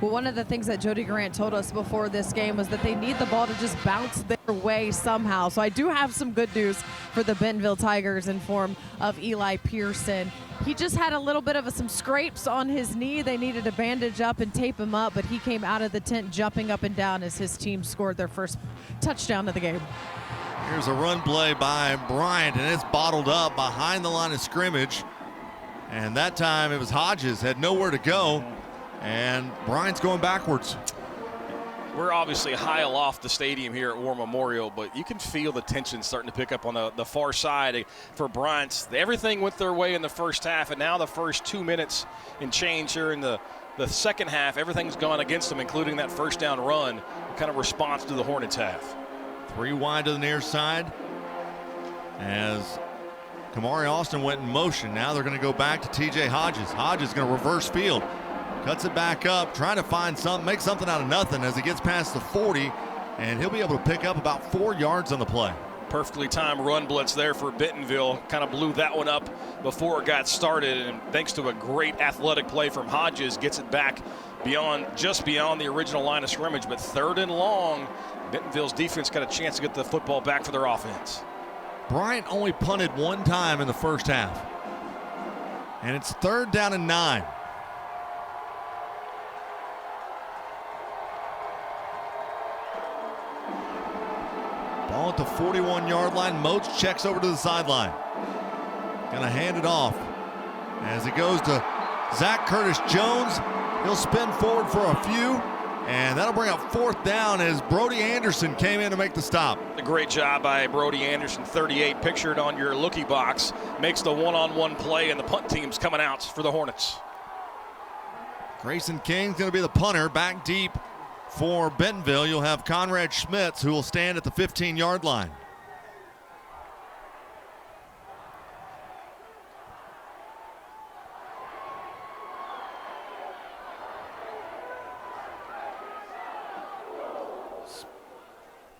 Well, one of the things that Jody Grant told us before this game was that they need the ball to just bounce their way somehow. So I do have some good news for the Bentonville Tigers in form of Eli Pearson. He just had a little bit of some scrapes on his knee. They needed to bandage up and tape him up, but he came out of the tent jumping up and down as his team scored their first touchdown of the game. Here's a run play by Bryant, and it's bottled up behind the line of scrimmage. And that time it was Hodges, had nowhere to go, and Bryant's going backwards. We're obviously high aloft the stadium here at War Memorial, but you can feel the tension starting to pick up on the far side for Bryant. Everything went their way in the first half, and now the first 2 minutes and change here in the second half, everything's gone against them, including that first down run. What kind of response do the Hornets have? 3 wide to the near side as Kamari Austin went in motion. Now they're going to go back to TJ Hodges. Hodges going to reverse field. Cuts it back up, trying to find something, make something out of nothing as he gets past the 40, and he'll be able to pick up about 4 yards on the play. Perfectly timed run blitz there for Bentonville. Kind of blew that one up before it got started, and thanks to a great athletic play from Hodges, gets it back just beyond the original line of scrimmage. But 3rd and long, Bentonville's defense got a chance to get the football back for their offense. Bryant only punted 1 time in the first half, and it's 3rd down and 9. Ball at the 41-yard line. Moats checks over to the sideline. Gonna hand it off as it goes to Zach Curtis Jones. He'll spin forward for a few, and that'll bring up 4th down as Brody Anderson came in to make the stop. A great job by Brody Anderson, 38, pictured on your lookie box. Makes the one-on-one play, and the punt team's coming out for the Hornets. Grayson King's gonna be the punter, back deep. For Bentonville, you'll have Conrad Schmitz, who will stand at the 15-yard line.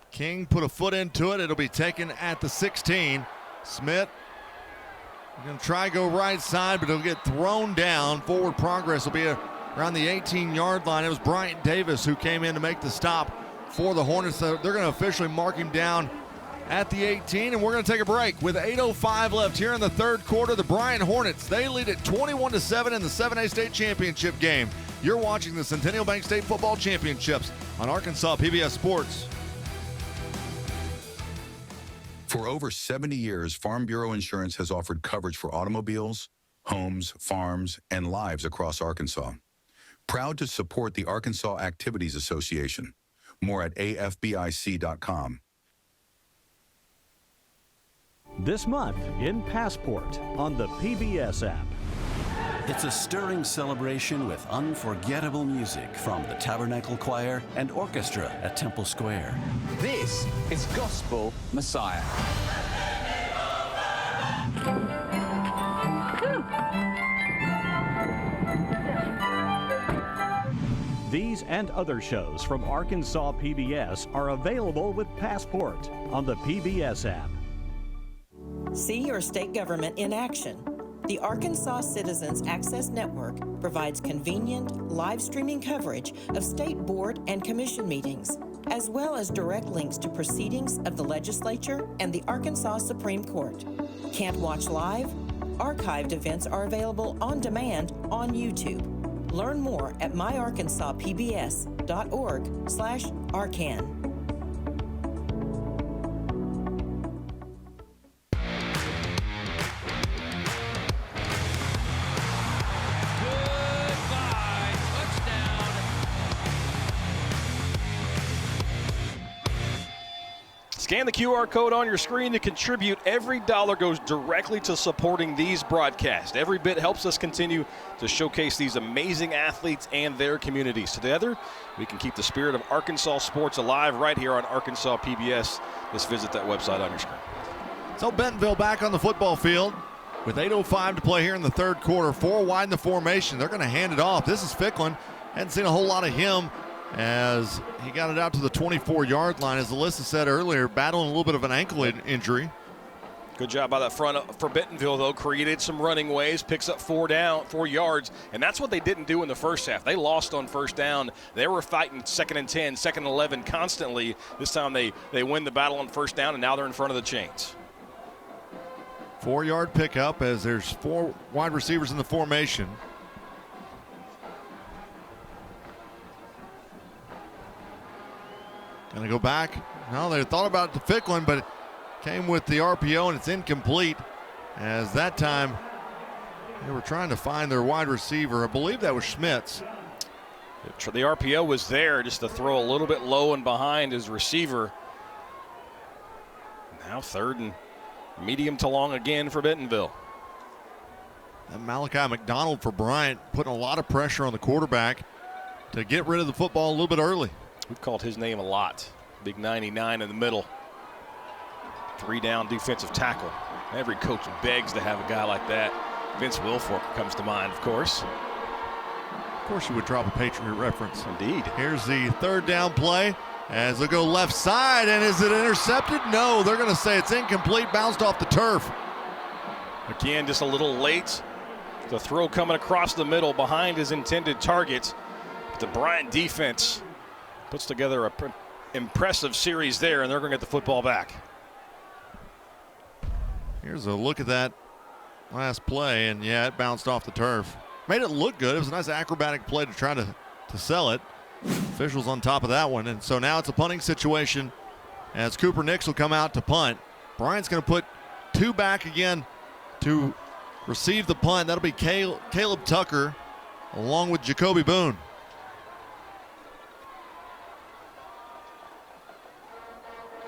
King put a foot into it. It'll be taken at the 16. Smith going to try to go right side, but it'll get thrown down. Forward progress will be around the 18-yard line. It was Bryant Davis who came in to make the stop for the Hornets. They're going to officially mark him down at the 18, and we're going to take a break. With 8:05 left here in the third quarter, the Bryant Hornets, they lead it 21-7 in the 7A state championship game. You're watching the Centennial Bank State Football Championships on Arkansas PBS Sports. For over 70 years, Farm Bureau Insurance has offered coverage for automobiles, homes, farms, and lives across Arkansas. Proud to support the Arkansas Activities Association. More at afbic.com. This month in Passport on the PBS app. It's a stirring celebration with unforgettable music from the Tabernacle Choir and Orchestra at Temple Square. This is Gospel Messiah. These and other shows from Arkansas PBS are available with Passport on the PBS app. See your state government in action. The Arkansas Citizens Access Network provides convenient, live streaming coverage of state board and commission meetings, as well as direct links to proceedings of the legislature and the Arkansas Supreme Court. Can't watch live? Archived events are available on demand on YouTube. Learn more at myarkansaspbs.org/arcan. Scan the QR code on your screen to contribute. Every dollar goes directly to supporting these broadcasts. Every bit helps us continue to showcase these amazing athletes and their communities. Together, we can keep the spirit of Arkansas sports alive right here on Arkansas PBS. Just visit that website on your screen. So Bentonville back on the football field with 8:05 to play here in the third quarter. 4 wide in the formation. They're going to hand it off. This is Ficklin. Hadn't seen a whole lot of him as he got it out to the 24-yard line. As Alyssa said earlier, battling a little bit of an ankle injury. Good job by that front for Bentonville, though. Created some running ways, picks up 4 yards, and that's what they didn't do in the first half. They lost on first down. They were fighting 2nd and 10, 2nd and 11 constantly. This time they win the battle on first down, and now they're in front of the chains. 4-yard pickup as there's 4 wide receivers in the formation. Going to go back. No, they thought about the Ficklin, but it came with the RPO, and it's incomplete. As that time, they were trying to find their wide receiver. I believe that was Schmitz. The RPO was there just to throw a little bit low and behind his receiver. Now 3rd and medium to long again for Bentonville. And Malachi McDonald for Bryant putting a lot of pressure on the quarterback to get rid of the football a little bit early. We've called his name a lot. Big 99 in the middle. 3-down defensive tackle. Every coach begs to have a guy like that. Vince Wilfork comes to mind, of course. Of course you would drop a Patriot reference. Indeed. Here's the 3rd down play as they go left side, and is it intercepted? No, they're going to say it's incomplete, bounced off the turf. Again, just a little late. The throw coming across the middle behind his intended target. But the Bryant defense puts together a impressive series there, and they're going to get the football back. Here's a look at that last play, and yeah, it bounced off the turf. Made it look good. It was a nice acrobatic play to try to sell it. Officials on top of that one, and so now it's a punting situation as Cooper Nix will come out to punt. Bryant's going to put 2 back again to receive the punt. That'll be Caleb Tucker along with Jacoby Boone.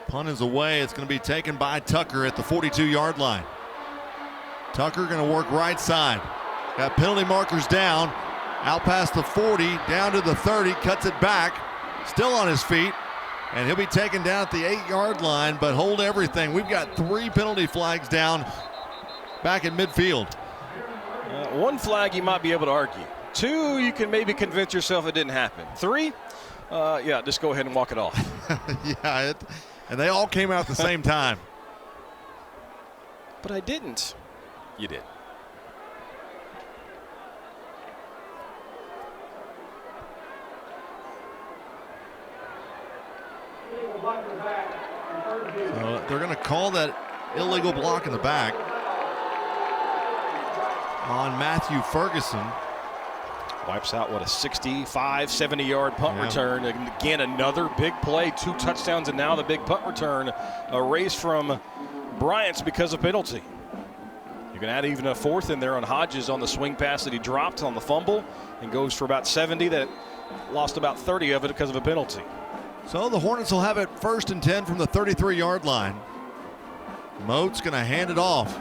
Punt is away. It's going to be taken by Tucker at the 42-yard line. Tucker going to work right side. Got penalty markers down. Out past the 40, down to the 30, cuts it back. Still on his feet. And he'll be taken down at the 8-yard line, but hold everything. We've got 3 penalty flags down back at midfield. 1 flag you might be able to argue. 2, you can maybe convince yourself it didn't happen. 3, yeah, just go ahead and walk it off. Yeah, and they all came out at the same time. But I didn't. You did. So they're going to call that illegal block in the back on Matthew Ferguson. Wipes out, what, a 65, 70-yard punt return. And again, another big play, 2 touchdowns, and now the big punt return. A race from Bryant's because of penalty. You can add even a 4th in there on Hodges on the swing pass that he dropped on the fumble and goes for about 70. That lost about 30 of it because of a penalty. So the Hornets will have it 1st and 10 from the 33-yard line. Moat's going to hand it off.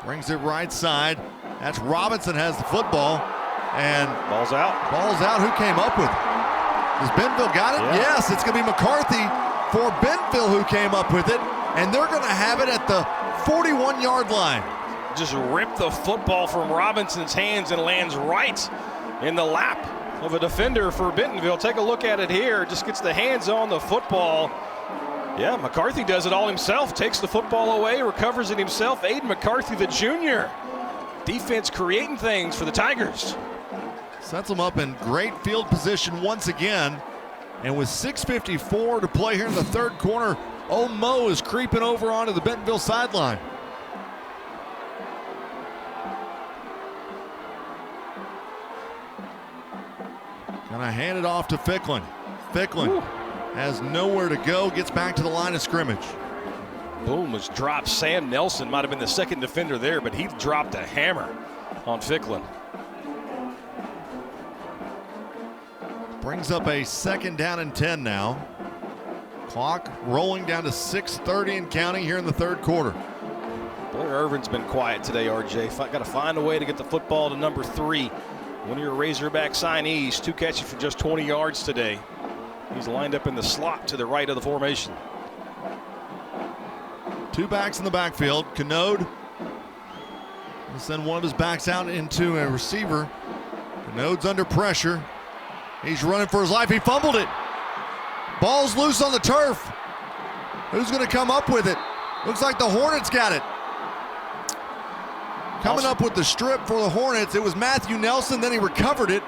Brings it right side. That's Robinson has the football. And ball's out. Ball's out. Who came up with it? Has Bentonville got it? Yeah. Yes, it's going to be McCarthy for Bentonville who came up with it. And they're going to have it at the 41-yard line. Just ripped the football from Robinson's hands and lands right in the lap of a defender for Bentonville. Take a look at it here. Just gets the hands on the football. Yeah, McCarthy does it all himself. Takes the football away, recovers it himself. Aiden McCarthy, the junior. Defense creating things for the Tigers. Sets them up in great field position once again. And with 6:54 to play here in the 3rd quarter, Mo is creeping over onto the Bentonville sideline. Gonna hand it off to Ficklin. Ficklin has nowhere to go, gets back to the line of scrimmage. Boom was dropped. Sam Nelson might have been the 2nd defender there, but he dropped a hammer on Ficklin. Brings up a 2nd down and 10 now. Clock rolling down to 6:30 and counting here in the 3rd quarter. Blair Irvin's been quiet today, RJ. Got to find a way to get the football to number 3. One of your Razorback signees, 2 catches for just 20 yards today. He's lined up in the slot to the right of the formation. 2 backs in the backfield. Canode will send one of his backs out into a receiver. Canode's under pressure. He's running for his life. He fumbled it. Ball's loose on the turf. Who's going to come up with it? Looks like the Hornets got it. Coming up with the strip for the Hornets, it was Matthew Nelson, then he recovered it,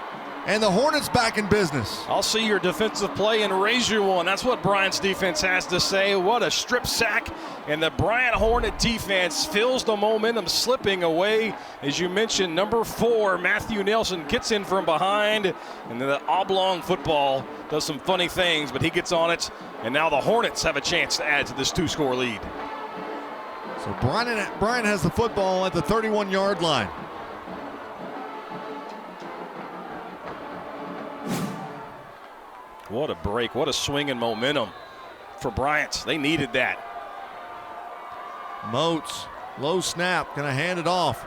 and the Hornets back in business. I'll see your defensive play and raise you one. That's what Bryant's defense has to say. What a strip sack, and the Bryant Hornet defense fills the momentum slipping away. As you mentioned, number 4, Matthew Nelson gets in from behind, and then the oblong football does some funny things, but he gets on it, and now the Hornets have a chance to add to this 2-score lead. So Bryant has the football at the 31-yard line. What a break, what a swing and momentum for Bryant. They needed that. Moats, low snap, gonna hand it off.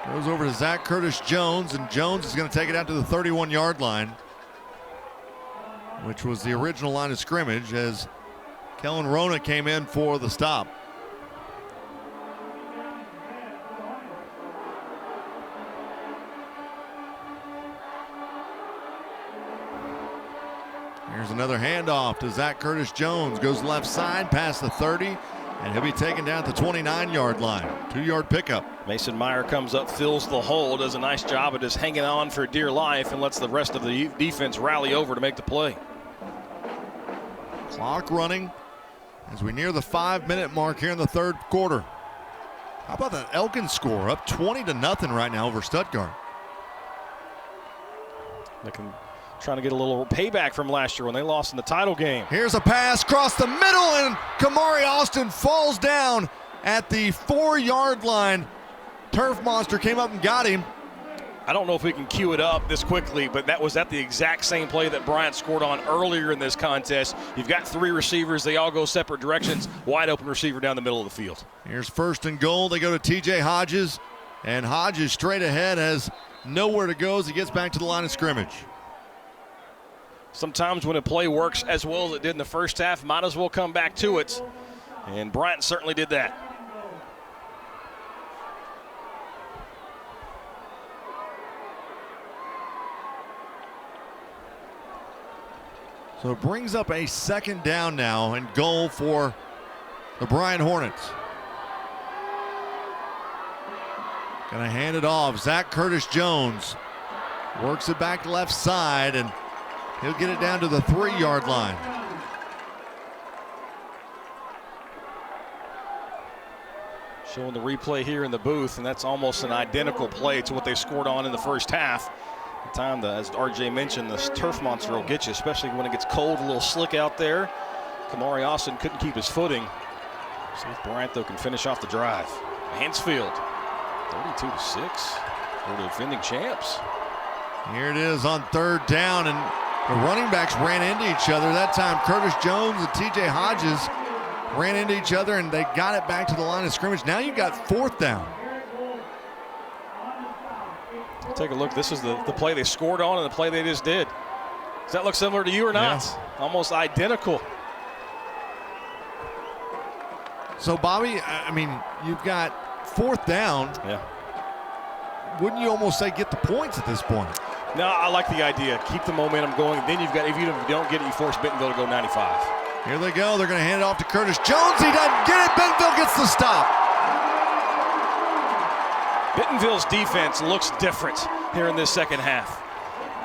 Goes over to Zach Curtis Jones, and Jones is gonna take it out to the 31-yard line, which was the original line of scrimmage as Kellen Rona came in for the stop. Here's another handoff to Zach Curtis Jones. Goes left side past the 30, and he'll be taken down at the 29-yard line. 2-yard pickup. Mason Meyer comes up, fills the hole, does a nice job of just hanging on for dear life and lets the rest of the defense rally over to make the play. Clock running as we near the 5-minute mark here in the 3rd quarter. How about that Elkins score? Up 20-0 right now over Stuttgart. Trying to get a little payback from last year when they lost in the title game. Here's a pass across the middle, and Kamari Austin falls down at the 4-yard line. Turf Monster came up and got him. I don't know if we can cue it up this quickly, but that was at the exact same play that Bryant scored on earlier in this contest. You've got 3 receivers. They all go separate directions. Wide open receiver down the middle of the field. Here's 1st and goal. They go to TJ Hodges, and Hodges straight ahead has nowhere to go as he gets back to the line of scrimmage. Sometimes when a play works as well as it did in the first half, might as well come back to it. And Bryant certainly did that. So it brings up a 2nd down now and goal for the Bryant Hornets. Gonna hand it off. Zach Curtis Jones works it back left side, and he'll get it down to the 3-yard line. Showing the replay here in the booth, and that's almost an identical play to what they scored on in the first half. The time, as RJ mentioned, this turf monster will get you, especially when it gets cold, a little slick out there. Kamari Austin couldn't keep his footing. See if Bryant, though, can finish off the drive. Hansfield, 32-6. We're the defending champs. Here it is on third down, and the running backs ran into each other. That time, Curtis Jones and TJ Hodges ran into each other, and they got it back to the line of scrimmage. Now you've got fourth down. Take a look. This is the play they scored on and the play they just did. Does that look similar to you or not? Yes. Almost identical. So, Bobby, I mean, you've got fourth down. Yeah. Wouldn't you almost say get the points at this point? No, I like the idea. Keep the momentum going. Then you've got, if you don't get it, you force Bentonville to go 95. Here they go. They're going to hand it off to Curtis Jones. He doesn't get it. Bentonville gets the stop. Bentonville's defense looks different here in this second half.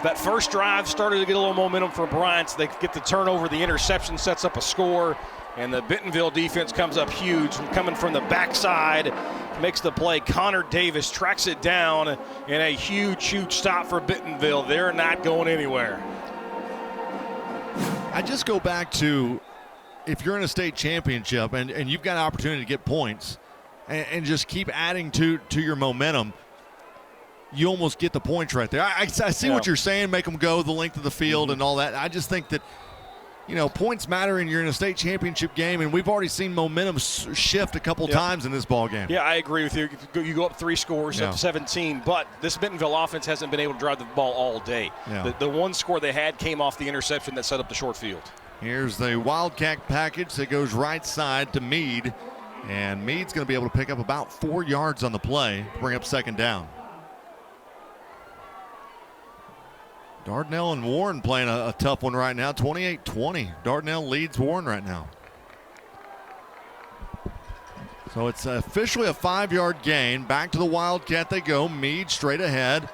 That first drive started to get a little momentum for Bryant. They get the turnover. The interception sets up a score. And the Bentonville defense comes up huge, coming from the backside, makes the play. Connor Davis tracks it down, and a huge, huge stop for Bentonville. They're not going anywhere. I just go back to, if you're in a state championship and you've got an opportunity to get points and just keep adding to your momentum, you almost get the points right there. I see what you're saying, make them go the length of the field and all that. I just think that, you know, points matter, and you're in a state championship game, and we've already seen momentum shift a couple times in this ball game. Yeah, I agree with you. You go up 3 scores, up 17, but this Bentonville offense hasn't been able to drive the ball all day. Yeah. The one score they had came off the interception that set up the short field. Here's the Wildcat package that goes right side to Meade, and Meade's going to be able to pick up about 4 yards on the play to bring up second down. Dardanelle and Warren playing a tough one right now, 28-20. Dardanelle leads Warren right now. So it's officially a 5-yard gain. Back to the Wildcat they go. Meade straight ahead.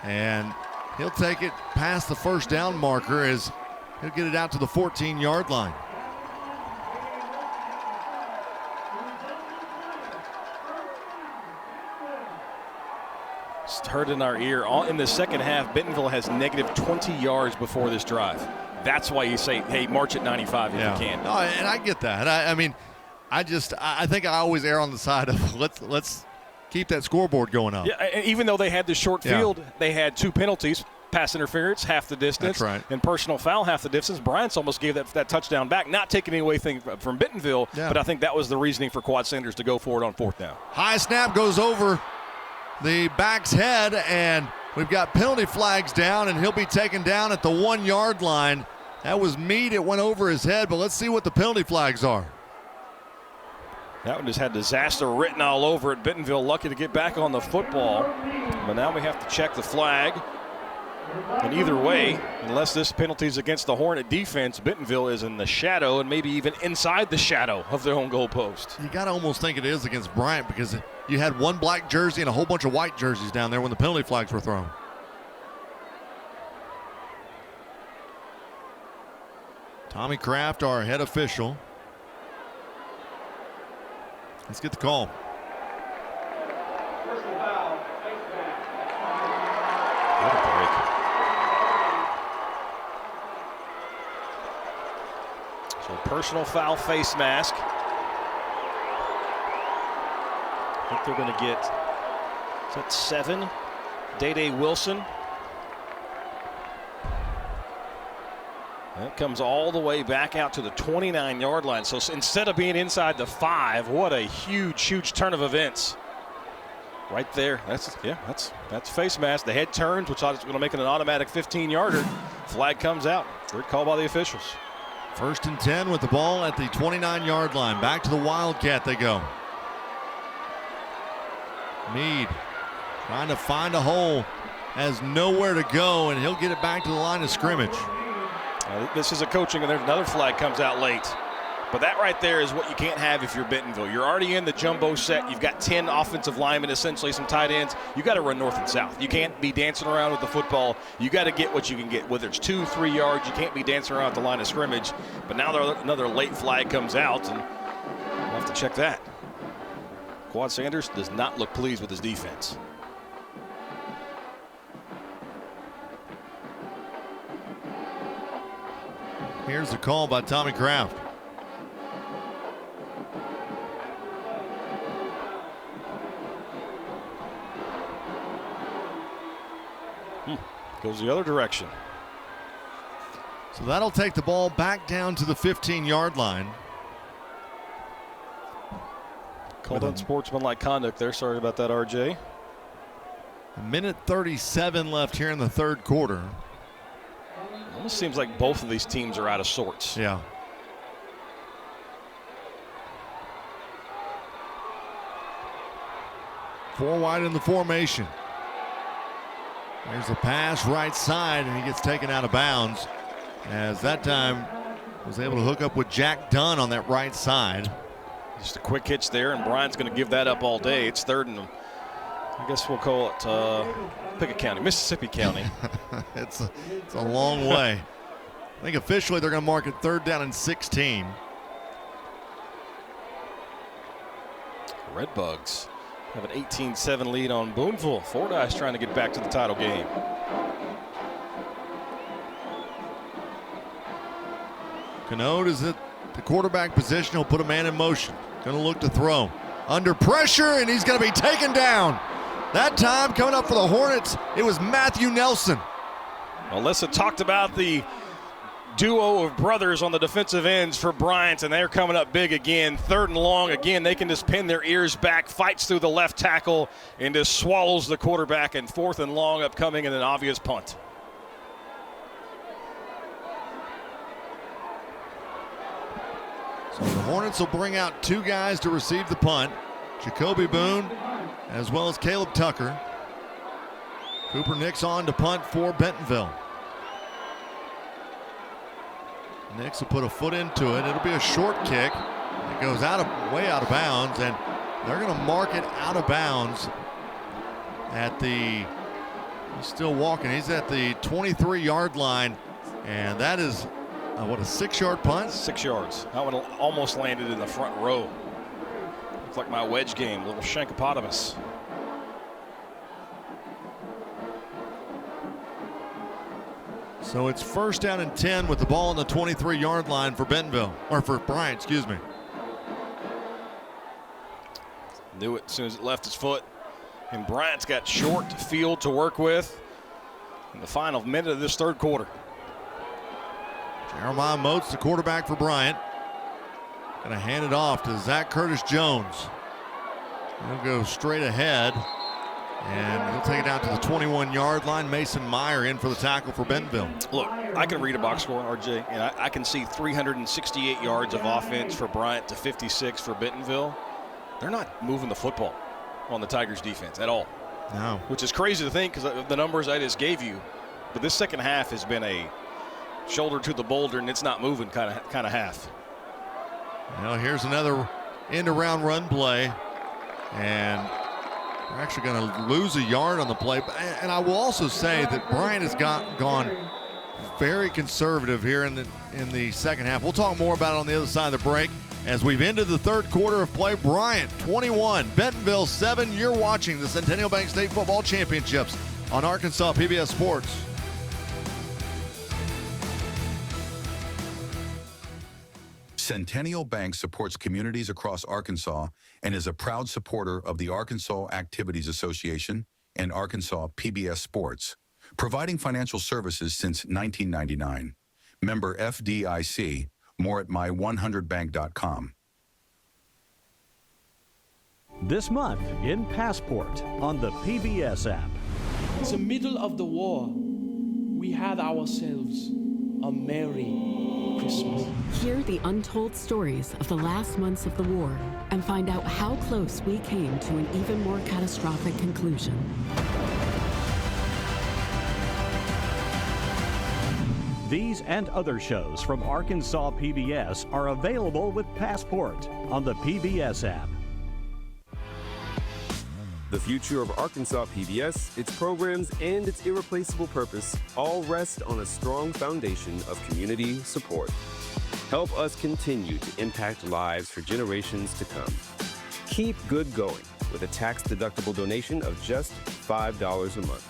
And he'll take it past the first down marker as he'll get it out to the 14-yard line. It's heard in our ear. In the second half, Bentonville has negative 20 yards before this drive. That's why you say, hey, march at 95 if you can. No, and I get that. I mean, I think I always err on the side of let's keep that scoreboard going up. Yeah, even though they had the short field, they had 2 penalties. Pass interference, half the distance. That's right. And personal foul, half the distance. Bryant's almost gave that touchdown back, not taking anything from Bentonville, but I think that was the reasoning for Quad Sanders to go for it on fourth down. High snap goes over the back's head, and we've got penalty flags down, and he'll be taken down at the 1-yard line. That was Meade. It went over his head, but let's see what the penalty flags are. That one just had disaster written all over it. Bentonville lucky to get back on the football, but now we have to check the flag. And either way, unless this penalty is against the Hornet defense, Bentonville is in the shadow and maybe even inside the shadow of their own goalpost. You got to almost think it is against Bryant because you had one black jersey and a whole bunch of white jerseys down there when the penalty flags were thrown. Tommy Kraft, our head official. Let's get the call. What a break. So personal foul face mask. I think they're going to get, is that 7? Day Wilson. That comes all the way back out to the 29-yard line. So instead of being inside the 5, what a huge, huge turn of events. Right there. That's face mask. The head turns, which is going to make it an automatic 15-yarder. Flag comes out. Good call by the officials. 1st and 10 with the ball at the 29-yard line. Back to the Wildcat they go. Meade trying to find a hole, has nowhere to go, and he'll get it back to the line of scrimmage. This is a coaching, and there's another flag comes out late. But that right there is what you can't have if you're Bentonville. You're already in the jumbo set. You've got 10 offensive linemen, essentially some tight ends. You got to run north and south. You can't be dancing around with the football. You got to get what you can get, whether it's 2-3 yards. You can't be dancing around at the line of scrimmage. But now another late flag comes out, and we'll have to check that. Quad Sanders does not look pleased with his defense. Here's the call by Tommy Kraft. Goes the other direction. So that'll take the ball back down to the 15-yard line. Called unsportsmanlike conduct there. Sorry about that, RJ. A minute 37 left here in the third quarter. Almost seems like both of these teams are out of sorts. Yeah. Four wide in the formation. There's a pass right side, and he gets taken out of bounds. As that time was able to hook up with Jack Dunn on that right side. Just a quick hitch there, and Bryant's going to give that up all day. It's third and I guess we'll call it pick a county, Mississippi County. It's a long way. I think officially they're going to mark it third down and 16. Redbugs have an 18-7 lead on Boonville. Fordyce trying to get back to the title game. Canode is at the quarterback position. He'll put a man in motion. Going to look to throw. Under pressure, and he's going to be taken down. That time coming up for the Hornets, it was Matthew Nelson. Alyssa talked about the duo of brothers on the defensive ends for Bryant, and they're coming up big again. Third and long. Again, they can just pin their ears back, fights through the left tackle, and just swallows the quarterback. And fourth and long upcoming, and an obvious punt. So the Hornets will bring out two guys to receive the punt. Jacoby Boone as well as Caleb Tucker. Cooper Nix on to punt for Bentonville. Nix will put a foot into it. It'll be a short kick. It goes way out of bounds, and they're going to mark it out of bounds at the, he's still walking. He's at the 23-yard line, and that is, what, a 6-yard punt? 6 yards. That one almost landed in the front row. Looks like my wedge game, little Shankopotamus. So it's first down and 10 with the ball on the 23-yard line for Bentonville, or for Bryant, excuse me. Knew it as soon as it left his foot. And Bryant's got short field to work with in the final minute of this third quarter. Jeremiah Moats, the quarterback for Bryant. Going to hand it off to Zach Curtis Jones. He'll go straight ahead, and he'll take it out to the 21-yard line. Mason Meyer in for the tackle for Bentonville. Look, I can read a box score, RJ, and I can see 368 yards of offense for Bryant to 56 for Bentonville. They're not moving the football on the Tigers defense at all. No. Which is crazy to think because of the numbers I just gave you. But this second half has been a shoulder to the boulder, and it's not moving kind of half. Well, here's another end-around run play, and they're actually going to lose a yard on the play. And I will also say that Bryant has gone very conservative here in the second half. We'll talk more about it on the other side of the break as we've ended the third quarter of play. Bryant 21, Bentonville 7. You're watching the Centennial Bank State Football Championships on Arkansas PBS Sports. Centennial Bank supports communities across Arkansas and is a proud supporter of the Arkansas Activities Association and Arkansas PBS Sports, providing financial services since 1999. Member FDIC. More at my100bank.com. This month in Passport on the PBS app. In the middle of the war, we had ourselves a merry Christmas. Hear the untold stories of the last months of the war and find out how close we came to an even more catastrophic conclusion. These and other shows from Arkansas PBS are available with Passport on the PBS app. The future of Arkansas PBS, its programs, and its irreplaceable purpose all rest on a strong foundation of community support. Help us continue to impact lives for generations to come. Keep good going with a tax-deductible donation of just $5 a month.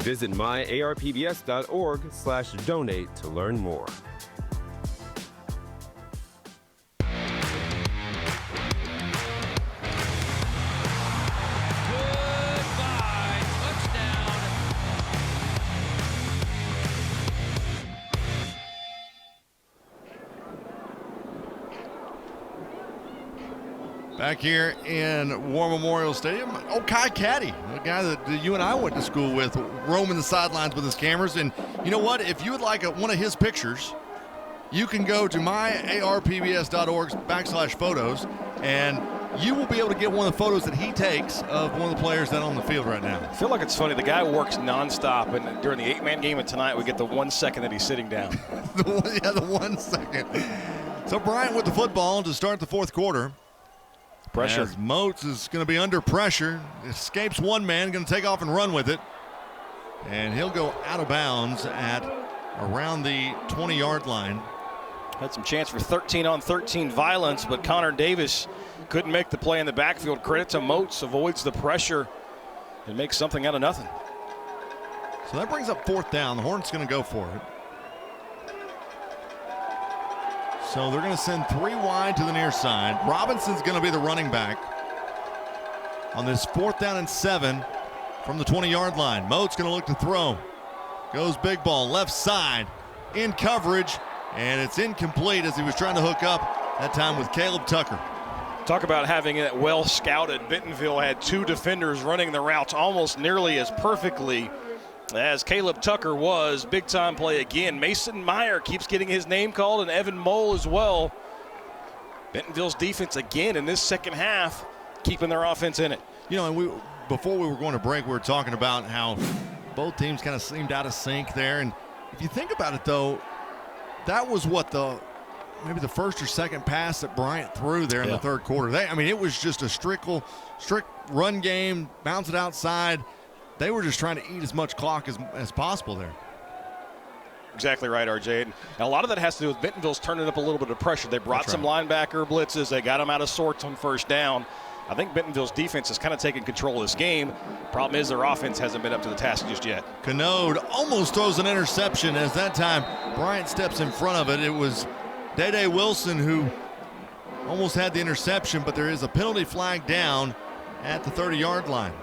Visit myarpbs.org/donate to learn more. Back here in War Memorial Stadium, Kai Caddy, the guy that you and I went to school with, roaming the sidelines with his cameras. And you know what? If you would like one of his pictures, you can go to myarpbs.org/photos, and you will be able to get one of the photos that he takes of one of the players that are on the field right now. I feel like it's funny. The guy works nonstop, and during the 8-man game of tonight, we get the 1 second that he's sitting down. the 1 second. So Bryant with the football to start the fourth quarter. Pressure. As Moats is going to be under pressure. Escapes one man, going to take off and run with it. And he'll go out of bounds at around the 20-yard line. Had some chance for 13-on-13 violence, but Connor Davis couldn't make the play in the backfield. Credit to Moats, avoids the pressure and makes something out of nothing. So that brings up fourth down. The Hornets going to go for it. So they're going to send 3 wide to the near side. Robinson's going to be the running back on this 4th down and 7 from the 20-yard line. Moat's going to look to throw. Goes big ball left side in coverage, and it's incomplete as he was trying to hook up that time with Caleb Tucker. Talk about having it well scouted. Bentonville had 2 defenders running the routes almost nearly as perfectly as Caleb Tucker was. Big time play again. Mason Meyer keeps getting his name called, and Evan Mole as well. Bentonville's defense again in this second half, keeping their offense in it. You know, and before we were going to break, we were talking about how both teams kind of seemed out of sync there. And if you think about it, though, that was what maybe the first or second pass that Bryant threw there in the third quarter. It was just a strict run game, bounce it outside. They were just trying to eat as much clock as possible there. Exactly right, RJ. And a lot of that has to do with Bentonville's turning up a little bit of pressure. They brought some linebacker blitzes. They got them out of sorts on first down. I think Bentonville's defense has kind of taken control of this game. Problem is their offense hasn't been up to the task just yet. Canode almost throws an interception as that time Bryant steps in front of it. It was Day Wilson who almost had the interception, but there is a penalty flag down at the 30-yard line.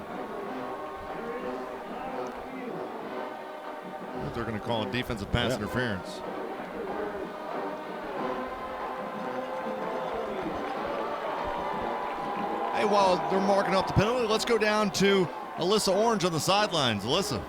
They're going to call it defensive pass interference. Hey, while they're marking up the penalty, let's go down to Alyssa Orange on the sidelines. Alyssa.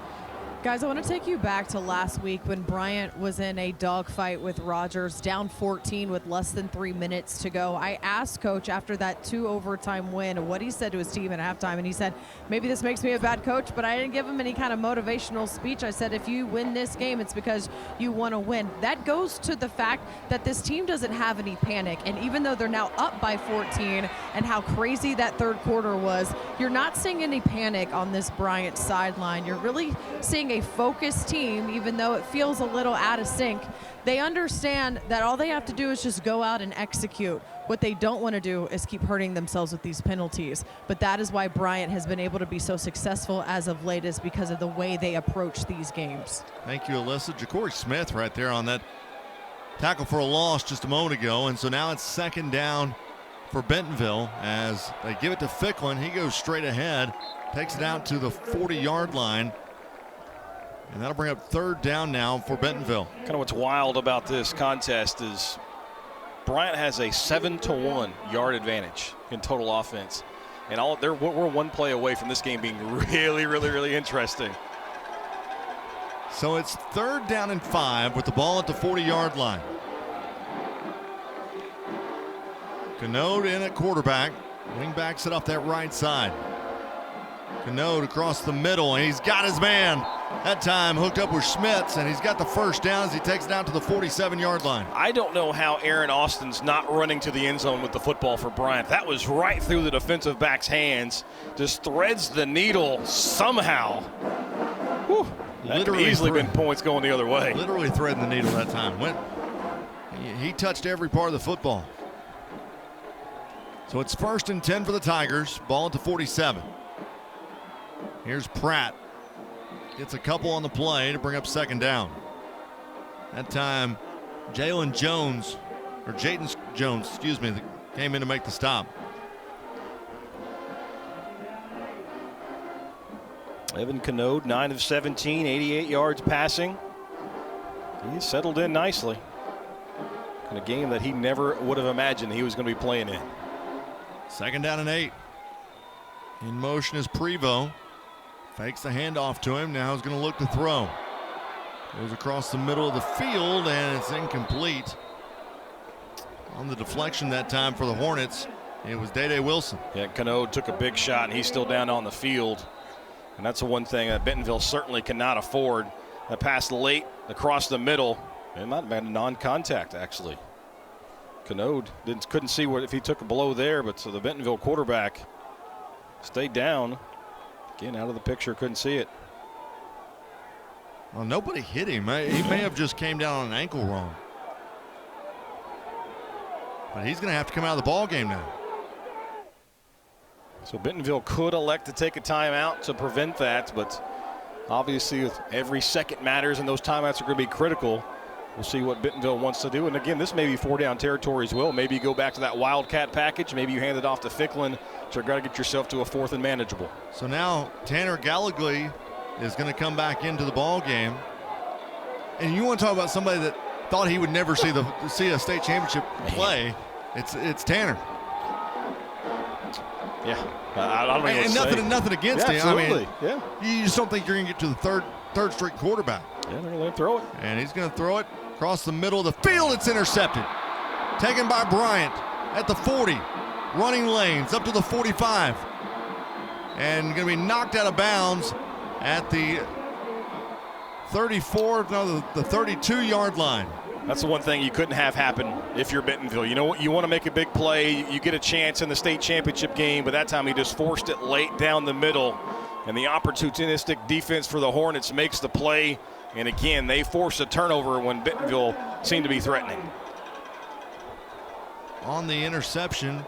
Guys, I want to take you back to last week when Bryant was in a dogfight with Rogers, down 14 with less than 3 minutes to go. I asked Coach after that 2-overtime win what he said to his team at halftime, and he said, maybe this makes me a bad coach, but I didn't give him any kind of motivational speech. I said, if you win this game, it's because you want to win. That goes to the fact that this team doesn't have any panic, and even though they're now up by 14 and how crazy that third quarter was, you're not seeing any panic on this Bryant sideline. You're really seeing a focused team, even though it feels a little out of sync. They understand that all they have to do is just go out and execute. What they don't want to do is keep hurting themselves with these penalties. But that is why Bryant has been able to be so successful as of late, is because of the way they approach these games. Thank you, Alyssa. Ja'Cory Smith right there on that tackle for a loss just a moment ago. And so now it's second down for Bentonville as they give it to Ficklin. He goes straight ahead, takes it out to the 40-yard line. And that'll bring up third down now for Bentonville. Kind of what's wild about this contest is Bryant has a 7-to-1 yard advantage in total offense. And we're one play away from this game being really, really, really interesting. So it's third down and 5 with the ball at the 40-yard line. Canode in at quarterback. Wing backs it off that right side. Canode across the middle, and he's got his man. That time hooked up with Schmitz, and he's got the first down as he takes it out to the 47-yard line. I don't know how Aaron Austin's not running to the end zone with the football for Bryant. That was right through the defensive back's hands. Just threads the needle somehow. Whew. That could easily been points going the other way. Literally threading the needle that time. he touched every part of the football. So it's 1st and 10 for the Tigers. Ball at the 47. Here's Pratt. Gets a couple on the play to bring up 2nd down. That time, Jaden Jones, came in to make the stop. Evan Canode, 9 of 17, 88 yards passing. He's settled in nicely in a game that he never would have imagined he was going to be playing in. 2nd down and 8. In motion is Prevost. Fakes the handoff to him. Now he's going to look to throw. Goes across the middle of the field, and it's incomplete. On the deflection that time for the Hornets, it was Day Wilson. Yeah, Canode took a big shot, and he's still down on the field. And that's the one thing that Bentonville certainly cannot afford. That pass late across the middle. It might have been non-contact, actually. Canode couldn't see if he took a blow there, but so the Bentonville quarterback stayed down. Again, out of the picture, couldn't see it. Well, nobody hit him. He may have just came down on an ankle wrong. But he's going to have to come out of the ball game now. So Bentonville could elect to take a timeout to prevent that, but obviously every second matters and those timeouts are going to be critical. We'll see what Bentonville wants to do. And again, this may be 4-down territory as well. Maybe you go back to that Wildcat package. Maybe you hand it off to Ficklin. So you've got to get yourself to a 4th and manageable. So now Tanner Gallagher is going to come back into the ball game. And you want to talk about somebody that thought he would never see a state championship play. It's Tanner. Yeah, I don't know what to say. Nothing against him. Absolutely. You just don't think you're going to get to the third string quarterback. Yeah, they're going to throw it. And he's going to throw it across the middle of the field. It's intercepted. Taken by Bryant at the 40. Running lanes up to the 45. And going to be knocked out of bounds at the 32-yard line. That's the one thing you couldn't have happen if you're Bentonville. You know what? You want to make a big play. You get a chance in the state championship game, but that time he just forced it late down the middle. And the opportunistic defense for the Hornets makes the play. And again, they force a turnover when Bentonville seemed to be threatening. On the interception,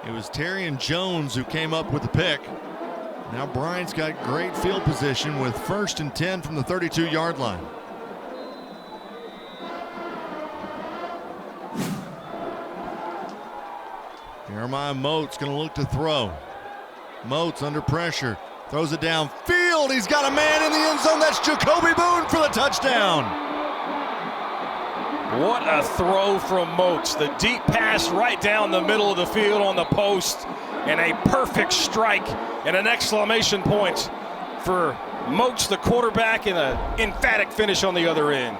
it was Terrion Jones who came up with the pick. Now Bryant's got great field position with 1st and 10 from the 32-yard line. Jeremiah Moat's going to look to throw. Moat's under pressure. Throws it downfield. He's got a man in the end zone. That's Jacoby Boone for the touchdown. What a throw from Moats. The deep pass right down the middle of the field on the post. And a perfect strike and an exclamation point for Moats, the quarterback, and an emphatic finish on the other end.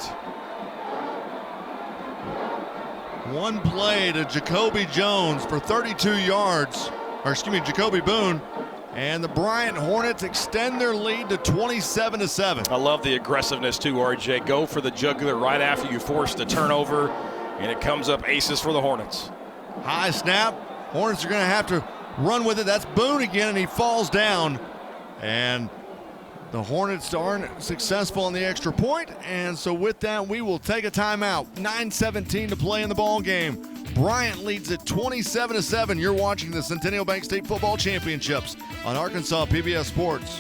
One play to Jacoby Jones for 32 yards, Jacoby Boone, and the Bryant Hornets extend their lead to 27-7. I love the aggressiveness too, RJ. Go for the jugular right after you force the turnover, and it comes up aces for the Hornets. High snap. Hornets are going to have to run with it. That's Boone again, and he falls down. And the Hornets aren't successful on the extra point, and so with that, we will take a timeout. 9:17 to play in the ball game. Bryant leads at 27-7. You're watching the Centennial Bank State Football Championships on Arkansas PBS Sports.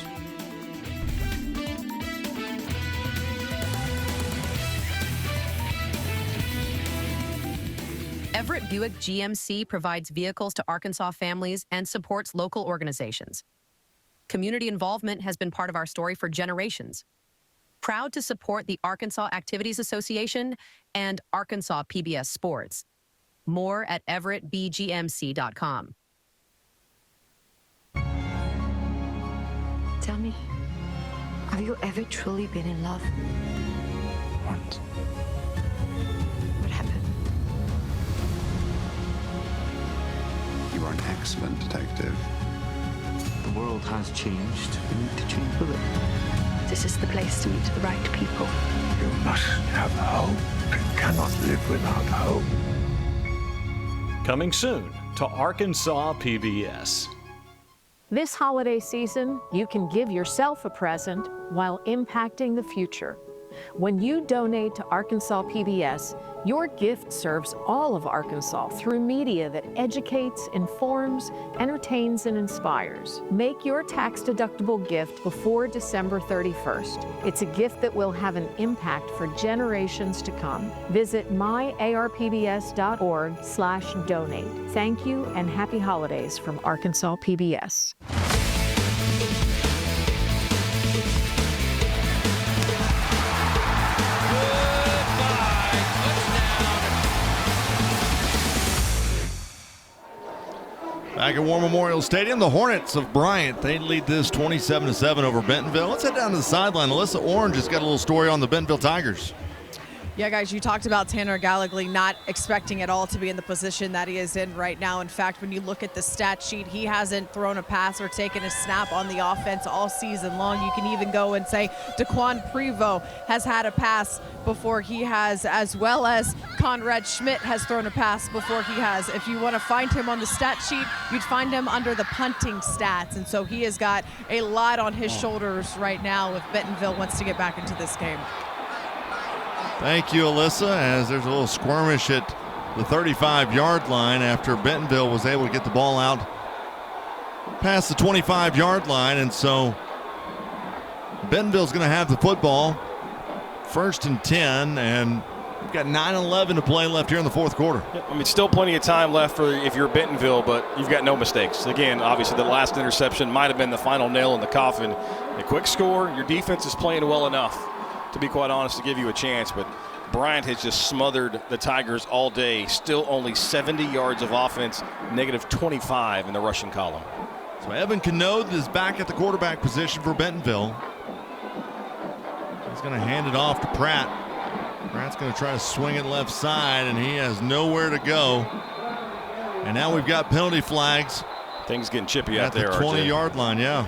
Everett Buick GMC provides vehicles to Arkansas families and supports local organizations. Community involvement has been part of our story for generations. Proud to support the Arkansas Activities Association and Arkansas PBS Sports. More at everettbgmc.com. Tell me, have you ever truly been in love? Once. What happened? You are an excellent detective. The world has changed. You need to change with it. This is the place to meet the right people. You must have hope. You cannot live without hope. Coming soon to Arkansas PBS. This holiday season, you can give yourself a present while impacting the future. When you donate to Arkansas PBS, your gift serves all of Arkansas through media that educates, informs, entertains, and inspires. Make your tax-deductible gift before December 31st. It's a gift that will have an impact for generations to come. Visit myarpbs.org/donate. Thank you and happy holidays from Arkansas PBS. Back at War Memorial Stadium, the Hornets of Bryant, they lead this 27-7 over Bentonville. Let's head down to the sideline. Alyssa Orange has got a little story on the Bentonville Tigers. Yeah, guys, you talked about Tanner Gallagly not expecting at all to be in the position that he is in right now. In fact, when you look at the stat sheet, he hasn't thrown a pass or taken a snap on the offense all season long. You can even go and say Daquan Prevost has had a pass before he has, as well as Conrad Schmidt has thrown a pass before he has. If you want to find him on the stat sheet, you'd find him under the punting stats. And so he has got a lot on his shoulders right now if Bentonville wants to get back into this game. Thank you, Alyssa, as there's a little skirmish at the 35-yard line after Bentonville was able to get the ball out past the 25-yard line. And so Bentonville's going to have the football, 1st and 10, and we've got 9:11 to play left here in the fourth quarter. I mean, still plenty of time left for if you're Bentonville, but you've got no mistakes. Again, obviously the last interception might have been the final nail in the coffin. A quick score, your defense is playing well enough, to be quite honest, to give you a chance, but Bryant has just smothered the Tigers all day. Still only 70 yards of offense, -25 in the rushing column. So Evan Canode is back at the quarterback position for Bentonville. He's going to hand it off to Pratt. Pratt's going to try to swing it left side, and he has nowhere to go. And now we've got penalty flags. Things getting chippy out there, at the 20-yard line, yeah.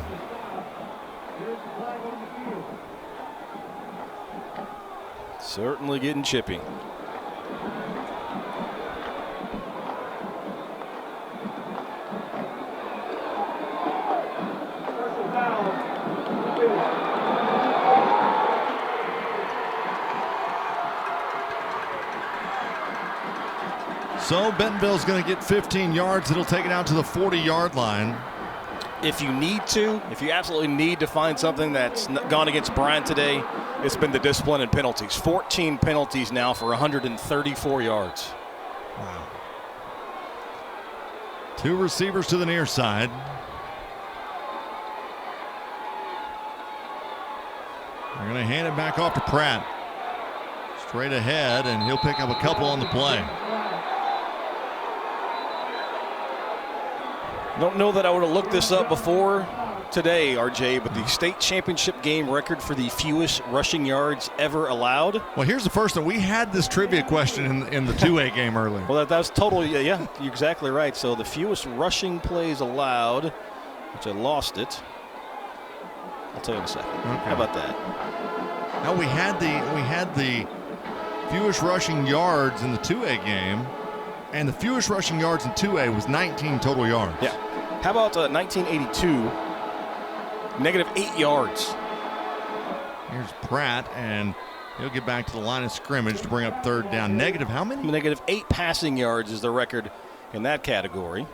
Certainly getting chippy. So Bentonville's going to get 15 yards. It'll take it out to the 40-yard line. If you need to, if you absolutely need to find something that's gone against Bryant today, it's been the discipline and penalties. 14 penalties now for 134 yards. Wow. 2 receivers to the near side. They're going to hand it back off to Pratt. Straight ahead, and he'll pick up a couple on the play. Don't know that I would have looked this up before today, RJ, but the state championship game record for the fewest rushing yards ever allowed. Well, here's the first one. We had this trivia question in the 2A game earlier. Well, that's totally, yeah, you're exactly right. So the fewest rushing plays allowed, which I lost it. I'll tell you in a second. Okay. How about that? Now we had the fewest rushing yards in the 2A game, and the fewest rushing yards in 2A was 19 total yards. Yeah. How about 1982? -8 yards. Here's Pratt, and he'll get back to the line of scrimmage to bring up 3rd down. Negative how many? -8 passing yards is the record in that category.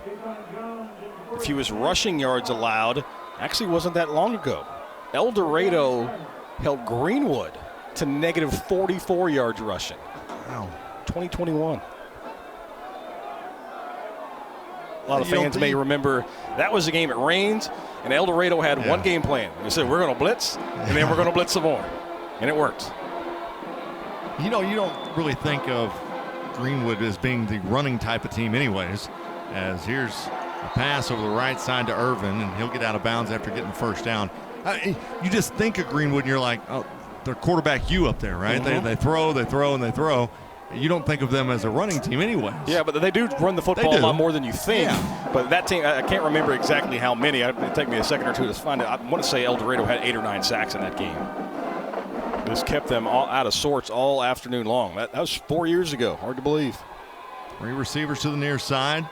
The fewest rushing yards allowed actually wasn't that long ago. El Dorado held Greenwood to -44 yards rushing. Wow. 2021. A lot of fans may remember that was a game it rained, and El Dorado had one game plan. They said, we're going to blitz, and then we're going to blitz some more. And it worked. You know, you don't really think of Greenwood as being the running type of team anyways, as here's a pass over the right side to Irvin, and he'll get out of bounds after getting the 1st down. You just think of Greenwood, and you're like, oh, they're quarterback U up there, right? Mm-hmm. They throw, and they throw. You don't think of them as a running team anyways. Yeah, but they do run the football a lot more than you think. Yeah. But that team, I can't remember exactly how many. It'll take me a second or two to find it. I want to say El Dorado had 8 or 9 sacks in that game. This kept them all out of sorts all afternoon long. That was 4 years ago. Hard to believe. 3 receivers to the near side.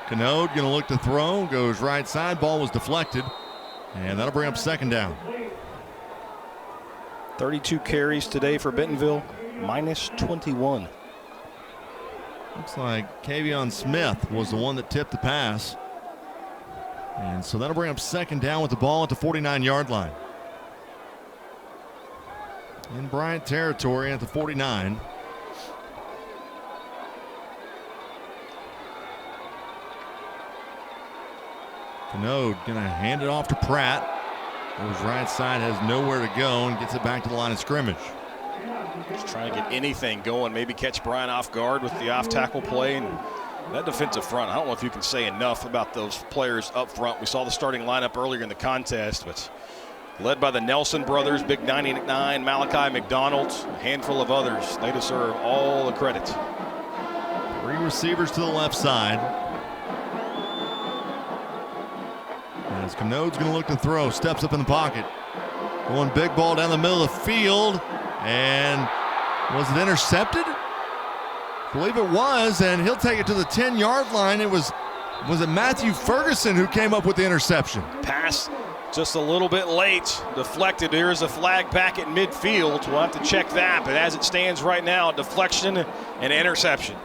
Canode going to look to throw. Goes right side. Ball was deflected. And that'll bring up 2nd down. 32 carries today for Bentonville, minus 21. Looks like Kavion Smith was the one that tipped the pass. And so that'll bring up second down with the ball at the 49-yard line. In Bryant territory at the 49. Canode going to hand it off to Pratt. His right side has nowhere to go and gets it back to the line of scrimmage. Just trying to get anything going, maybe catch Bryant off guard with the off-tackle play. And that defensive front, I don't know if you can say enough about those players up front. We saw the starting lineup earlier in the contest, but led by the Nelson brothers, big 99, Malachi McDonald, a handful of others. They deserve all the credit. 3 receivers to the left side. As Canode's going to look to throw, steps up in the pocket. Going big ball down the middle of the field. And was it intercepted? I believe it was, and he'll take it to the 10-yard line. Was it Matthew Ferguson who came up with the interception? Pass just a little bit late, deflected. Here's a flag back at midfield. We'll have to check that, but as it stands right now, deflection and interception.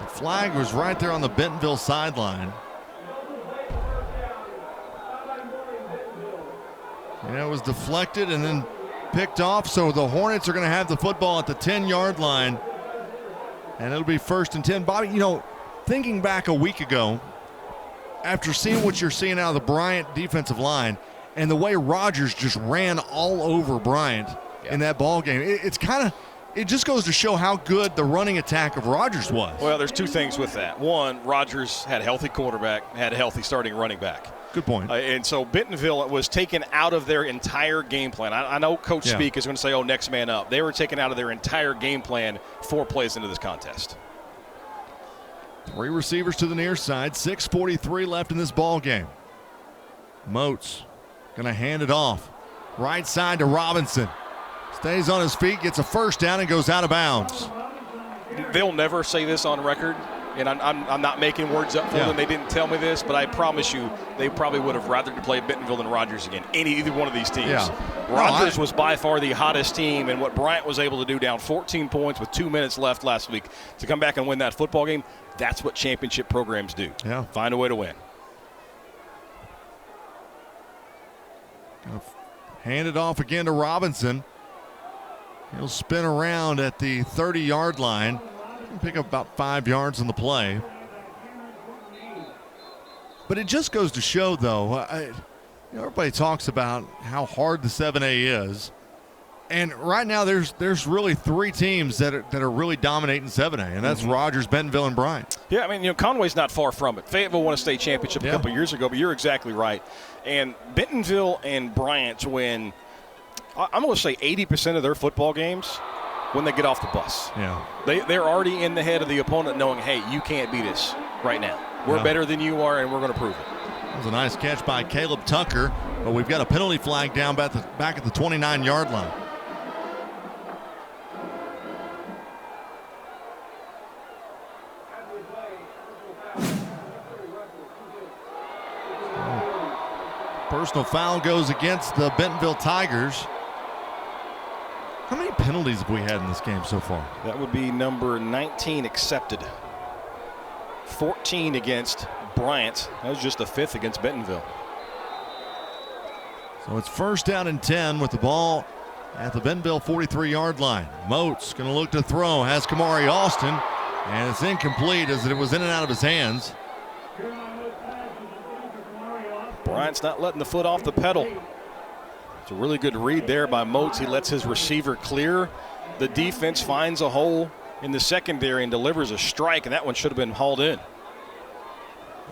The flag was right there on the Bentonville sideline. Yeah, it was deflected and then picked off, so the Hornets are going to have the football at the 10-yard line, and it'll be 1st and 10. Bobby, you know, thinking back a week ago, after seeing what you're seeing out of the Bryant defensive line and the way Rogers just ran all over Bryant in that ball game, it just goes to show how good the running attack of Rogers was. Well, there's 2 things with that. One, Rogers had a healthy quarterback, had a healthy starting running back. Good point. And so Bentonville was taken out of their entire game plan. I know Coach Speak is going to say, oh, next man up. They were taken out of their entire game plan 4 plays into this contest. 3 receivers to the near side, 6:43 left in this ball game. Moats going to hand it off. Right side to Robinson. Stays on his feet, gets a first down, and goes out of bounds. They'll never say this on record, and I'm not making words up for them. They didn't tell me this, but I promise you they probably would have rather to play Bentonville than Rogers again. Either one of these teams. Rogers was by far the hottest team, and what Bryant was able to do down 14 points with 2 minutes left last week to come back and win that football game, that's what championship programs do. Yeah. Find a way to win. Hand it off again to Robinson. He'll spin around at the 30-yard line. Pick up about 5 yards on the play. But it just goes to show, though, everybody talks about how hard the 7A is. And right now there's really 3 teams that are really dominating 7A, and that's Rogers, Bentonville, and Bryant. Yeah, I mean, Conway's not far from it. Fayetteville won a state championship a couple years ago, but you're exactly right. And Bentonville and Bryant win, I'm going to say 80% of their football games when they get off the bus. Yeah. They're already in the head of the opponent knowing, hey, you can't beat us right now. We're better than you are, and we're going to prove it. That was a nice catch by Caleb Tucker, but we've got a penalty flag down back at the 29-yard line. Personal foul goes against the Bentonville Tigers. How many penalties have we had in this game so far? That would be number 19 accepted. 14 against Bryant. That was just the 5th against Bentonville. So it's 1st down and 10 with the ball at the Bentonville 43-yard line. Moats going to look to throw, has Kamari Austin, and it's incomplete as it was in and out of his hands. Bryant's not letting the foot off the pedal. It's a really good read there by Moats. He lets his receiver clear. The defense finds a hole in the secondary and delivers a strike, and that one should have been hauled in.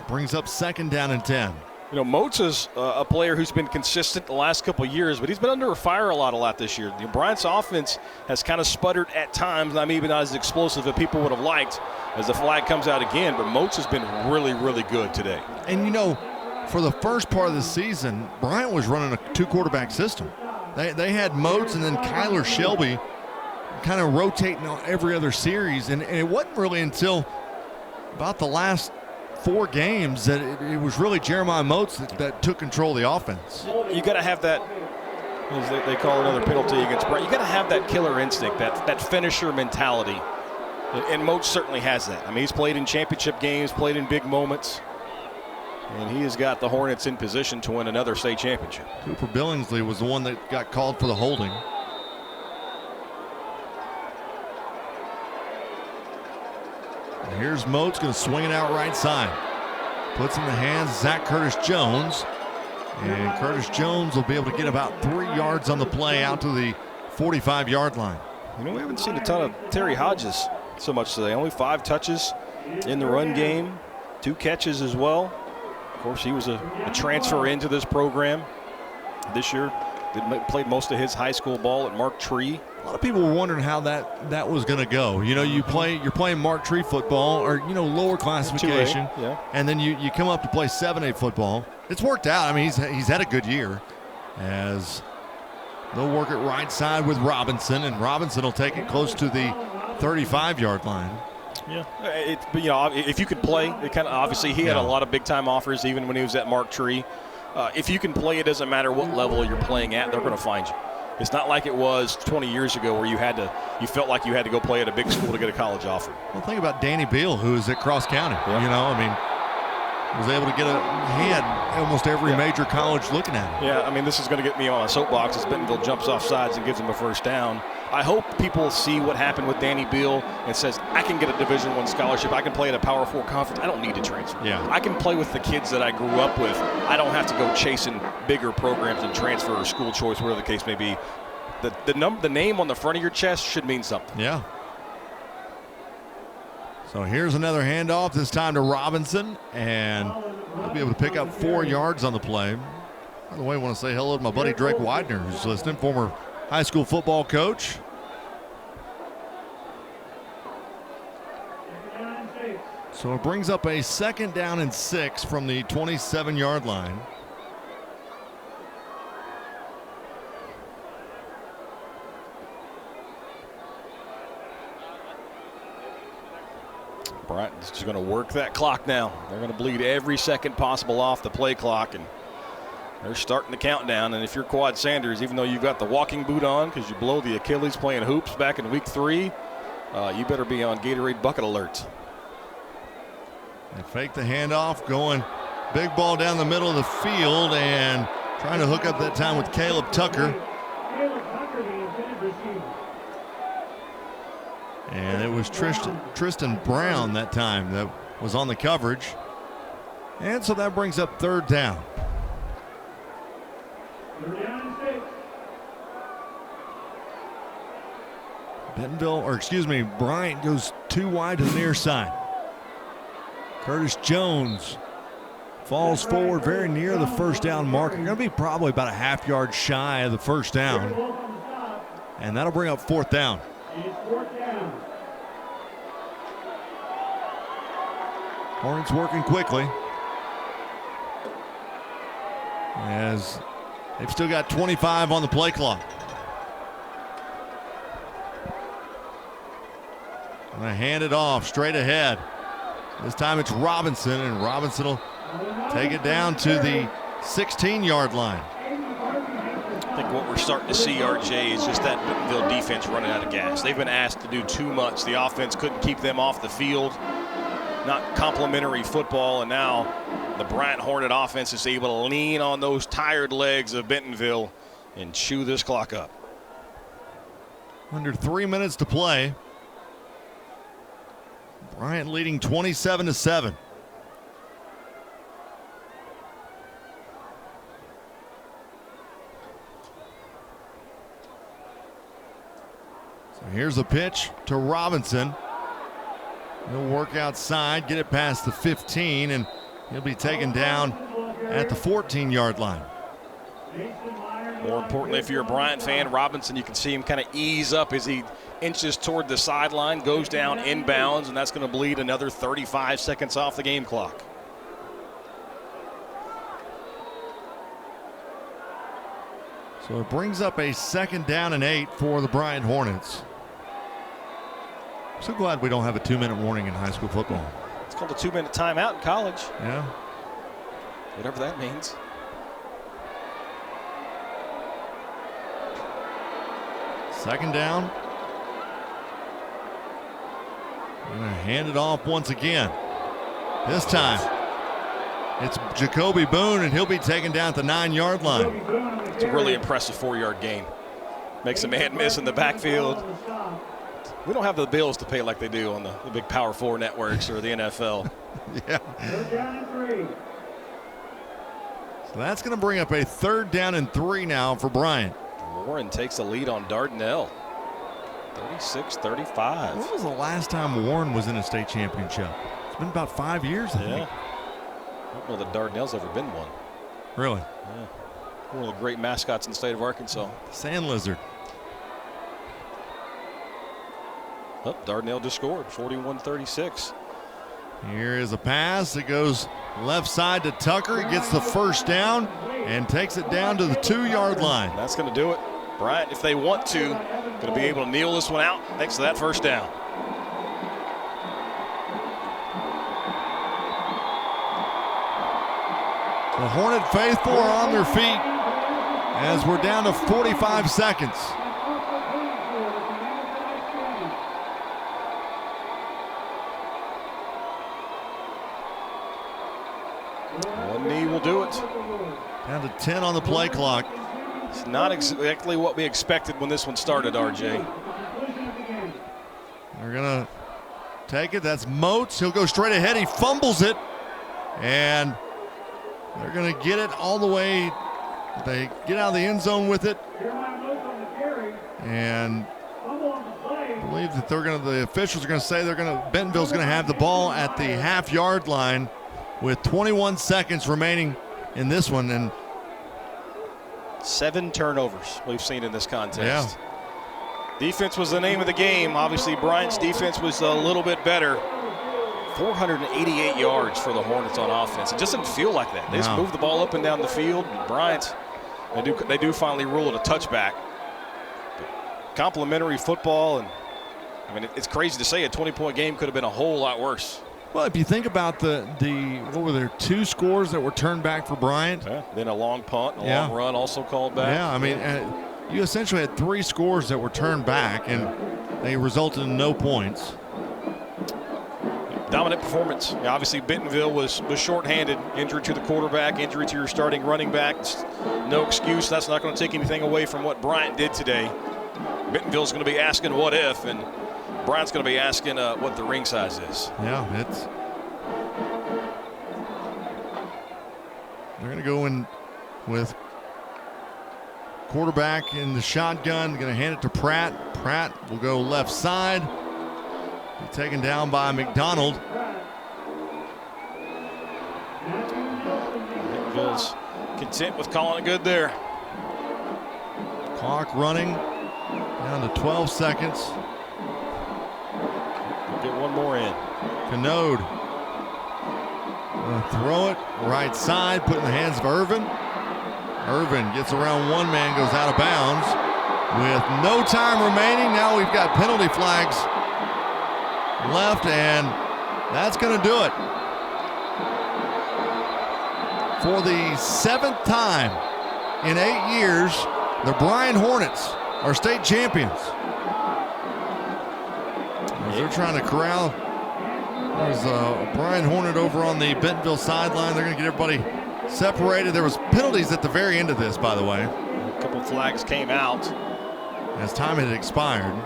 Brings up 2nd down and 10. You know, Moats is a player who's been consistent the last couple of years, but he's been under fire a lot this year. Bryant's offense has kind of sputtered at times, maybe not as explosive as people would have liked as the flag comes out again, but Moats has been really, really good today. And, you know, for the first part of the season, Bryant was running a 2-quarterback system. They had Moats and then Kyler Shelby kind of rotating on every other series, and it wasn't really until about the last 4 games that it was really Jeremiah Moats that took control of the offense. You got to have that as they call another penalty against Bryant. You got to have that killer instinct, that finisher mentality. And Moach certainly has that. I mean, he's played in championship games, played in big moments. And he has got the Hornets in position to win another state championship. Cooper Billingsley was the one that got called for the holding. And here's Moats going to swing it out right side. Puts in the hands of Zach Curtis Jones. And Curtis Jones will be able to get about 3 yards on the play out to the 45-yard line. You know, we haven't seen a ton of Terry Hodges so much today. Only 5 touches in the run game, 2 catches as well. Of course, he was a transfer into this program this year. Played most of his high school ball at Mark Tree. A lot of people were wondering how that was going to go. You know, you're playing Mark Tree football, or lower classification, yeah. And then you come up to play 7A football. It's worked out. I mean, he's had a good year, as they'll work it right side with Robinson, and Robinson will take it close to the 35-yard line. Yeah, if you could play, it kind of obviously he had a lot of big-time offers even when he was at Mark Tree. If you can play, it doesn't matter what level you're playing at, they're going to find you. It's not like it was 20 years ago where you felt like you had to go play at a big school to get a college offer. Well, think about Danny Beal, who is at Cross County. Yeah. Was able to get he had almost every major college looking at him. Yeah, I mean, this is going to get me on a soapbox as Bentonville jumps off sides and gives him a first down. I hope people see what happened with Danny Beal and says, I can get a Division I scholarship. I can play at a Power 4 conference. I don't need to transfer. Yeah. I can play with the kids that I grew up with. I don't have to go chasing bigger programs and transfer or school choice, whatever the case may be. The name on the front of your chest should mean something. Yeah. So here's another handoff, this time to Robinson, and he'll be able to pick up 4 yards on the play. By the way, I want to say hello to my buddy Drake Widener, who's listening, former high school football coach. So it brings up a 2nd down and 6 from the 27-yard line. Bryant is just going to work that clock now. They're going to bleed every second possible off the play clock, and they're starting the countdown. And if you're Quad Sanders, even though you've got the walking boot on because you blow the Achilles playing hoops back in week 3, you better be on Gatorade bucket alert. They fake the handoff, going big ball down the middle of the field, and trying to hook up that time with Caleb Tucker. And it was Tristan Brown that time that was on the coverage. And so that brings up 3rd down. Bryant goes too wide to the near side. Curtis Jones falls forward very near the first down marker. Going to be probably about a half yard shy of the first down. And that'll bring up 4th down. Hornets working quickly, as they've still got 25 on the play clock. And I hand it off straight ahead. This time it's Robinson, and Robinson will take it down to the 16-yard line. I think what we're starting to see, RJ, is just that Bentonville defense running out of gas. They've been asked to do too much. The offense couldn't keep them off the field. Not complimentary football, and now the Bryant Hornet offense is able to lean on those tired legs of Bentonville and chew this clock up. Under 3 minutes to play. Bryant leading 27-7. So here's a pitch to Robinson. He'll work outside, get it past the 15, and he'll be taken down at the 14-yard line. More importantly, if you're a Bryant fan, Robinson, you can see him kind of ease up as he inches toward the sideline, goes down inbounds, and that's going to bleed another 35 seconds off the game clock. So it brings up a 2nd down and 8 for the Bryant Hornets. I'm so glad we don't have a 2-minute warning in high school football. It's called a 2-minute timeout in college. Yeah. Whatever that means. Second down. Gonna hand it off once again. This time, it's Jacoby Boone, and he'll be taken down at the 9-yard line. It's a really impressive 4-yard gain. Makes a man miss in the backfield. We don't have the bills to pay like they do on the big Power 4 networks or the NFL. Yeah. So that's going to bring up a 3rd down and 3 now for Bryant. Warren takes the lead on Dardanelle. 36-35. When was the last time Warren was in a state championship? It's been about 5 years, I think. I don't know that Dardanelle's ever been one. Really? Yeah. One of the great mascots in the state of Arkansas. Sand lizard. Oh, Dardanelle just scored, 41-36. Here is a pass. It goes left side to Tucker. He gets the 1st down and takes it down to the 2-yard line. That's going to do it. Bryant, if they want to, going to be able to kneel this one out thanks to that 1st down. The Hornet faithful are on their feet as we're down to 45 seconds. One knee will do it. Down to 10 on the play clock. It's not exactly what we expected when this one started, RJ. They're going to take it. That's Moats. He'll go straight ahead. He fumbles it. And they're going to get it all the way. They get out of the end zone with it. And I believe that the officials are going to say Bentonville's going to have the ball at the half-yard line with 21 seconds remaining in this one. And 7 turnovers we've seen in this contest. Yeah. Defense was the name of the game. Obviously, Bryant's defense was a little bit better. 488 yards for the Hornets on offense. It just didn't feel like that. They just moved the ball up and down the field. Bryant, they do finally rule it a touchback. But complimentary football, and I mean, it's crazy to say a 20-point game could have been a whole lot worse. Well, if you think about what were there, 2 scores that were turned back for Bryant? Yeah, then a long punt, a long run also called back. Yeah, I mean, you essentially had 3 scores that were turned back, and they resulted in no points. Dominant performance. Now, obviously, Bentonville was shorthanded. Injury to the quarterback, injury to your starting running back. It's no excuse. That's not going to take anything away from what Bryant did today. Bentonville's going to be asking what if, and Bryant's going to be asking what the ring size is. Yeah, they're going to go in with quarterback in the shotgun. Going to hand it to Pratt. Pratt will go left side. Be taken down by McDonald. Bentonville's content with calling it good there. Clock running down to 12 seconds. Get one more in. Canode. Throw it right side, put in the hands of Irvin. Irvin gets around one man, goes out of bounds. With no time remaining, now we've got penalty flags left, and that's going to do it. For the 7th time in 8 years, the Bryant Hornets are state champions. As they're trying to corral, there's a Bryant Hornet over on the Bentonville sideline. They're going to get everybody separated. There was penalties at the very end of this, by the way. A couple flags came out as time had expired.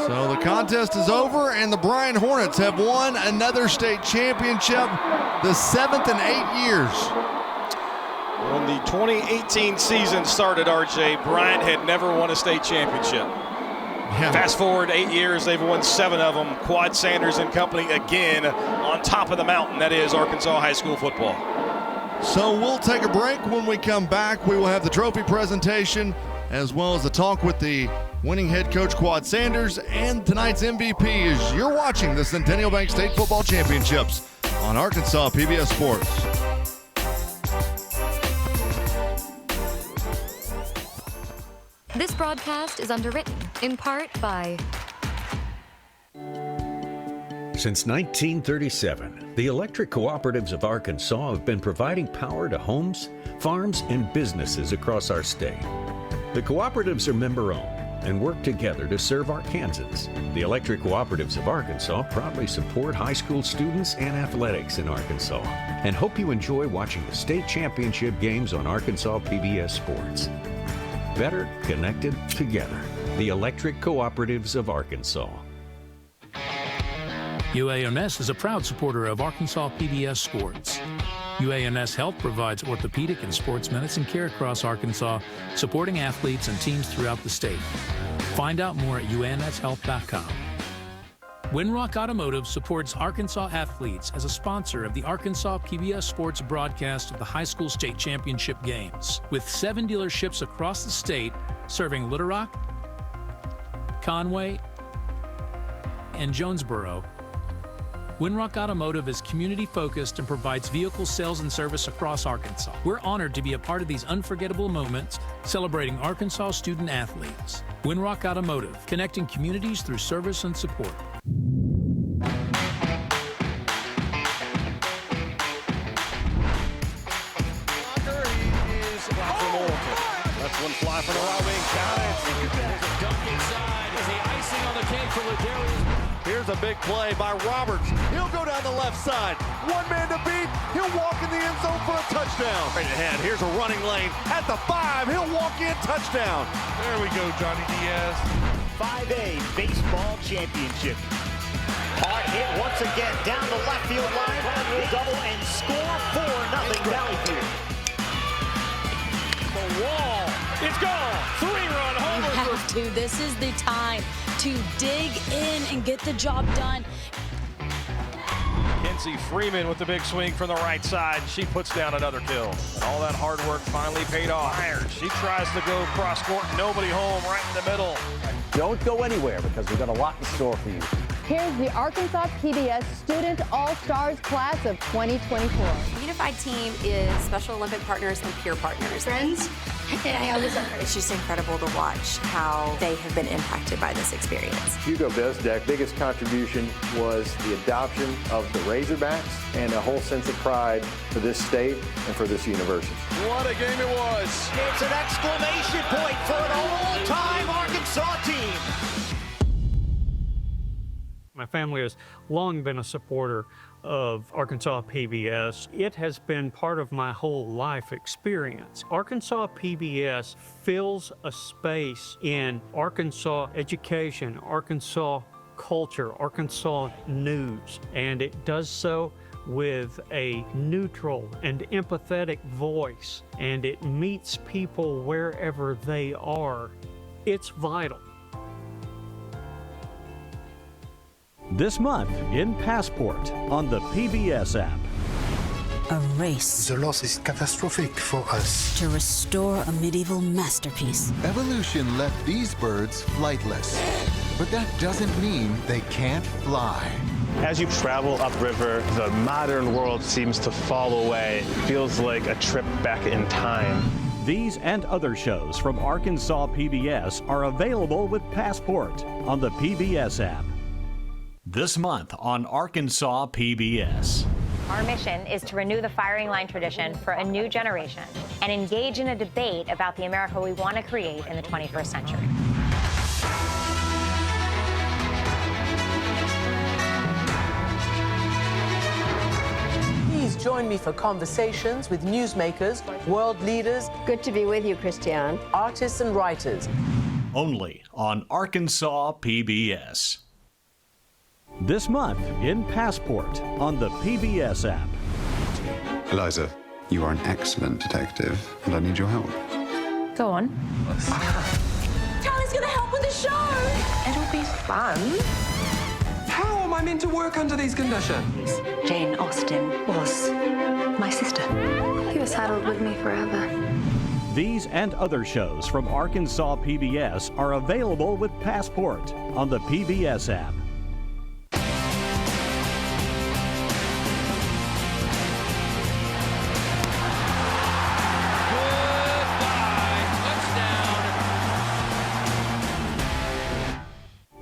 So the contest is over, and the Bryant Hornets have won another state championship, the 7th in 8 years. When the 2018 season started, RJ, Bryant had never won a state championship. Yeah. Fast forward 8 years, they've won 7 of them. Quad Sanders and company again on top of the mountain. That is Arkansas high school football. So we'll take a break. When we come back, we will have the trophy presentation as well as a talk with the winning head coach Quad Sanders, and tonight's MVP is you're watching the Centennial Bank State Football Championships on Arkansas PBS Sports. This broadcast is underwritten in part by Since 1937, the electric cooperatives of Arkansas have been providing power to homes, farms, and businesses across our state. The cooperatives are member-owned and work together to serve Arkansans. The electric cooperatives of Arkansas proudly support high school students and athletics in Arkansas and hope you enjoy watching the state championship games on Arkansas PBS Sports. Better connected together. The electric cooperatives of Arkansas. UANS is a proud supporter of Arkansas PBS Sports. UANS Health provides orthopedic and sports medicine care across Arkansas, supporting athletes and teams throughout the state. Find out more at uanshealth.com. Winrock Automotive supports Arkansas athletes as a sponsor of the Arkansas PBS Sports broadcast of the high school state championship games, with 7 dealerships across the state serving Little Rock, Conway, and Jonesboro. Winrock Automotive is community-focused and provides vehicle sales and service across Arkansas. We're honored to be a part of these unforgettable moments celebrating Arkansas student athletes. Winrock Automotive, connecting communities through service and support. That's one fly from the right wing. Count it. There's a dunk inside as the icing on the cake for Ladarius. Here's a big play by Roberts. He'll go down the left side. One man to beat. He'll walk in the end zone for a touchdown. Right ahead. Here's a running lane at the 5. He'll walk in, touchdown. There we go, Johnny Diaz. 5A baseball championship. Hard hit once again down the left field line. Double and score 4-0 Valleyfield. The wall. It's gone. 3-run homer. You have to. This is the time to dig in and get the job done. Kenzie Freeman with the big swing from the right side. She puts down another kill. All that hard work finally paid off. She tries to go cross court. Nobody home, right in the middle. Don't go anywhere because we've got a lot in store for you. Here's the Arkansas PBS Student All-Stars Class of 2024. The unified team is Special Olympic partners and peer partners. Friends, it's just incredible to watch how they have been impacted by this experience. Hugo Bezdek, biggest contribution was the adoption of the Razorbacks and a whole sense of pride for this state and for this university. What a game it was. It's an exclamation point for an all-time Arkansas team. My family has long been a supporter of Arkansas PBS. It has been part of my whole life experience. Arkansas PBS fills a space in Arkansas education, Arkansas culture, Arkansas news, and it does so with a neutral and empathetic voice, and it meets people wherever they are. It's vital. This month in Passport on the PBS app. A race. The loss is catastrophic for us. To restore a medieval masterpiece. Evolution left these birds flightless, but that doesn't mean they can't fly. As you travel upriver, the modern world seems to fall away. It feels like a trip back in time. These and other shows from Arkansas PBS are available with Passport on the PBS app. This month on Arkansas PBS. Our mission is to renew the firing line tradition for a new generation and engage in a debate about the America we want to create in the 21st century. Please join me for conversations with newsmakers, world leaders. Good to be with you, Christiane. Artists and writers. Only on Arkansas PBS. This month in Passport on the PBS app. Eliza, you are an excellent detective, and I need your help. Go on. Charlie's gonna help with the show. It'll be fun. How am I meant to work under these conditions? Jane Austen was my sister. He was saddled with me forever. These and other shows from Arkansas PBS are available with Passport on the PBS app.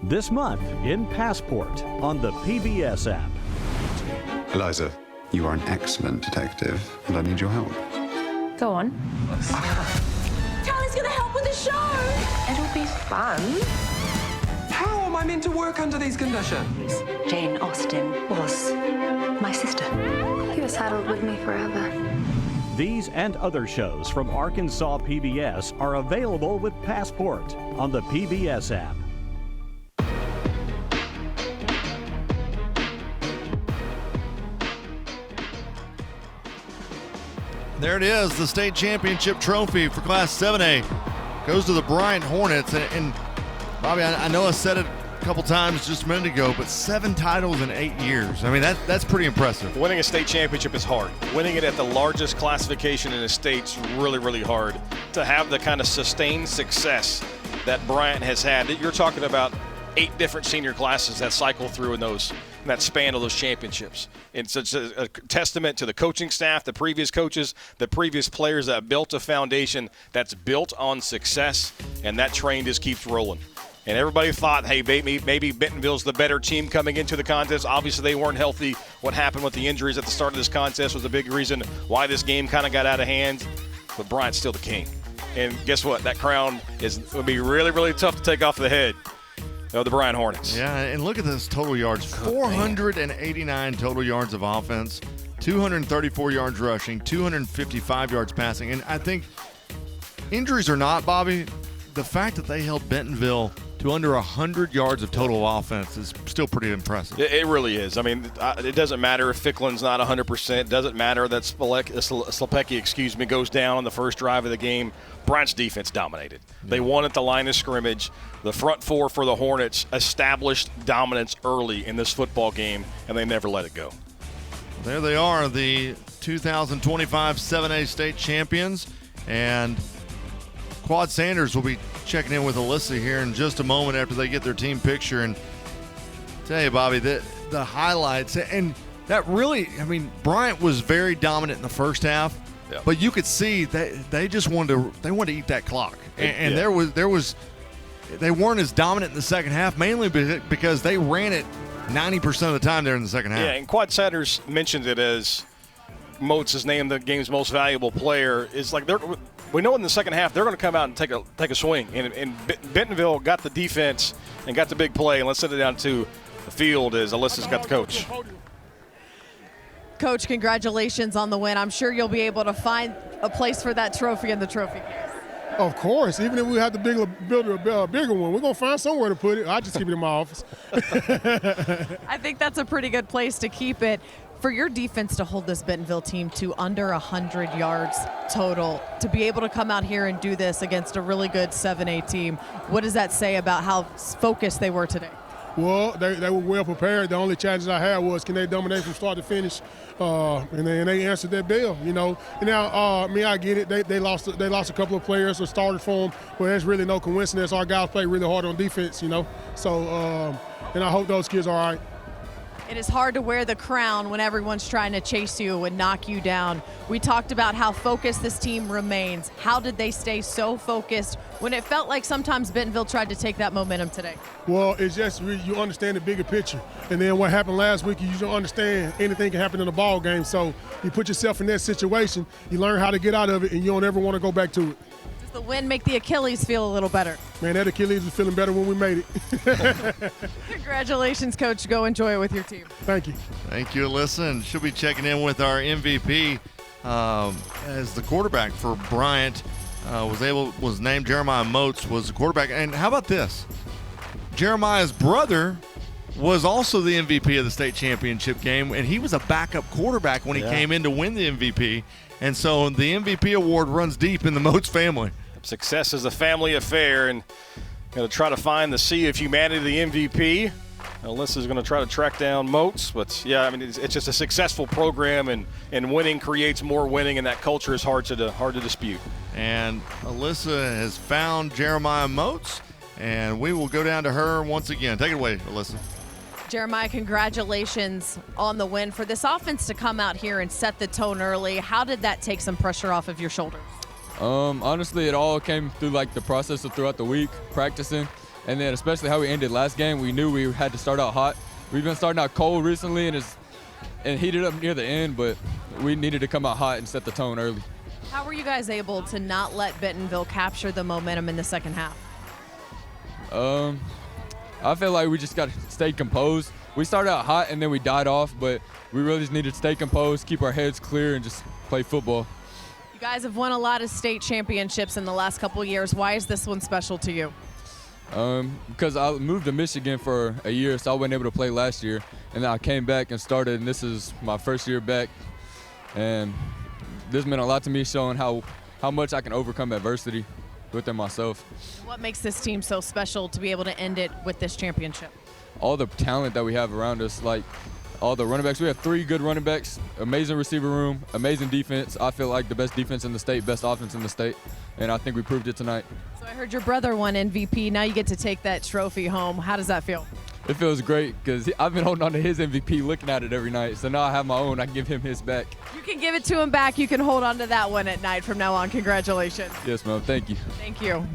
This month in Passport on the PBS app. Eliza, you are an excellent detective, and I need your help. Go on. Charlie's gonna help with the show. It'll be fun. How am I meant to work under these conditions? Jane Austen was my sister. He was saddled with me forever. These and other shows from Arkansas PBS are available with Passport on the PBS app. There it is, the state championship trophy for Class 7A goes to the Bryant Hornets. And Bobby, I know I said it a couple times just a minute ago, but 7 titles in 8 years. I mean, that's pretty impressive. Winning a state championship is hard. Winning it at the largest classification in the state's really, really hard. To have the kind of sustained success that Bryant has had, you're talking about 8 different senior classes that cycle through in that span of those championships. It's a testament to the coaching staff, the previous coaches, the previous players that built a foundation that's built on success, and that train just keeps rolling. And everybody thought, hey, maybe Bentonville's the better team coming into the contest. Obviously, they weren't healthy. What happened with the injuries at the start of this contest was a big reason why this game kind of got out of hand. But Bryant's still the king. And guess what? That crown will be really, really tough to take off the head of the Bryant Hornets. Yeah, and look at this total yards. 489 total yards of offense, 234 yards rushing, 255 yards passing. And I think injuries or not, Bobby, the fact that they held Bentonville to under 100 yards of total offense is still pretty impressive. It really is. I mean, it doesn't matter if Ficklin's not 100%. It doesn't matter that Slepecki, goes down on the first drive of the game. Bryant's defense dominated. They won at the line of scrimmage. The front four for the Hornets established dominance early in this football game, and they never let it go. There they are, the 2025 7A state champions. And Quad Sanders will be checking in with Alyssa here in just a moment after they get their team picture. And tell you, Bobby, the highlights, and that really, I mean, Bryant was very dominant in the first half, but you could see that they just wanted to eat that clock. And there was they weren't as dominant in the second half, mainly because they ran it 90% of the time there in the second half. Yeah, and Quad Sanders mentioned it as Moats is named the game's most valuable player. Is like we know in the second half they're going to come out and take a swing. And Bentonville got the defense and got the big play. And let's send it down to the field as Alyssa's got the coach. Coach, congratulations on the win. I'm sure you'll be able to find a place for that trophy in the trophy case. Of course. Even if we have to build a bigger one, we're going to find somewhere to put it. I just keep it in my office. I think that's a pretty good place to keep it. For your defense to hold this Bentonville team to under 100 yards total, to be able to come out here and do this against a really good 7A team, what does that say about how focused they were today? Well, they were well prepared. The only challenge I had was, can they dominate from start to finish? And they answered that bell, you know. And now, I get it. They lost a couple of players or started for them, but there's really no coincidence. Our guys play really hard on defense, you know. So, and I hope those kids are all right. It is hard to wear the crown when everyone's trying to chase you and knock you down. We talked about how focused this team remains. How did they stay so focused when it felt like sometimes Bentonville tried to take that momentum today? Well, it's just you understand the bigger picture. And then what happened last week, you don't understand anything can happen in a ball game. So you put yourself in that situation, you learn how to get out of it, and you don't ever want to go back to it. Does the win make the Achilles feel a little better? Man, that Achilles was feeling better when we made it. Congratulations, Coach. Go enjoy it with your team. Thank you. Thank you, Alyssa. And she'll be checking in with our MVP as the quarterback for Bryant was named Jeremiah Moats, was the quarterback. And how about this? Jeremiah's brother was also the MVP of the state championship game, and he was a backup quarterback when he came in to win the MVP. And so the MVP award runs deep in the Moats family. Success is a family affair, and going to try to find the sea of humanity, the MVP. Alyssa's going to try to track down Moats, but yeah, I mean it's just a successful program, and winning creates more winning, and that culture is hard to dispute. And Alyssa has found Jeremiah Moats, and we will go down to her once again. Take it away, Alyssa. Jeremiah, congratulations on the win. For this offense to come out here and set the tone early, how did that take some pressure off of your shoulders? Honestly, it all came through like the process of throughout the week, practicing. And then especially how we ended last game, we knew we had to start out hot. We've been starting out cold recently and heated up near the end, but we needed to come out hot and set the tone early. How were you guys able to not let Bentonville capture the momentum in the second half? I feel like we just got to stay composed. We started out hot and then we died off, but we really just needed to stay composed, keep our heads clear, and just play football. You guys have won a lot of state championships in the last couple of years. Why is this one special to you? Because I moved to Michigan for a year, so I wasn't able to play last year. And then I came back and started, and this is my first year back. And this meant a lot to me, showing how much I can overcome adversity within myself. What makes this team so special to be able to end it with this championship? All the talent that we have around us, like all the running backs. We have 3 good running backs, amazing receiver room, amazing defense. I feel like the best defense in the state, best offense in the state, and I think we proved it tonight. So I heard your brother won MVP. Now you get to take that trophy home. How does that feel? It feels great because I've been holding on to his MVP, looking at it every night. So now I have my own. I can give him his back. You can give it to him back. You can hold on to that one at night from now on. Congratulations. Yes, ma'am. Thank you. Thank you.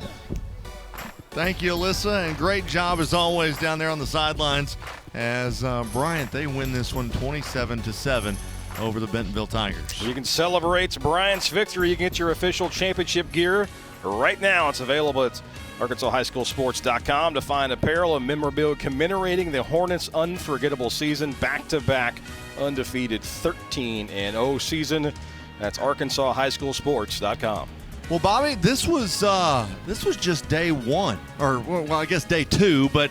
Thank you, Alyssa, and great job as always down there on the sidelines as Bryant, they win this one 27-7 over the Bentonville Tigers. You can celebrate Bryant's victory. You can get your official championship gear right now. It's available at ArkansasHighSchoolSports.com to find apparel and memorabilia commemorating the Hornets' unforgettable season, back-to-back undefeated 13-0 season. That's ArkansasHighSchoolSports.com. Well, Bobby, this was just day one, or well, I guess day two, but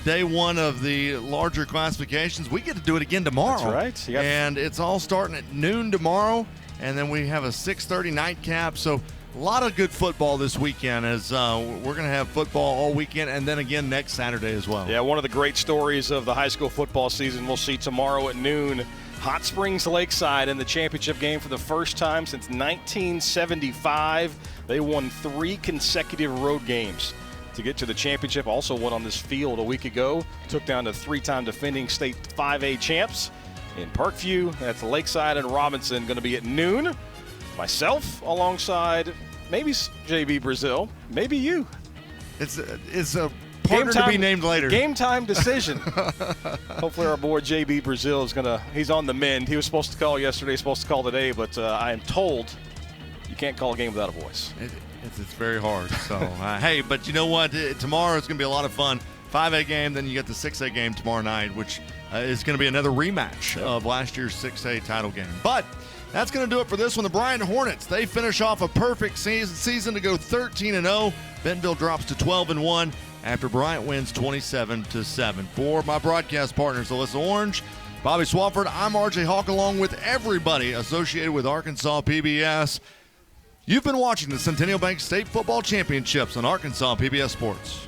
day one of the larger classifications. We get to do it again tomorrow. That's right. And it's all starting at noon tomorrow, and then we have a 6:30 nightcap. So a lot of good football this weekend as we're going to have football all weekend and then again next Saturday as well. Yeah, one of the great stories of the high school football season we'll see tomorrow at noon. Hot Springs Lakeside in the championship game for the first time since 1975. They won 3 consecutive road games to get to the championship. Also won on this field a week ago. Took down the 3-time defending state 5A champs in Parkview. That's Lakeside and Robinson, going to be at noon. Myself alongside maybe JB Brazil, maybe you. It's a partner to be named later. Game time decision. Hopefully our boy JB Brazil is he's on the mend. He was supposed to call yesterday, supposed to call today, but I am told you can't call a game without a voice. It's very hard. So, hey, but you know what? Tomorrow is going to be a lot of fun. 5A game, then you get the 6A game tomorrow night, which is going to be another rematch of last year's 6A title game. But that's going to do it for this one. The Bryant Hornets, they finish off a perfect season to go 13-0. Bentonville drops to 12-1 after Bryant wins 27-7. For my broadcast partners, Alyssa Orange, Bobby Swafford, I'm RJ Hawk, along with everybody associated with Arkansas PBS. You've been watching the Centennial Bank State Football Championships on Arkansas PBS Sports.